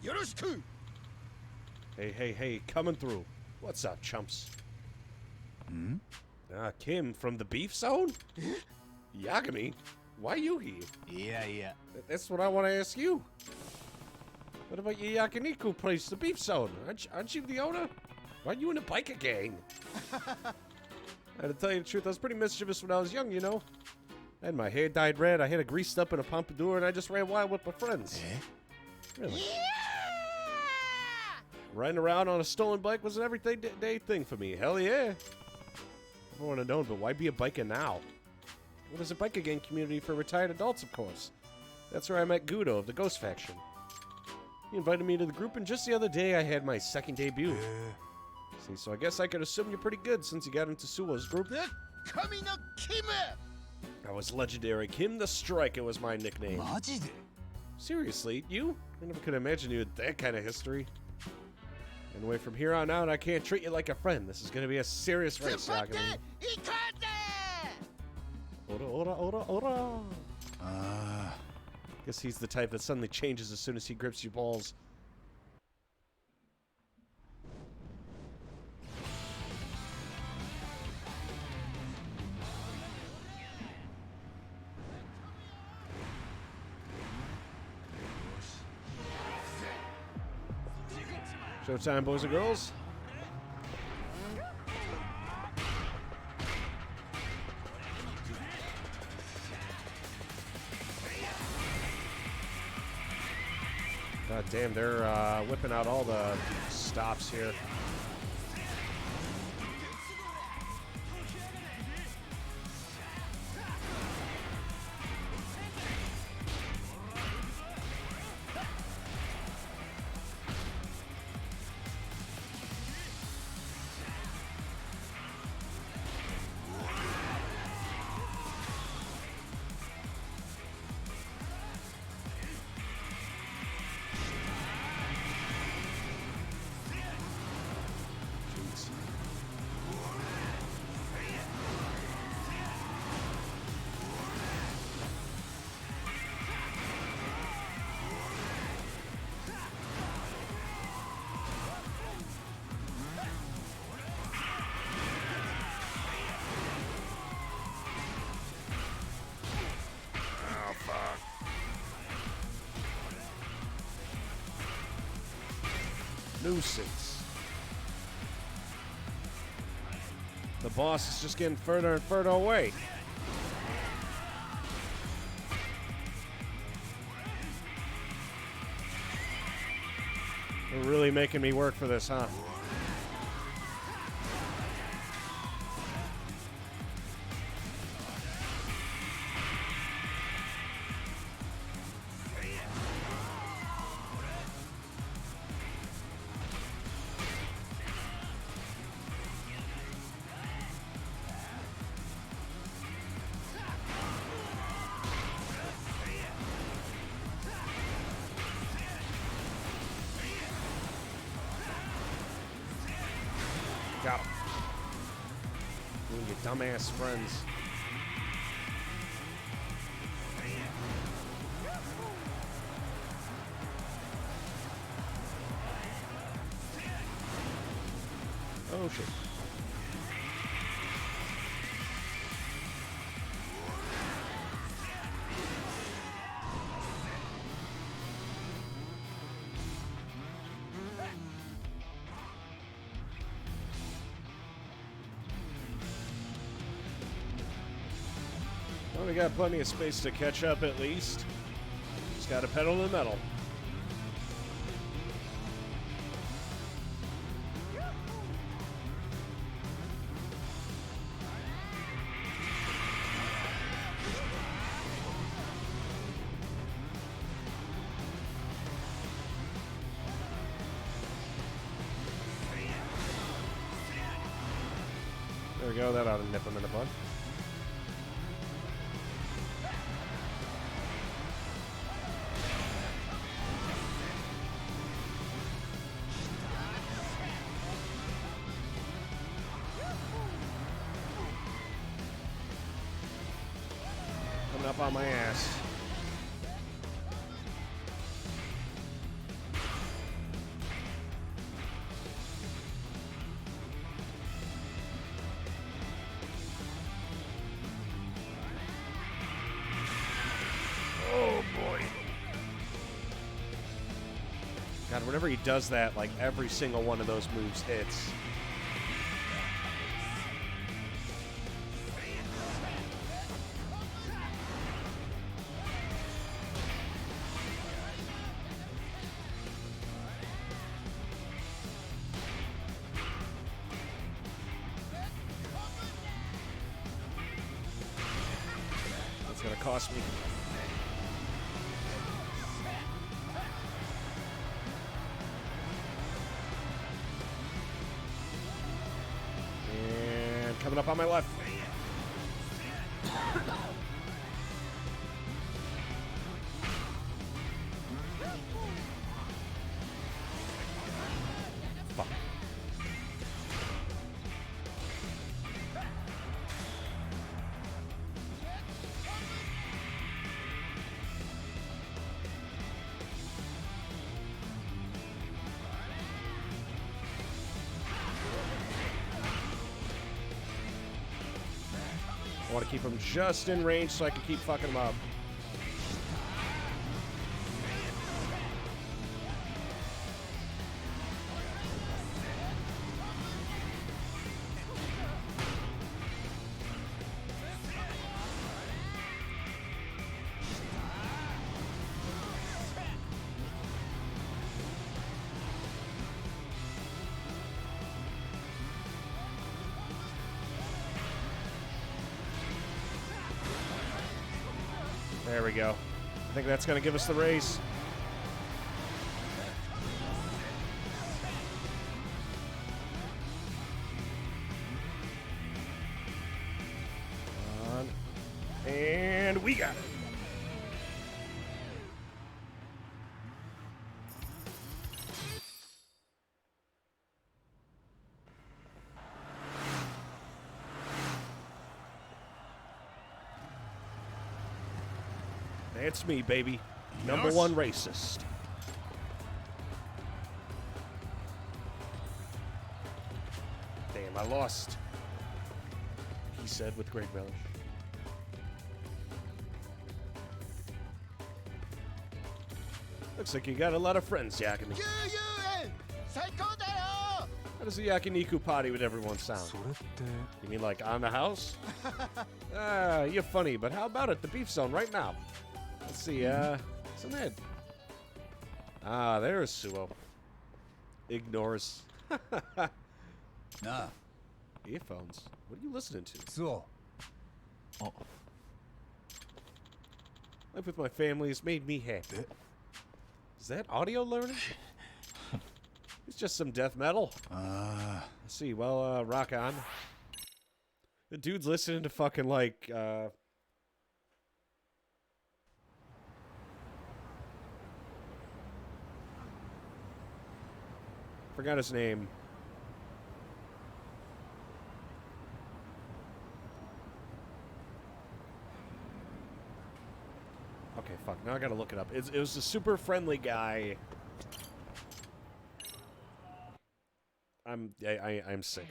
Yoroshiku! Hey, coming through. What's up, chumps? Kim from the Beef Zone? Yagami? Why you here? Yeah. That's what I want to ask you. What about your yakiniku place, the Beef Zone? Aren't you the owner? Why are you in a biker gang? To tell you the truth, I was pretty mischievous when I was young, you know. I had my hair dyed red, I had it greased up in a pompadour, and I just ran wild with my friends. Really? Yeah! Riding around on a stolen bike was an everyday thing for me. Hell yeah. Never would have known, but why be a biker now? Well, there's a biker gang community for retired adults, of course. That's where I met Gudo of the Ghost Faction. He invited me to the group, and just the other day I had my second debut. See, so I guess I could assume you're pretty good since you got into Suo's group. I was legendary. Kim the Striker was my nickname. Seriously, you? I never could imagine you had that kind of history. Anyway, from here on out, I can't treat you like a friend. This is going to be a serious race, Yagami. Ora. Guess he's the type that suddenly changes as soon as he grips your balls. Showtime, boys and girls. God damn, they're whipping out all the stops here. Nuisance. The boss is just getting further and further away. They're really making me work for this, huh? Got him. You and your dumbass friends. Oh shit. We got plenty of space to catch up at least. Just gotta pedal to the metal. There we go, that ought to nip him in the bud. Coming up on my ass. Oh boy. God, whenever he does that, like every single one of those moves hits. That's gonna cost me. And coming up on my left. Fuck. I want to keep him just in range so I can keep fucking him up. There we go. I think that's going to give us the race. On. And we got it. It's me, baby. Number one racist. Damn, I lost. He said with great relish. Looks like you got a lot of friends, Yakini. How does the Yakiniku potty with everyone sound? You mean like on the house? Ah, you're funny, but how about it? The beef zone right now. Let's see, some head. Ah, there's Suo. Ignores. Nah. Earphones. What are you listening to? So, Life with my family has made me happy. Is that audio learning? It's just some death metal. Let's see, well, rock on. The dude's listening to fucking, like, forgot his name. Okay, fuck. Now I gotta look it up. It was a super friendly guy. I'm sick.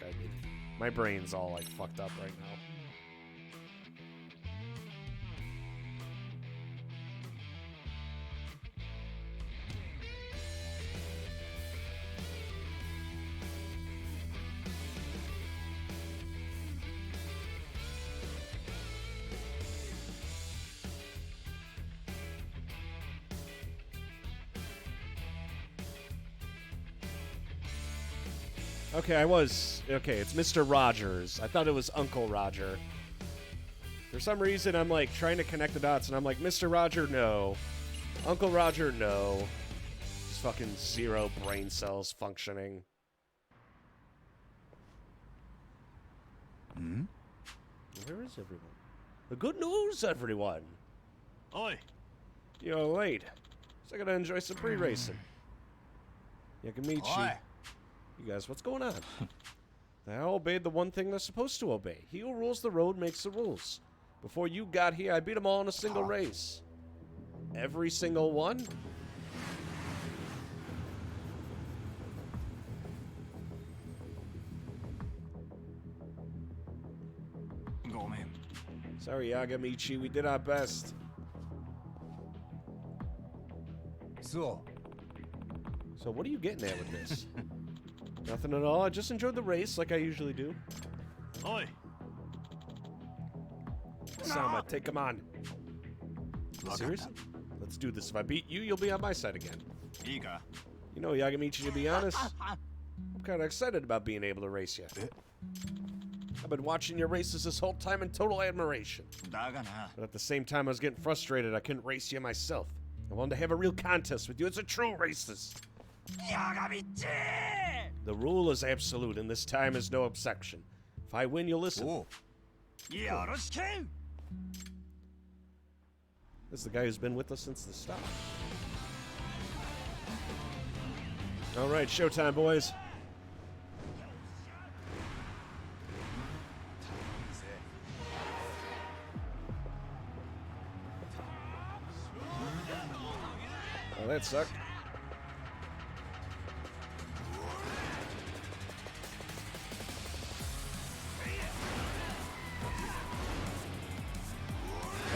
My brain's all like fucked up right now. Okay, okay, it's Mr. Rogers. I thought it was Uncle Roger. For some reason, I'm like trying to connect the dots, and I'm like, Mr. Roger, no. Uncle Roger, no. Just fucking zero brain cells functioning. Hmm? Where is everyone? The good news, everyone. Oi. You're late. So I gotta enjoy some pre-racing. Yakamichi. Oi. You guys, what's going on? They all obeyed the one thing they're supposed to obey. He who rules the road makes the rules. Before you got here, I beat them all in a single race. Every single one? Go, man. Sorry, Yagamichi, we did our best. So. So what are you getting at with this? Nothing at all. I just enjoyed the race like I usually do. Oi. Sama, take him on. Seriously? Let's do this. If I beat you, you'll be on my side again. Iga. You know, Yagamichi, to be honest, I'm kind of excited about being able to race you. I've been watching your races this whole time in total admiration. But at the same time, I was getting frustrated I couldn't race you myself. I wanted to have a real contest with you. It's a true races. Yagamichi! The rule is absolute, and this time is no exception. If I win, you'll listen. Oh. Yoroshiku! This is the guy who's been with us since the start. All right, showtime, boys. Oh, that sucked.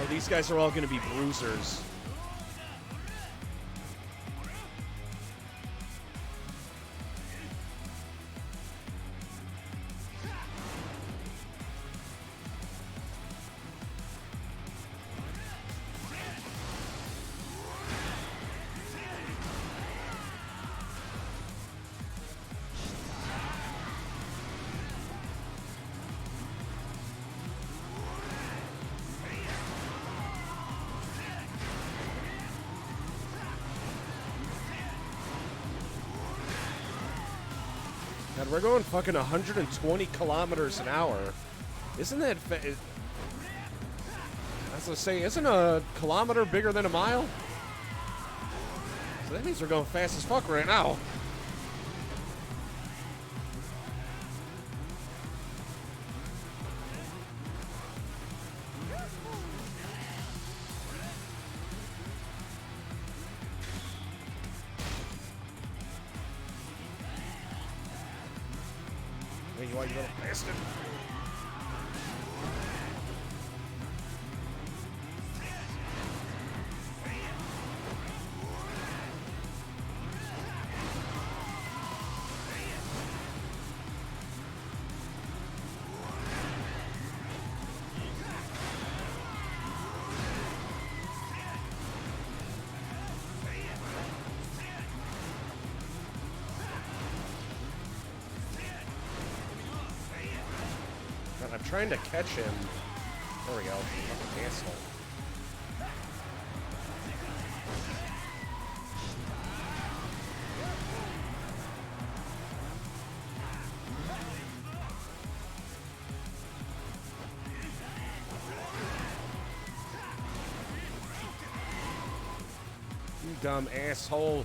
Oh, these guys are all going to be bruisers. God, we're going fucking 120 kilometers an hour. Isn't that I was gonna say, isn't a kilometer bigger than a mile? So that means we're going fast as fuck right now. There you are, you little bastard. God, I'm trying to catch him. There we go. Fucking asshole. You dumb asshole.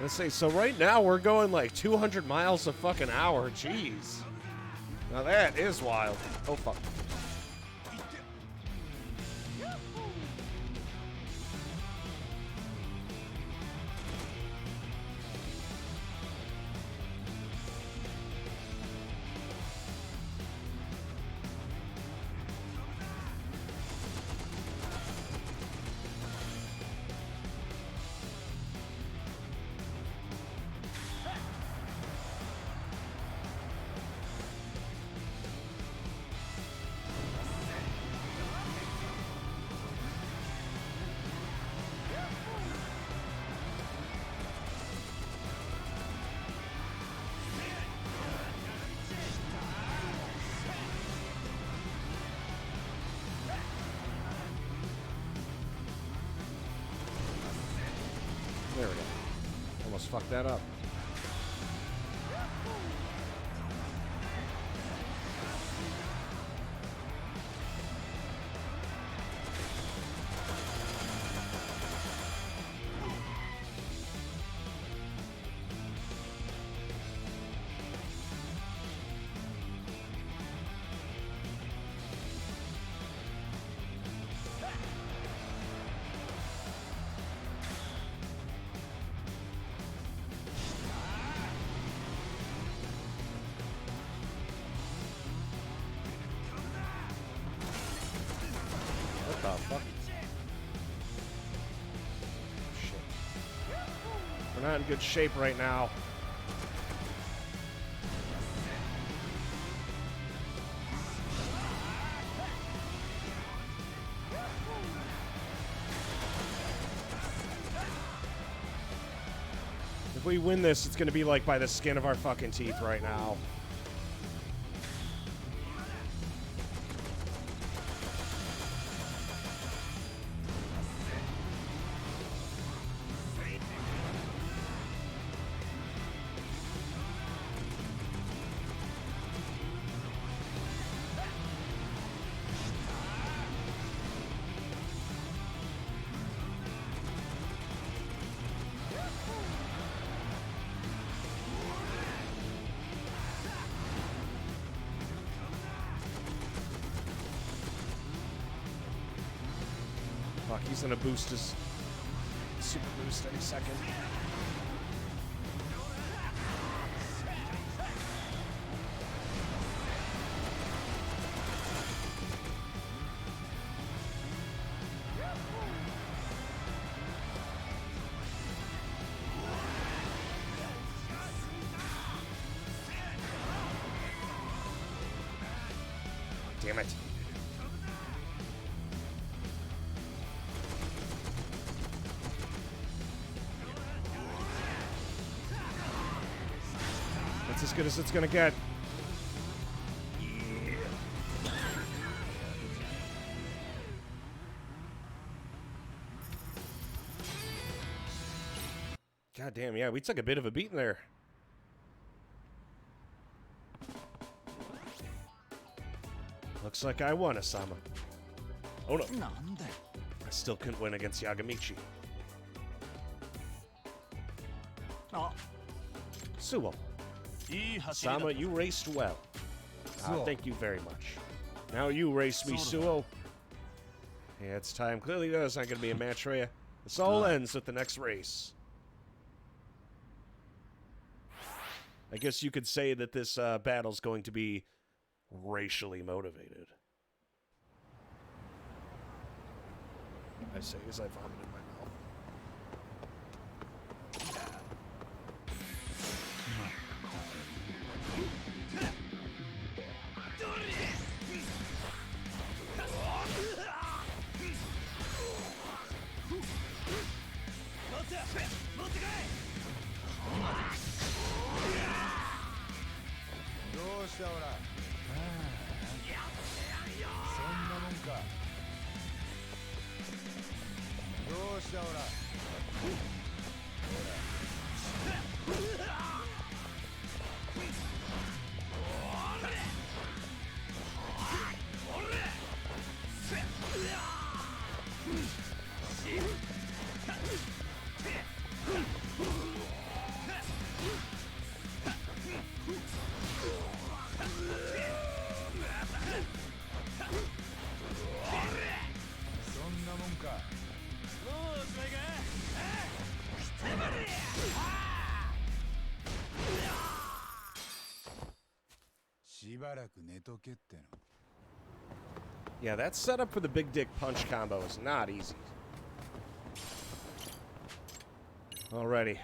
Let's see, so right now we're going like 200 miles a fucking hour. Jeez. Now that is wild. Oh, fuck. fuck that up. What the fuck? Shit. We're not in good shape right now. If we win this, it's gonna be like by the skin of our fucking teeth right now. Fuck, he's gonna boost his super boost any second. Damn it. That's as good as it's gonna get. God damn, yeah, we took a bit of a beating there. Looks like I won, Asama. Oh no. I still couldn't win against Yagamichi. Suo. Asama, you raced well. Thank you very much. Now you race me, Suo. Yeah, it's time. Clearly there's not going to be a match for you. This all ends with the next race. I guess you could say that this battle's going to be racially motivated. I say as I vomit in my mouth. Yeah, that setup for the big dick punch combo is not easy. Alrighty.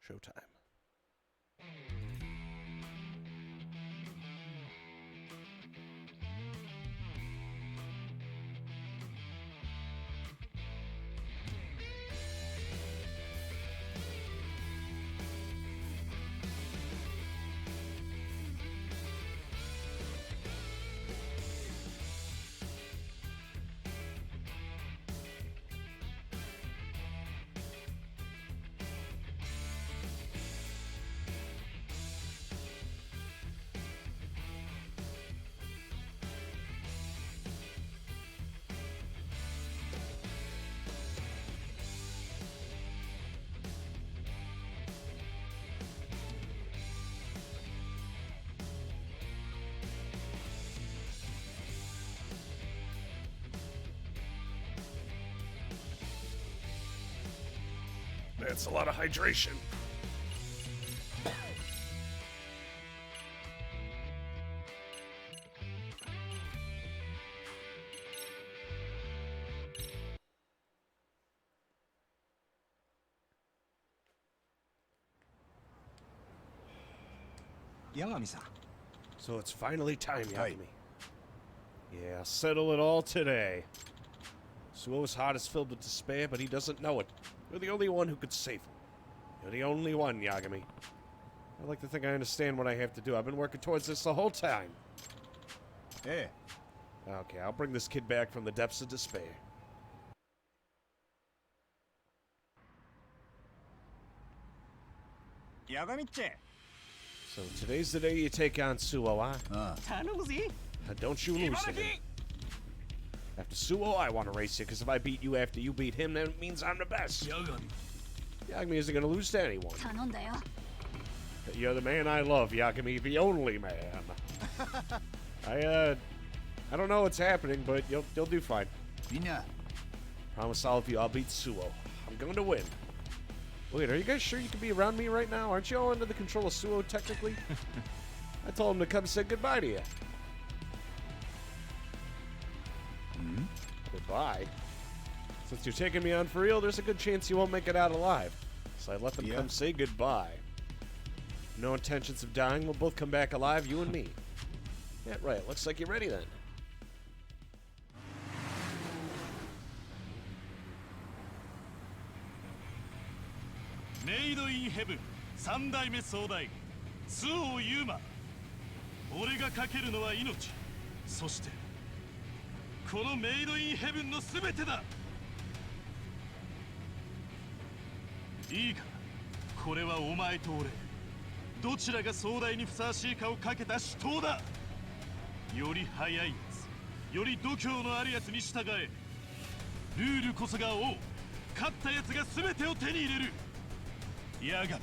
Showtime. that's a lot of hydration. Yagami-san. So it's finally time, Aye. Yagami. Yeah, I'll settle it all today. Suo's heart is filled with despair, but he doesn't know it. You're the only one who could save him. You're the only one, Yagami. I like to think I understand what I have to do. I've been working towards this the whole time. Eh. Okay, I'll bring this kid back from the depths of despair. Yagami-chan. So today's the day you take on Suo, huh? Don't you lose to him. After Suo, I want to race you, because if I beat you after you beat him, then it means I'm the best. Yagami isn't going to lose to anyone. 頼んだよ。 You're the man I love, Yagami, the only man. I don't know what's happening, but you'll do fine. Promise all of you I'll beat Suo. I'm going to win. Wait, are you guys sure you can be around me right now? Aren't you all under the control of Suo, technically? I told him to come say goodbye to you. Goodbye? Since you're taking me on for real, there's a good chance you won't make it out alive. So I let them come say goodbye. No intentions of dying. We'll both come back alive, you and me. Yeah, right. Looks like you're ready then. Made in Heaven 三代目総大周防優馬。俺がかけるのは命。そしてこのメイドインヘブンのすべてだ。いいか、これはお前と俺、どちらが壮大にふさわしいかをかけた死闘だ。より速いやつ、より度胸のあるやつに従え。ルールこそが王。勝ったやつが全てを手に入れる。やが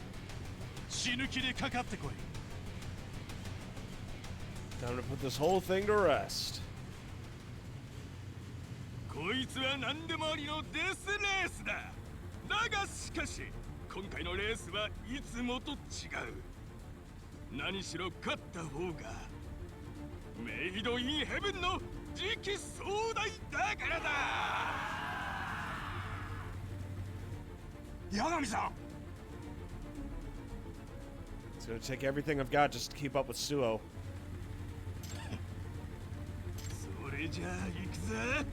死ぬ気でかかってこい。 Time to put this whole thing to rest. こいつは何でもありのデスレースだ。だがしかし今回のレースはいつもと違う。何しろ勝った方がメイドインヘブンの次期壮大だからだ。八神さん。 It's gonna take everything I've got just to keep up with Suo. それじゃあ行くぜ。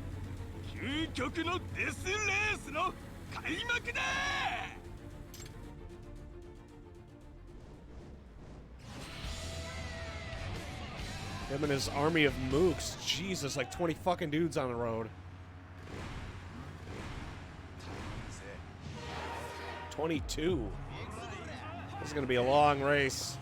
究極のデスレースの開幕だ。 Him and his army of mooks. Jesus, like 20 fucking dudes on the road. 22. This is gonna be a long race.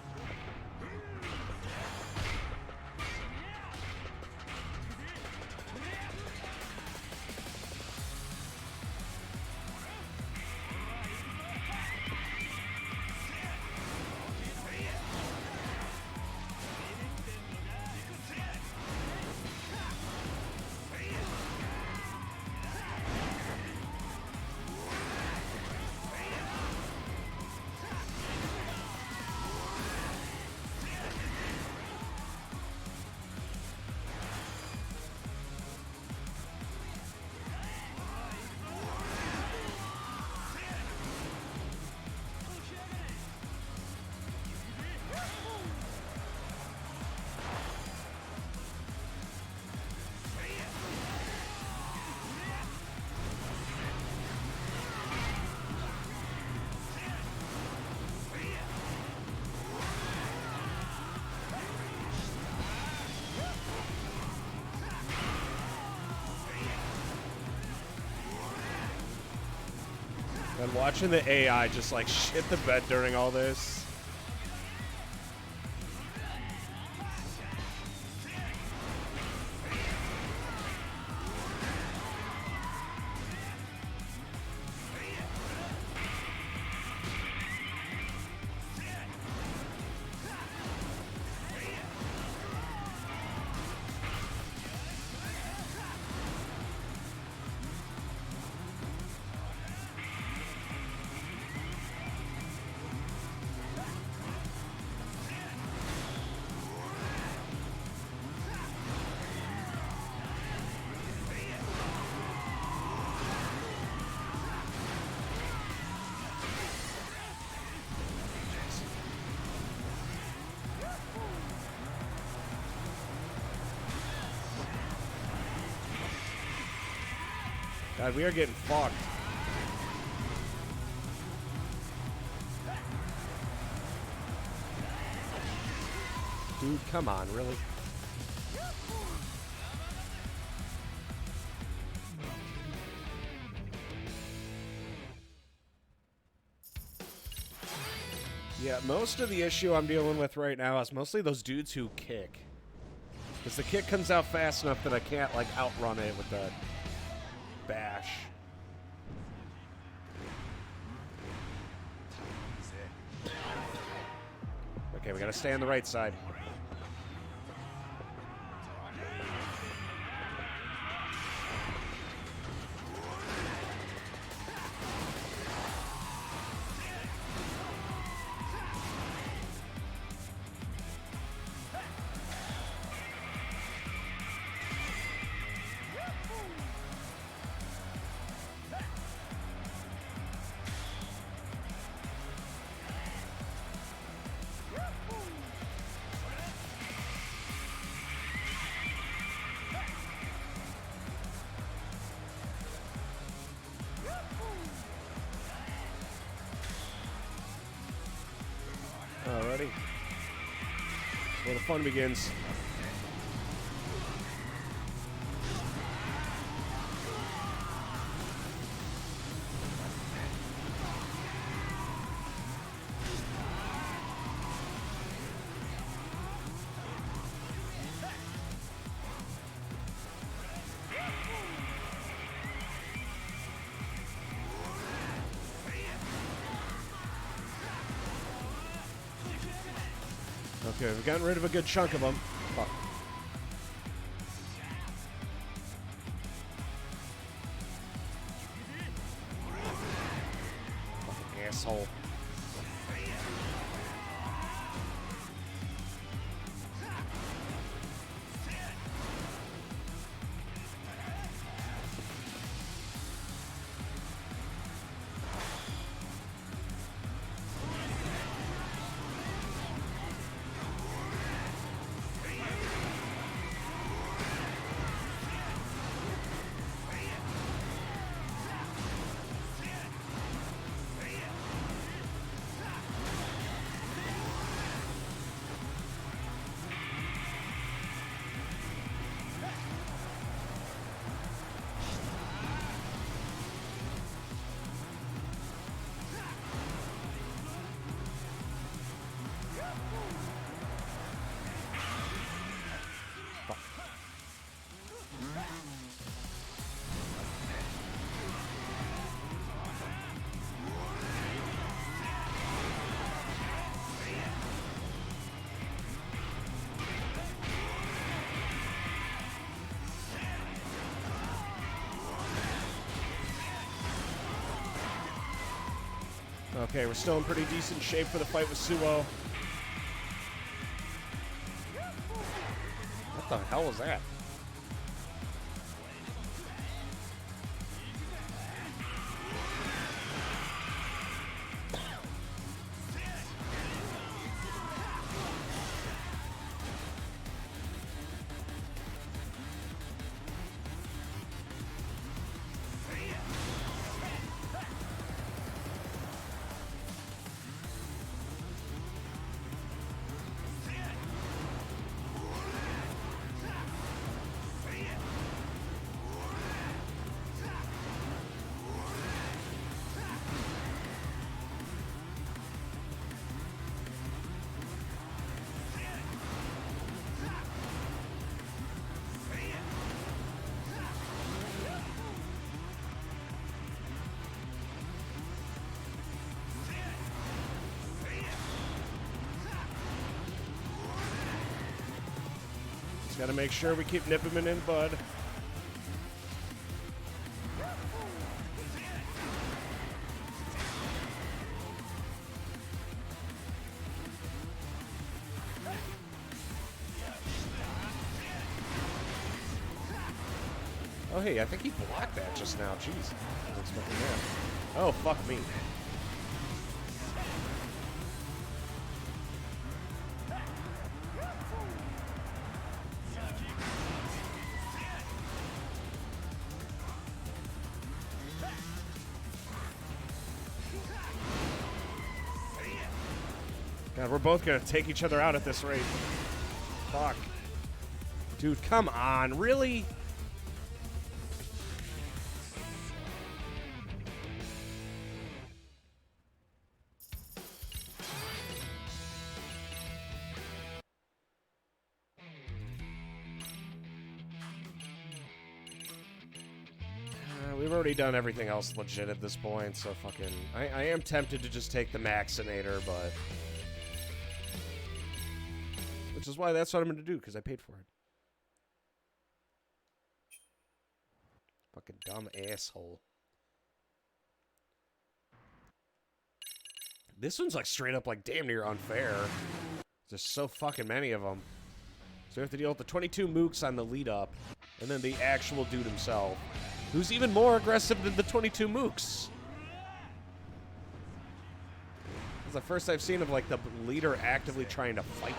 And watching the AI just like shit the bed during all this. God, we are getting fucked. Dude, come on, really? Yeah, most of the issue I'm dealing with right now is mostly those dudes who kick. Because the kick comes out fast enough that I can't, like, outrun it with the bash. Okay, we gotta stay on the right side. Alrighty. That's where the fun begins. Okay, we've gotten rid of a good chunk of them. Fuck. Fucking asshole. Okay, we're still in pretty decent shape for the fight with Suo. What the hell was that? Gotta make sure we keep nipping him in bud. Oh hey, I think he blocked that just now. Jeez. I was expecting that. Oh, fuck me. God, we're both gonna take each other out at this rate. Fuck. Dude, come on. Really? We've already done everything else legit at this point, so fucking... I am tempted to just take the Maxinator, but... Which is why that's what I'm gonna do, because I paid for it. Fucking dumb asshole. This one's like straight up like damn near unfair. There's so fucking many of them. So we have to deal with the 22 mooks on the lead up, and then the actual dude himself, who's even more aggressive than the 22 mooks. It's the first I've seen of like the leader actively trying to fight me.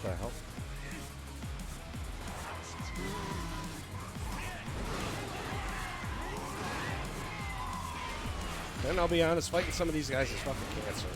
What the hell? And I'll be honest, fighting some of these guys is fucking cancer.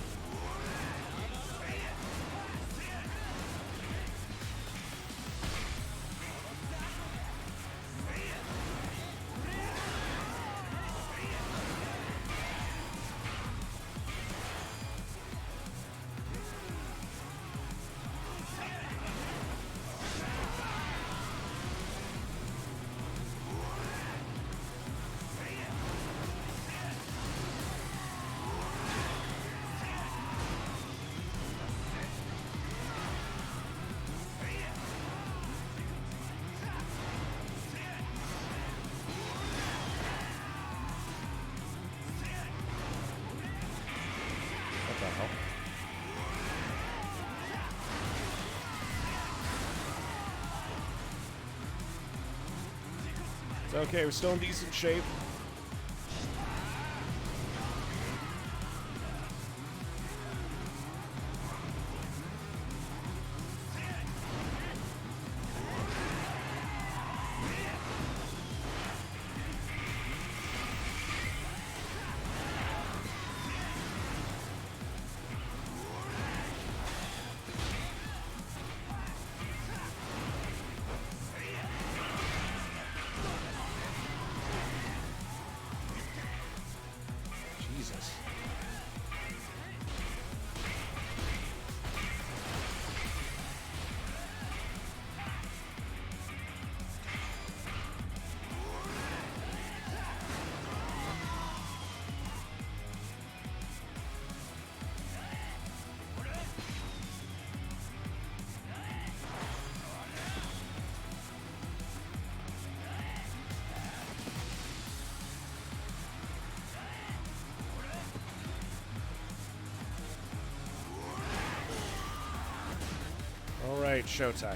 What the hell? It's okay, we're still in decent shape. Jesus. All right, showtime.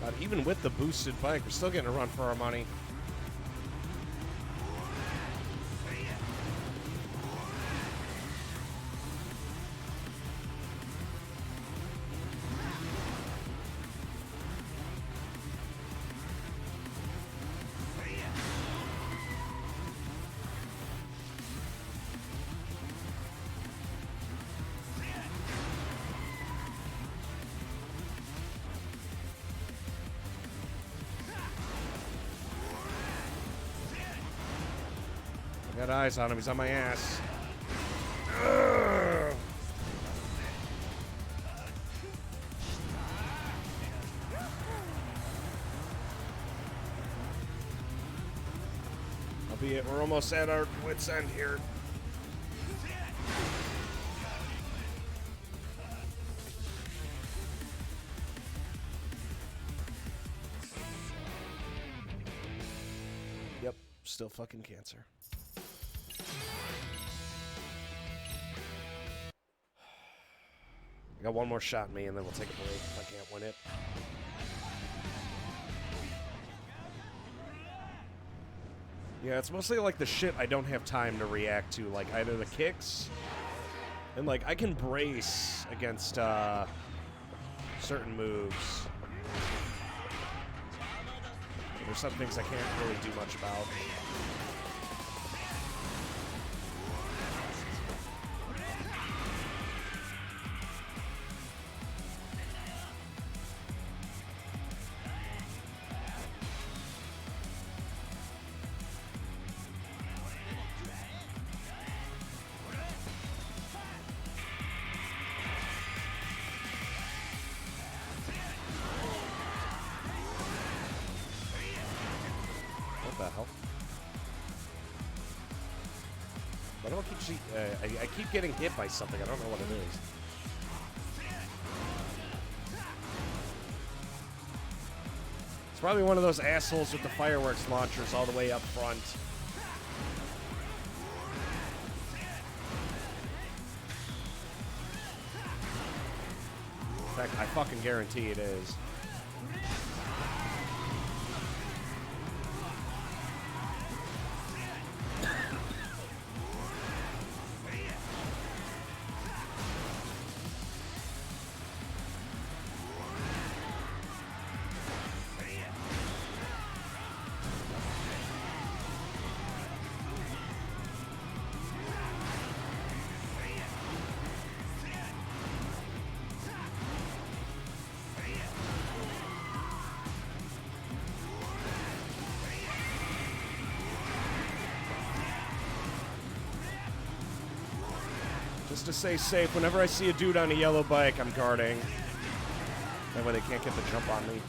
God, even with the boosted bike, we're still getting a run for our money. Got eyes on him. He's on my ass. Ugh. Albeit, we're almost at our wit's end here. Yep, still fucking cancer. I got one more shot in me, and then we'll take a break if I can't win it. Yeah, it's mostly like the shit I don't have time to react to, like either the kicks, and like I can brace against certain moves. But there's some things I can't really do much about. What the hell? Why do I keep getting hit by something? I don't know what it is. It's probably one of those assholes with the fireworks launchers all the way up front. In fact, I fucking guarantee it is. Just to stay safe, whenever I see a dude on a yellow bike, I'm guarding. That way they can't get the jump on me.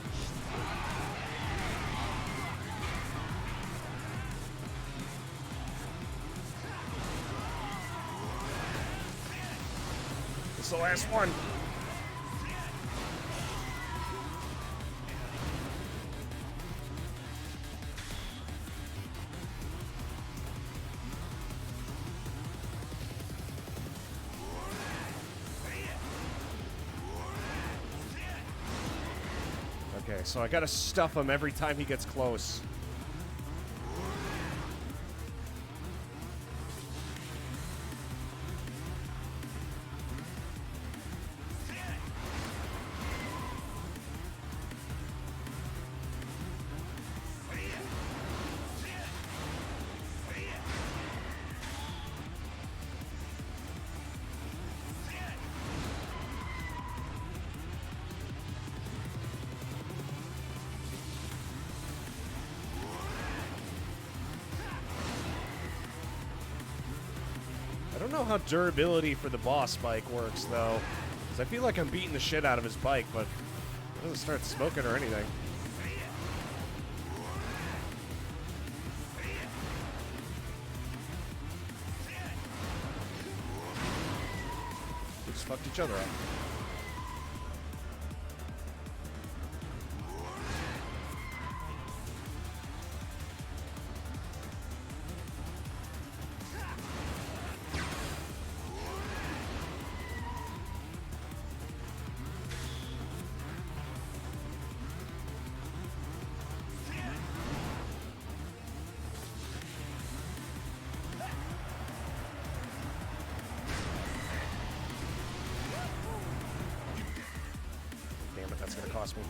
It's the last one. Okay, so I gotta stuff him every time he gets close. I don't know how durability for the boss bike works, though. Because I feel like I'm beating the shit out of his bike, but it doesn't start smoking or anything. We just fucked each other up. Damn it, that's gonna cost me.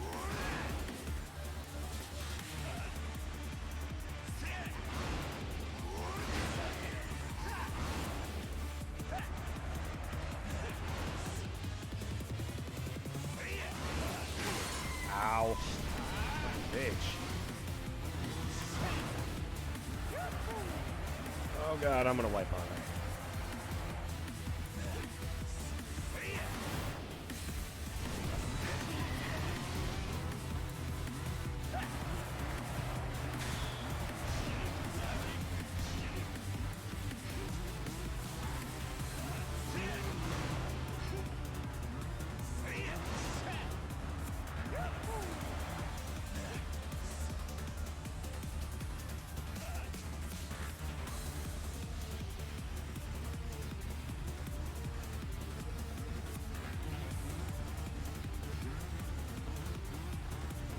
Ow. Bitch. Oh god, I'm gonna wipe on it.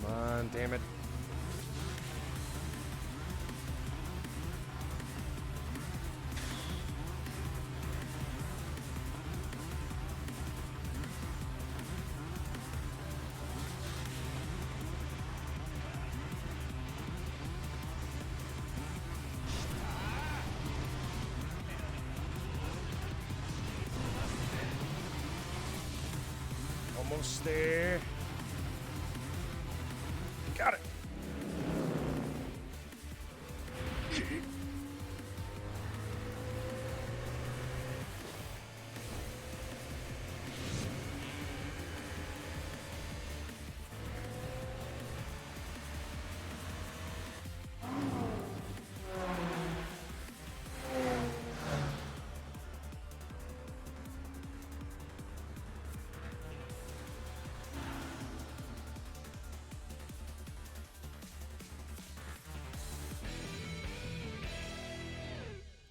Come on, damn it. Almost there. Got it.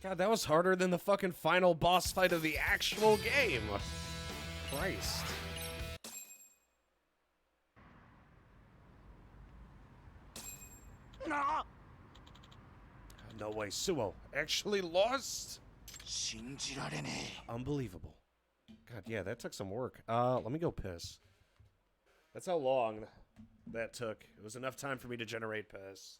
God, that was harder than the fucking final boss fight of the actual game. Christ. No way, Suo actually lost? 信じられねえ。 Unbelievable. God, yeah, that took some work. Let me go piss. That's how long that took. It was enough time for me to generate piss.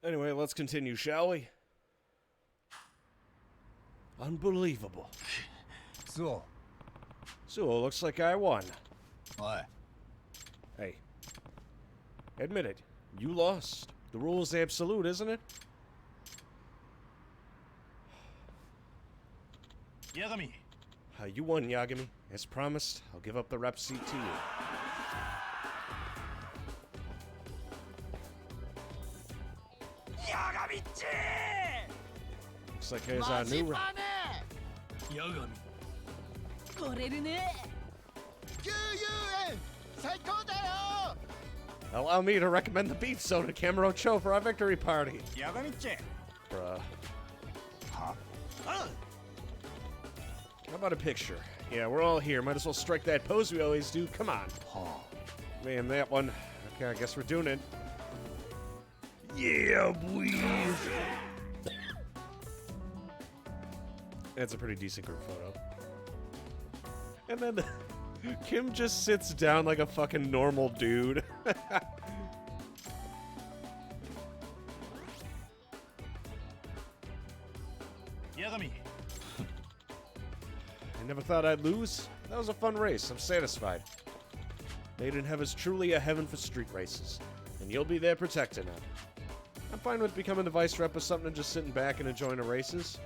Anyway, let's continue, shall we? Unbelievable. So, So, looks like I won. why? Hey. Admit it. You lost. The rule is absolute, isn't it? Yagami, You won, Yagami. As promised, I'll give up the rep seat to you. Looks like here's our new rep. ヤガミ。これるね。9円最高だよ。 Allow me to recommend the beef soda Camaro Cho for our victory party. ヤガミっち Bruh. は How about a picture? Yeah, we're all here. Might as well strike that pose we always do. Come on. は Man, that one. Okay, I guess we're doing it. Yeah, boy. That's a pretty decent group photo. And then Kim just sits down like a fucking normal dude. Yagami, I never thought I'd lose. That was a fun race. I'm satisfied. Made in Heaven's truly a heaven for street races, and you'll be there protecting it. I'm fine with becoming the vice rep of something and just sitting back and enjoying the races.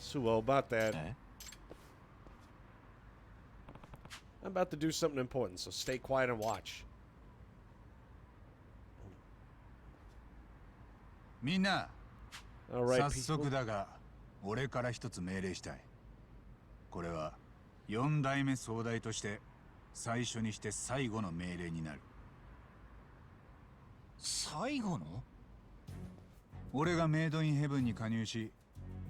So well about that. I'm about to do something important, so stay quiet and watch. みんな All right, 早速 people. だが俺から一つ命令したい。これは4代目総代として最初にして最後の命令になる。最後の？俺がメイドインヘブンに加入し、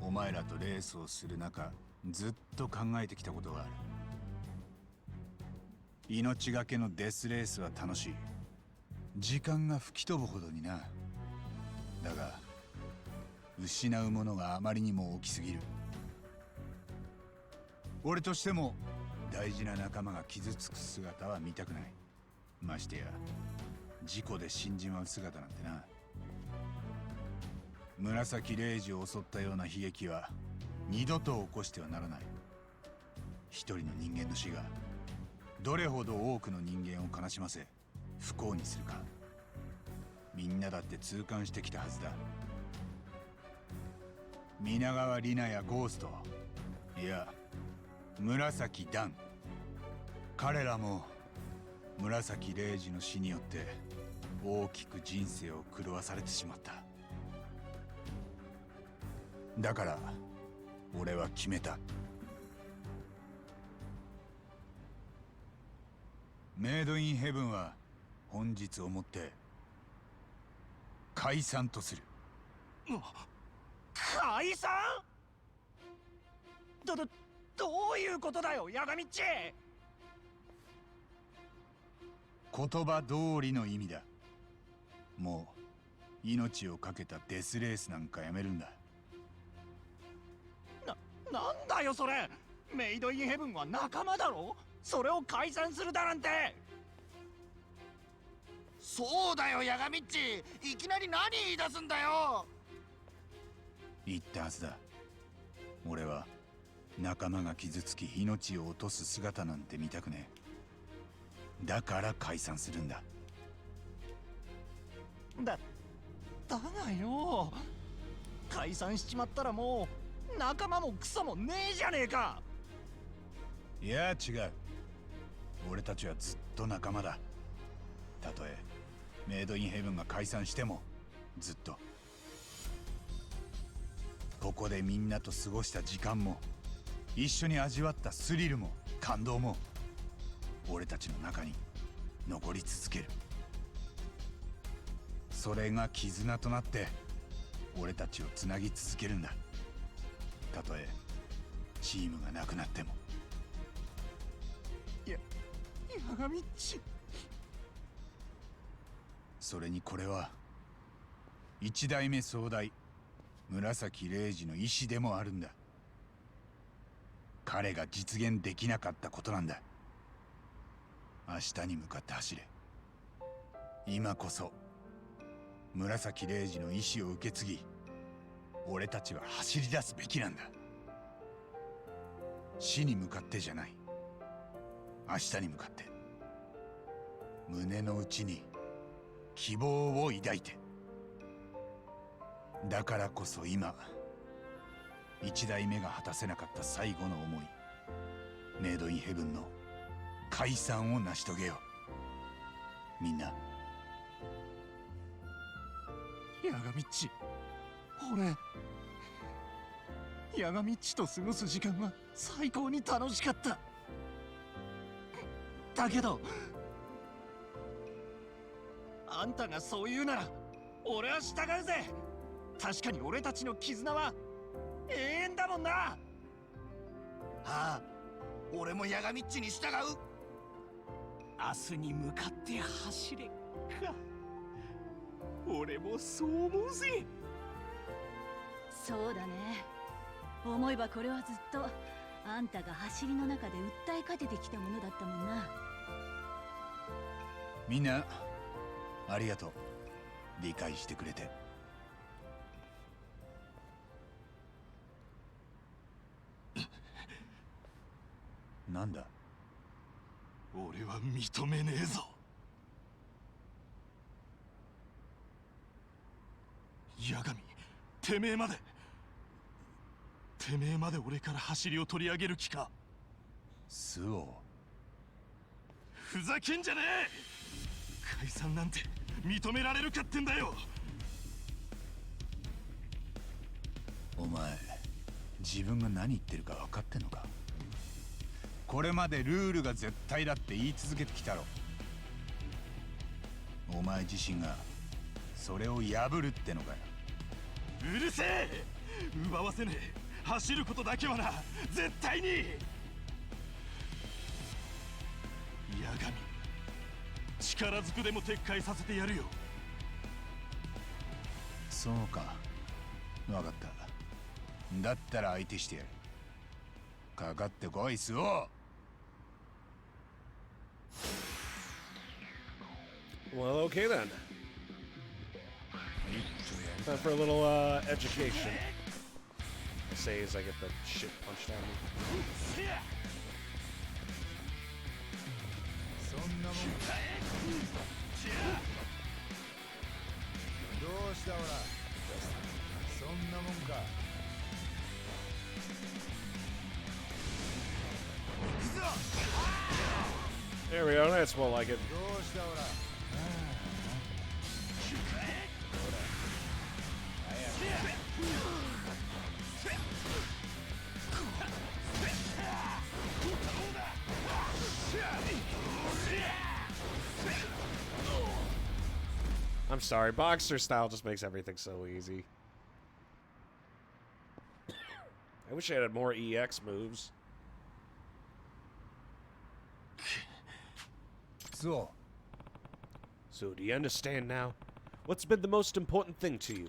お前らとレースをする中、ずっと考えてきたことがある。命がけのデスレースは楽しい。時間が吹き飛ぶほどにな。だが、失うものがあまりにも大きすぎる。俺としても大事な仲間が傷つく姿は見たくない。ましてや、事故で死んじまう姿なんてな。紫レイジを襲ったような悲劇は二度と起こしてはならない。一人の人間の死がどれほど多くの人間を悲しませ不幸にするか、みんなだって痛感してきたはずだ。皆川里奈やゴースト、いや紫ダン、彼らも紫レイジの死によって大きく人生を狂わされてしまった。だから俺は決めた。メイドインヘブンは本日をもって解散とする。解散？どういうことだよ、ヤガミッチ。言葉通りの意味だ。もう命をかけたデスレースなんかやめるんだ。なんだよそれ。メイドインヘブンは仲間だろ。それを解散するだなんて。そうだよ、ヤガミッチ。いきなり何言い出すんだよ。言ったはずだ。俺は仲間が傷つき命を落とす姿なんて見たくねえ。だから解散するんだ。だがよ、解散しちまったらもう仲間もクソもねえじゃねえか。いや違う。俺たちはずっと仲間だ。たとえメイドインヘブンが解散してもずっと。ここでみんなと過ごした時間も一緒に味わったスリルも感動も俺たちの中に残り続ける。それが絆となって俺たちをつなぎ続けるんだ。たとえチームがなくなっても。ヤガミッチ。それにこれは一代目総代紫レイジの意志でもあるんだ。彼が実現できなかったことなんだ。明日に向かって走れ。今こそ紫礼二の意志を受け継ぎ、俺たちは走り出すべきなんだ。死に向かってじゃない、明日に向かって。胸の内に希望を抱いて。だからこそ今、一代目が果たせなかった最後の思い、メイドインヘブンの解散を成し遂げよう。みんな。ヤガミッチ、俺ヤガミッチと過ごす時間は最高に楽しかった。だけどあんたがそう言うなら俺は従うぜ。確かに俺たちの絆は永遠だもんな。ああ、俺もヤガミッチに従う。明日に向かって走れか。俺もそう思うぜ。そうだね。思えばこれはずっとあんたが走りの中で訴えかけてきたものだったもんな。みんなありがとう、理解してくれて。なんだ。俺は認めねえぞ。八神、てめえまで俺から走りを取り上げる気か。スオ、ふざけんじゃねえ。解散なんて認められるかってんだよ。お前自分が何言ってるか分かってんのか。これまでルールが絶対だって言い続けてきたろ。お前自身がそれを破るってのかよ。うるせえ。奪わせねえ。走ることだけはな、絶対に。八神、力ずくでも撤回させてやるよ。そうか、分かった。だったら相手してやる。かかってこい、スオ。Well, okay then. Time for a little education. I say as I get the shit punched out of me. そんなもんか。どうしたオラ。そんなもんか。行くぞ。There we go, that's more like it. どうしたオラ。I'm sorry, Boxer style just makes everything so easy. I wish I had more EX moves. So, do you understand now? What's been the most important thing to you?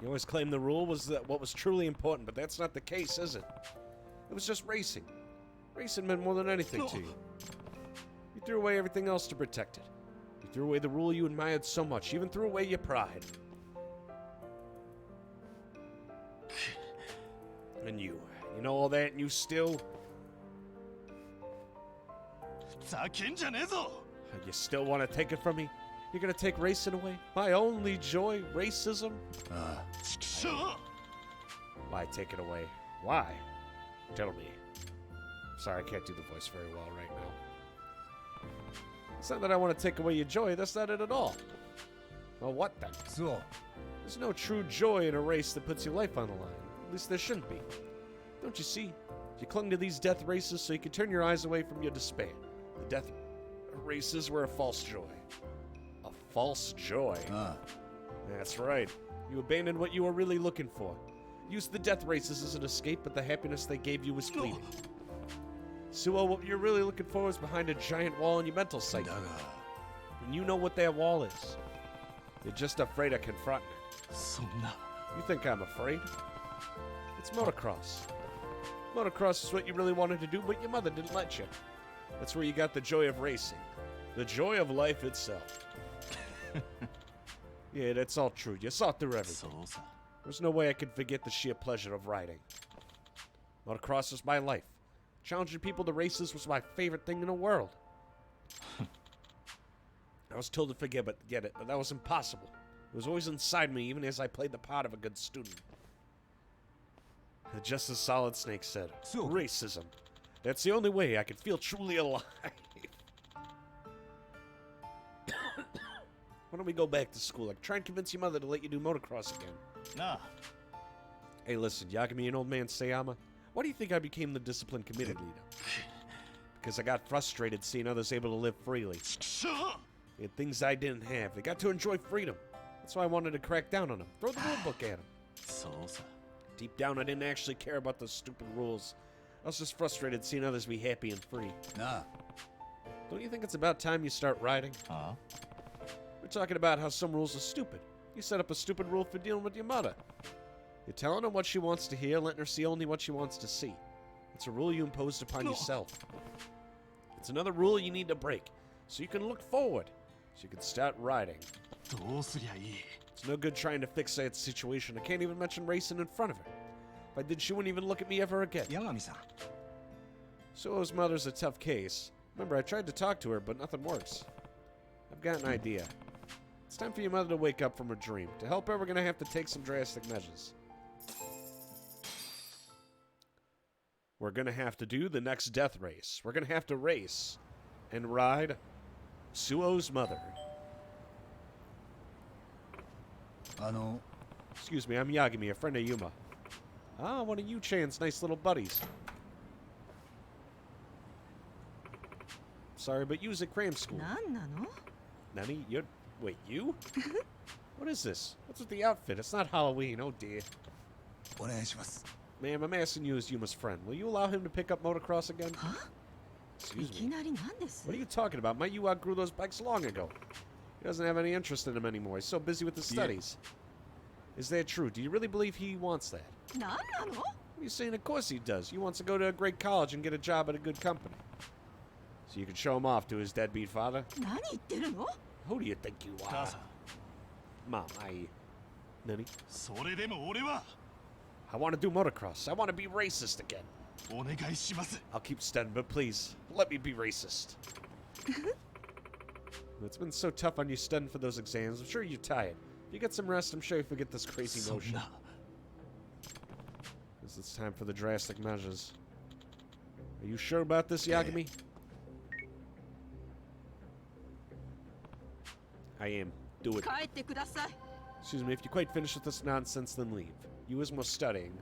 You always claimed the rule was that what was truly important, but that's not the case, is it? It was just racing. Racing meant more than anything to you. You threw away everything else to protect it. You threw away the rule you admired so much, you even threw away your pride. And you know all that, and you still... You still want to take it from me? You're gonna take racing away? My only joy? Racism? Why take it away? Why? Tell me. Sorry, I can't do the voice very well right now. It's not that I want to take away your joy, that's not it at all. Well, what then? So, there's no true joy in a race that puts your life on the line. At least there shouldn't be. Don't you see? You clung to these death races so you could turn your eyes away from your despair. The death races were a false joy. A false joy? That's right. You abandoned what you were really looking for. Used the death races as an escape, but the happiness they gave you was fleeting. Suo, what you're really looking for is behind a giant wall in your mental psyche. And you know what that wall is. You're just afraid of confronting it. You think I'm afraid? It's motocross. Motocross is what you really wanted to do, but your mother didn't let you. That's where you got the joy of racing. The joy of life itself. Yeah, that's all true. You saw through everything. There's no way I could forget the sheer pleasure of riding. Motocross was my life. Challenging people to races was my favorite thing in the world. I was told to forget it, but that was impossible. It was always inside me, even as I played the part of a good student. Just as Solid Snake said, racism. That's the only way I could feel truly alive. Why don't we go back to school? Like, try and convince your mother to let you do motocross again. Nah. Hey, listen, Yagami and old man Sayama, why do you think I became the discipline committee leader? Because I got frustrated seeing others able to live freely. They had things I didn't have. They got to enjoy freedom. That's why I wanted to crack down on them. Throw the rule book at them. Deep down, I didn't actually care about those stupid rules. I was just frustrated seeing others be happy and free. Nah. Don't you think it's about time you start riding? We're talking about how some rules are stupid. You set up a stupid rule for dealing with your mother. You're telling her what she wants to hear, letting her see only what she wants to see. It's a rule you imposed upon yourself. It's another rule you need to break, so you can look forward, so you can start riding. It's no good trying to fix that situation. I can't even mention racing in front of her. If I did, she wouldn't even look at me ever again. Yagami-san. Suo's mother's a tough case. Remember, I tried to talk to her, but nothing works. I've got an idea. It's time for your mother to wake up from her dream. To help her, we're going to have to take some drastic measures. We're going to have to do the next death race. We're going to have to race and ride Suo's mother. Excuse me, I'm Yagami, a friend of Yuma. Ah, one of Yu-chan's nice little buddies. Sorry, but you's at cram school. Nani? You're... Wait, you? What is this? What's with the outfit? It's not Halloween, oh dear. Ma'am, I'm asking you as Yuma's friend. Will you allow him to pick up motocross again? Huh? Excuse me. What are you talking about? My Yu outgrew those bikes long ago. He doesn't have any interest in them anymore. He's so busy with his studies. Is that true? Do you really believe he wants that? What are you saying? Of course he does. He wants to go to a great college and get a job at a good company. So you can show him off to his deadbeat father? Who do you think you are? Mom, Nani? I want to do motocross. I want to be racist again. I'll keep studying, but please, let me be racist. It's been so tough on you studying for those exams. I'm sure you're tired. If you get some rest, I'm sure you forget this crazy notion. Guess it's time for the drastic measures. Are you sure about this, Yagami? I am. Do it. Excuse me, if you're quite finished with this nonsense, then leave. You is more studying.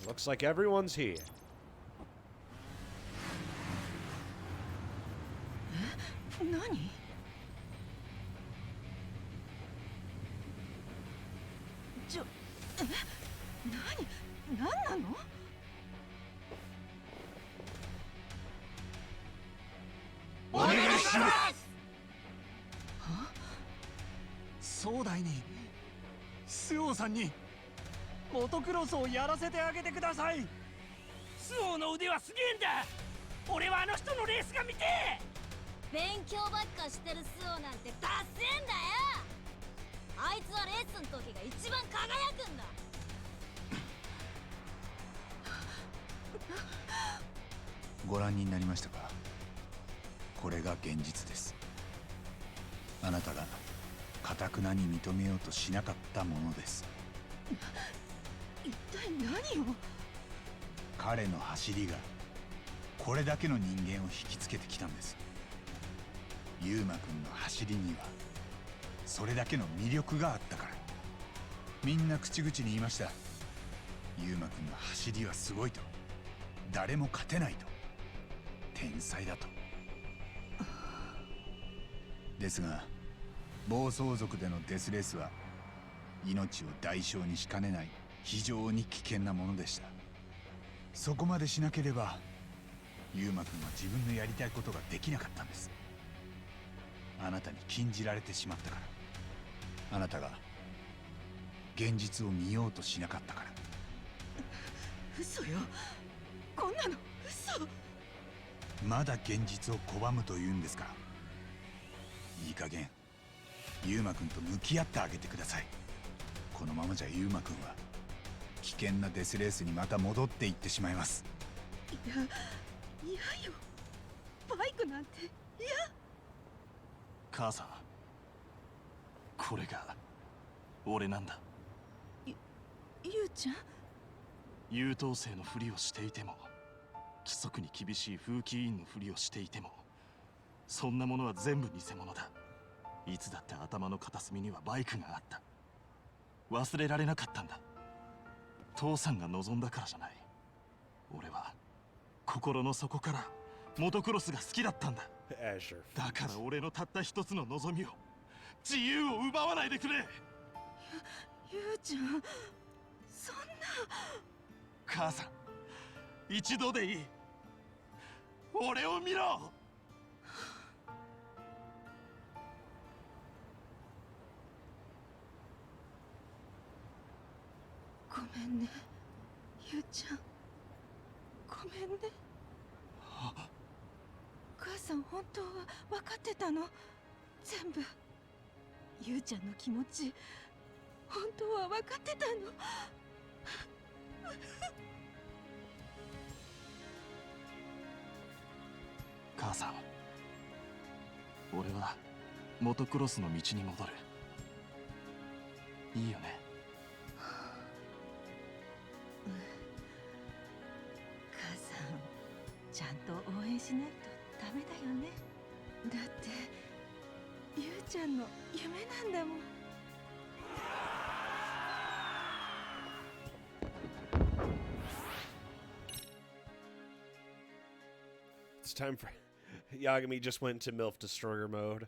Looks like everyone's here. Nani? Nani? Huh? 壮大にスオさんにモトクロスをやらせてあげてください。スオの腕はすげえんだ。俺はあの人のレースが見て勉強ばっかしてるスオなんてダッセーんだよ。あいつはレースの時が一番輝くんだ。ご覧になりましたか。これが現実です。あなたが堅くなに認めようとしなかったものです。一体何を。彼の走りがこれだけの人間を引きつけてきたんです。ユーマくんの走りにはそれだけの魅力があったから。みんな口々に言いました。ユーマくんの走りはすごいと。誰も勝てないと。天才だと。ですが暴走族でのデスレースは命を代償にしかねない非常に危険なものでした。そこまでしなければユーマくんは自分のやりたいことができなかったんです。あなたに禁じられてしまったから。あなたが現実を見ようとしなかったから。嘘よ。こんなの嘘。まだ現実を拒むというんですか。いい加減ユーマくんと向き合ってあげてください。このままじゃユーマくんは危険なデスレースにまた戻っていってしまいます。いや嫌よ、バイクなんて嫌。母さん、これが俺なんだ。ゆうちゃん、優等生のふりをしていても、規則に厳しい風紀委員のふりをしていても、そんなものは全部偽物だ。いつだって頭の片隅にはバイクがあった。忘れられなかったんだ。父さんが望んだからじゃない。俺は心の底からモトクロスが好きだったんだ。だから俺のたった一つの望みを、自由を奪わないでくれ。ゆうちゃん、そんな。母さん、一度でいい。俺を見ろ。ごめんね、ゆうちゃん。ごめんね。母さん本当は分かってたの、全部。ゆうちゃんの気持ち本当は分かってたの。母さん、俺はモトクロスの道に戻る。いいよね。母さん、ちゃんと応援しないとダメだよね。だってゆうちゃんの夢なんだもん。It's time for... Yagami just went into MILF Destroyer mode.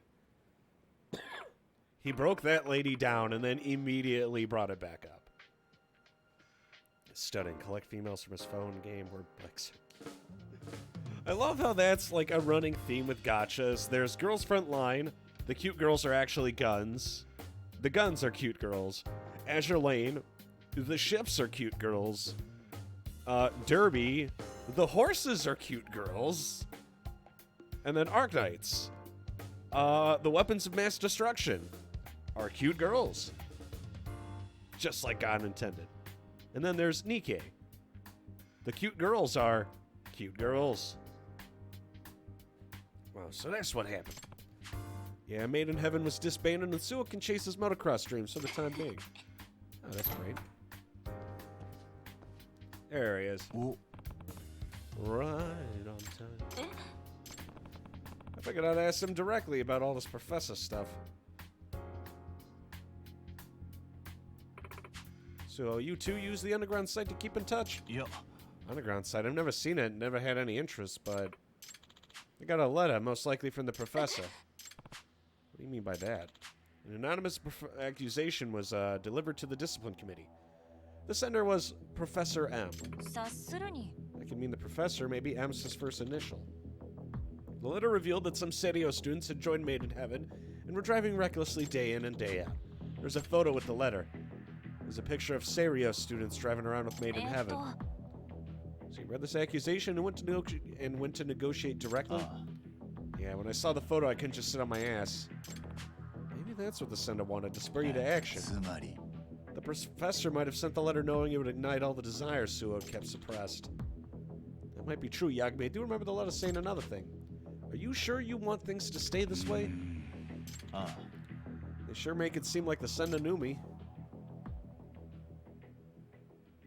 He broke that lady down and then immediately brought it back up. Stunning. Collect females from his phone game where Blacks are cute. I love how that's like a running theme with gachas. There's girls front line. The cute girls are actually guns. The guns are cute girls. Azure Lane. The ships are cute girls. Derby. The horses are cute girls. And then Arknights. The weapons of mass destruction are cute girls. Just like God intended. And then there's Nikkei. The cute girls are cute girls. Wow, so that's what happened. Yeah, Made in Heaven was disbanded and Suo can chase his motocross dreams for the time being. Oh, that's great. There he is. Ooh. Right on time. I figured I'd ask him directly about all this professor stuff. So you two use the underground site to keep in touch? Yep. Underground site? I've never seen it, never had any interest, but I got a letter, most likely from the professor. What do you mean by that? An anonymous accusation was delivered to the discipline committee. The sender was Professor M. That could mean the professor, maybe M's his first initial. The letter revealed that some Serio students had joined Made in Heaven and were driving recklessly day in and day out. There's a photo with the letter. There's a picture of Serio students driving around with Made in Heaven. So you read this accusation and went to negotiate directly? Yeah, when I saw the photo, I couldn't just sit on my ass. Maybe that's what the sender wanted, to spur you to action. The professor might have sent the letter knowing it would ignite all the desires Suo had kept suppressed. That might be true, Yagami. I do remember the letter saying another thing. Are you sure you want things to stay this way? They sure make it seem like the sender knew me.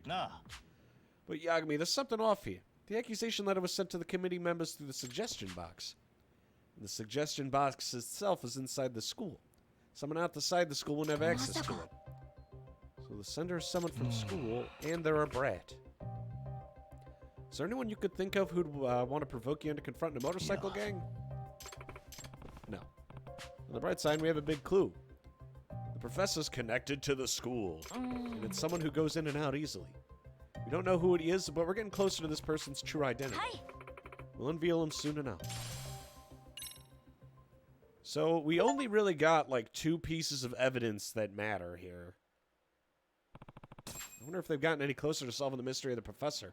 Nah. But Yagami, there's something off here. The accusation letter was sent to the committee members through the suggestion box. And the suggestion box itself is inside the school. Someone outside the school wouldn't have access to it. So the sender is someone from school, and they're a brat. Is there anyone you could think of who'd want to provoke you into confronting a motorcycle gang? No. On the bright side, we have a big clue. The professor's connected to the school. And it's someone who goes in and out easily. We don't know who it is, but we're getting closer to this person's true identity. We'll unveil him soon enough. So we only really got like 2 pieces of evidence that matter here. I wonder if they've gotten any closer to solving the mystery of the professor.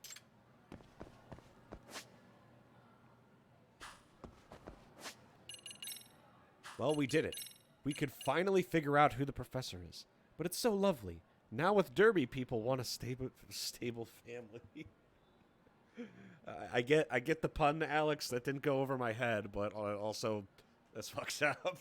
Well, we did it. We could finally figure out who the professor is. But it's so lovely. Now with Derby, people want a stable family. I get the pun, Alex. That didn't go over my head, but also, that's fucked up.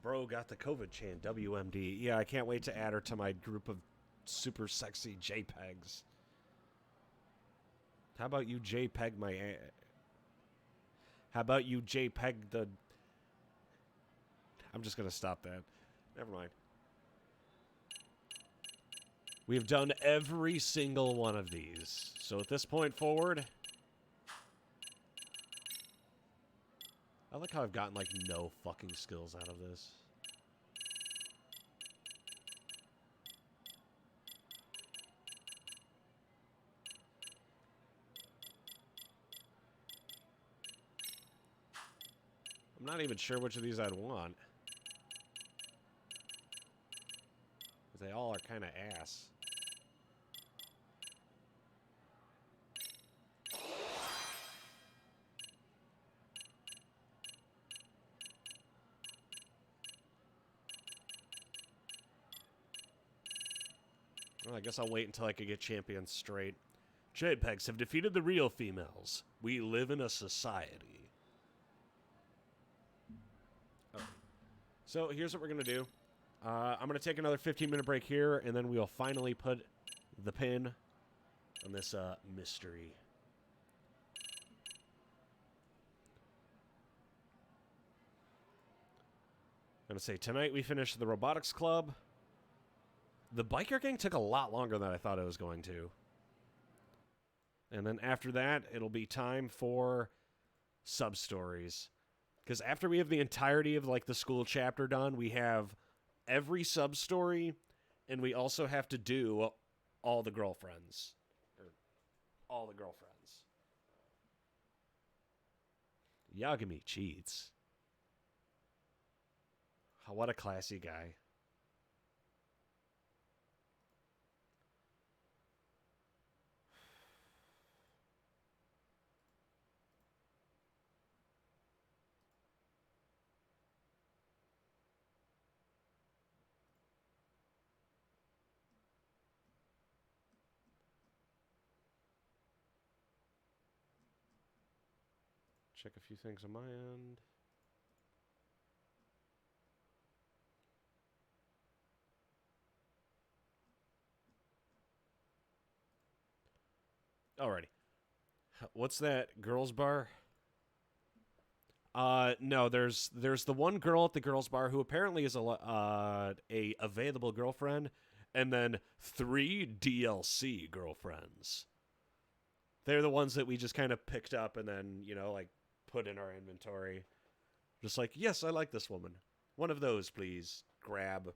Bro got the COVID chain, WMD. Yeah, I can't wait to add her to my group of super sexy JPEGs. How about you JPEG my... How about you JPEG the... I'm just going to stop that. Never mind. We have done every single one of these. So at this point forward... I like how I've gotten, like, no fucking skills out of this. I'm not even sure which of these I'd want. Because they all are kind of ass. Well, I guess I'll wait until I can get champions straight. JPEGs have defeated the real females. We live in a society. Oh. So here's what we're going to do. I'm going to take another 15-minute break here, and then we'll finally put the pin on this mystery. I'm going to say, tonight we finished the Robotics Club. The Biker Gang took a lot longer than I thought it was going to. And then after that, it'll be time for sub-stories. Because after we have the entirety of, like, the school chapter done, we have every sub-story, and we also have to do all the girlfriends. Or all the girlfriends. Yagami cheats. What a classy guy. Check a few things on my end. Alrighty. What's that girls bar? No, there's the one girl at the girls bar who apparently is a available girlfriend, and then 3 DLC girlfriends. They're the ones that we just kind of picked up and then, like, put in our inventory. Just like, yes, I like this woman. One of those, please. Grab.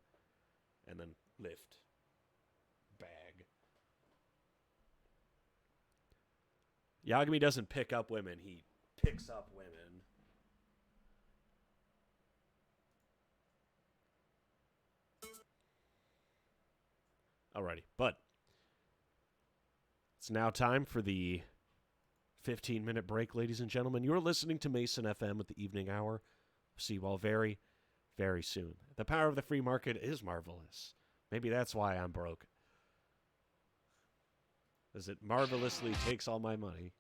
And then lift. Bag. Yagami doesn't pick up women. He picks up women. Alrighty, but it's now time for the 15-minute break, ladies and gentlemen. You're listening to Mason FM with the evening hour. See you all very, very soon. The power of the free market is marvelous. Maybe that's why I'm broke. As it marvelously takes all my money.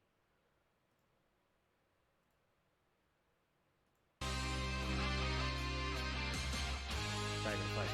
Dragon Fight.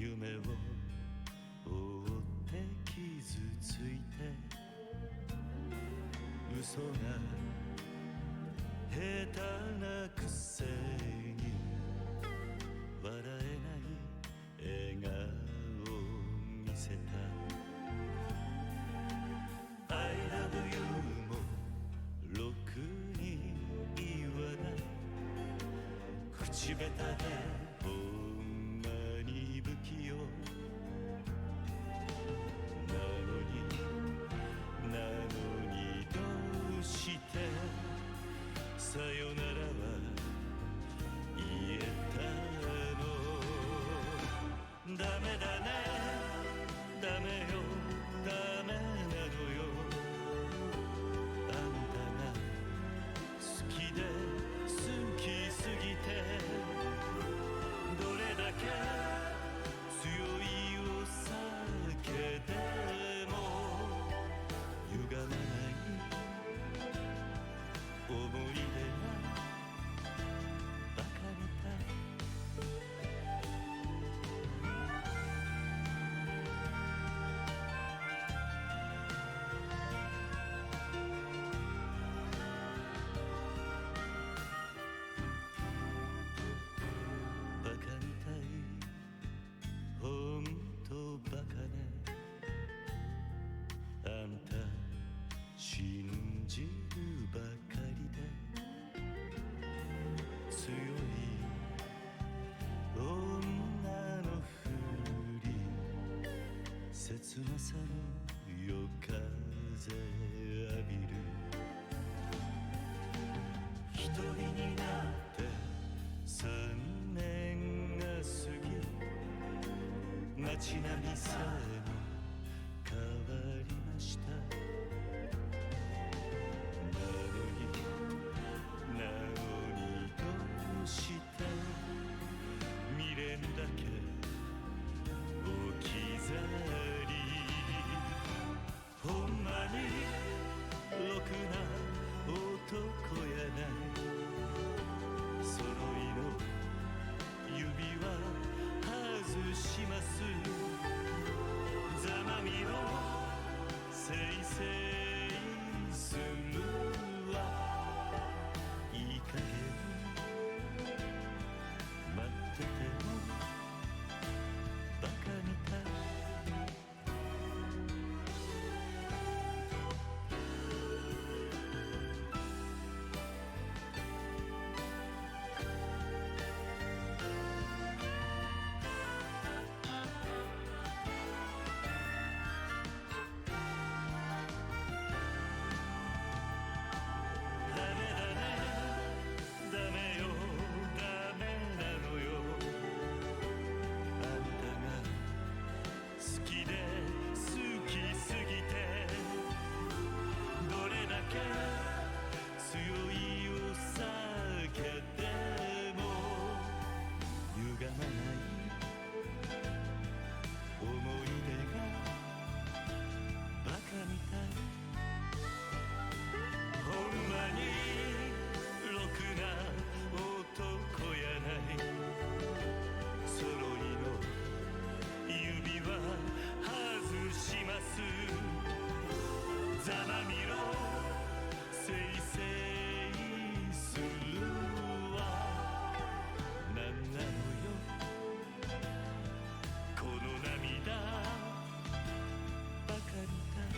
夢を追って傷ついて嘘が下手なくせに笑えない笑顔を見せた I love you もろくに言わない口下手でほんまに不器用なのにどうしてさよならは言えたのダメだねダメよダメなのよあんたが好きで好きすぎてどれだけ強いお酒でも歪まない思い出がバカみたいバカみたいほんとバカねあんた信じるばかりで強い女のふり切なさの夜風浴びる一人になって3年が過ぎ街並みさえも変わりましたなのにどうして未練だけ置き去りほんまにろくな男やない揃いの指輪外しますざまみろせいせいするわいい加減待っててもバカみたいざまみろせいせいするわなんなのよこの涙バカみたい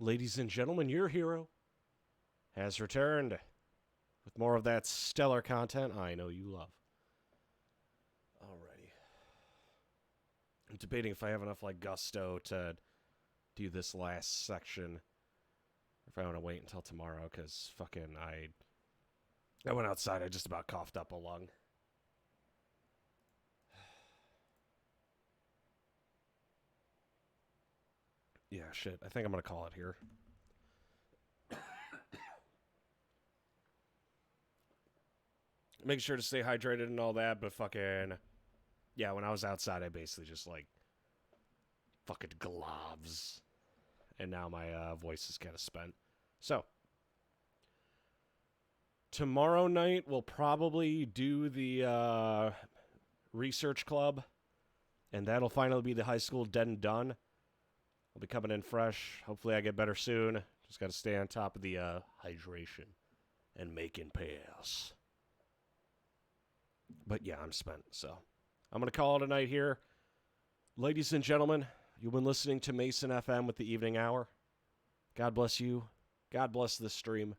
Ladies and gentlemen, your hero has returned with more of that stellar content I know you love. Alrighty. I'm debating if I have enough, like, gusto to do this last section. Or if I want to wait until tomorrow, because fucking I went outside, I just about coughed up a lung. Yeah, shit. I think I'm going to call it here. Make sure to stay hydrated and all that, but fucking... Yeah, when I was outside, I basically just, like, fucking gloves. And now my voice is kind of spent. So, tomorrow night, we'll probably do the research club. And that'll finally be the high school dead and done. I'll be coming in fresh. Hopefully I get better soon. Just got to stay on top of the hydration and making pass. But yeah, I'm spent, so I'm going to call it a night here. Ladies and gentlemen, you've been listening to Mason FM with the Evening Hour. God bless you. God bless this stream.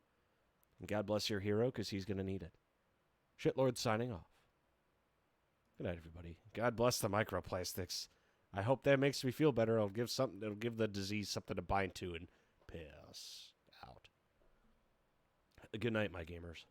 And God bless your hero, because he's going to need it. Shitlord signing off. Good night, everybody. God bless the microplastics. I hope that makes me feel better. It'll give the disease something to bind to and pass out. Good night, my gamers.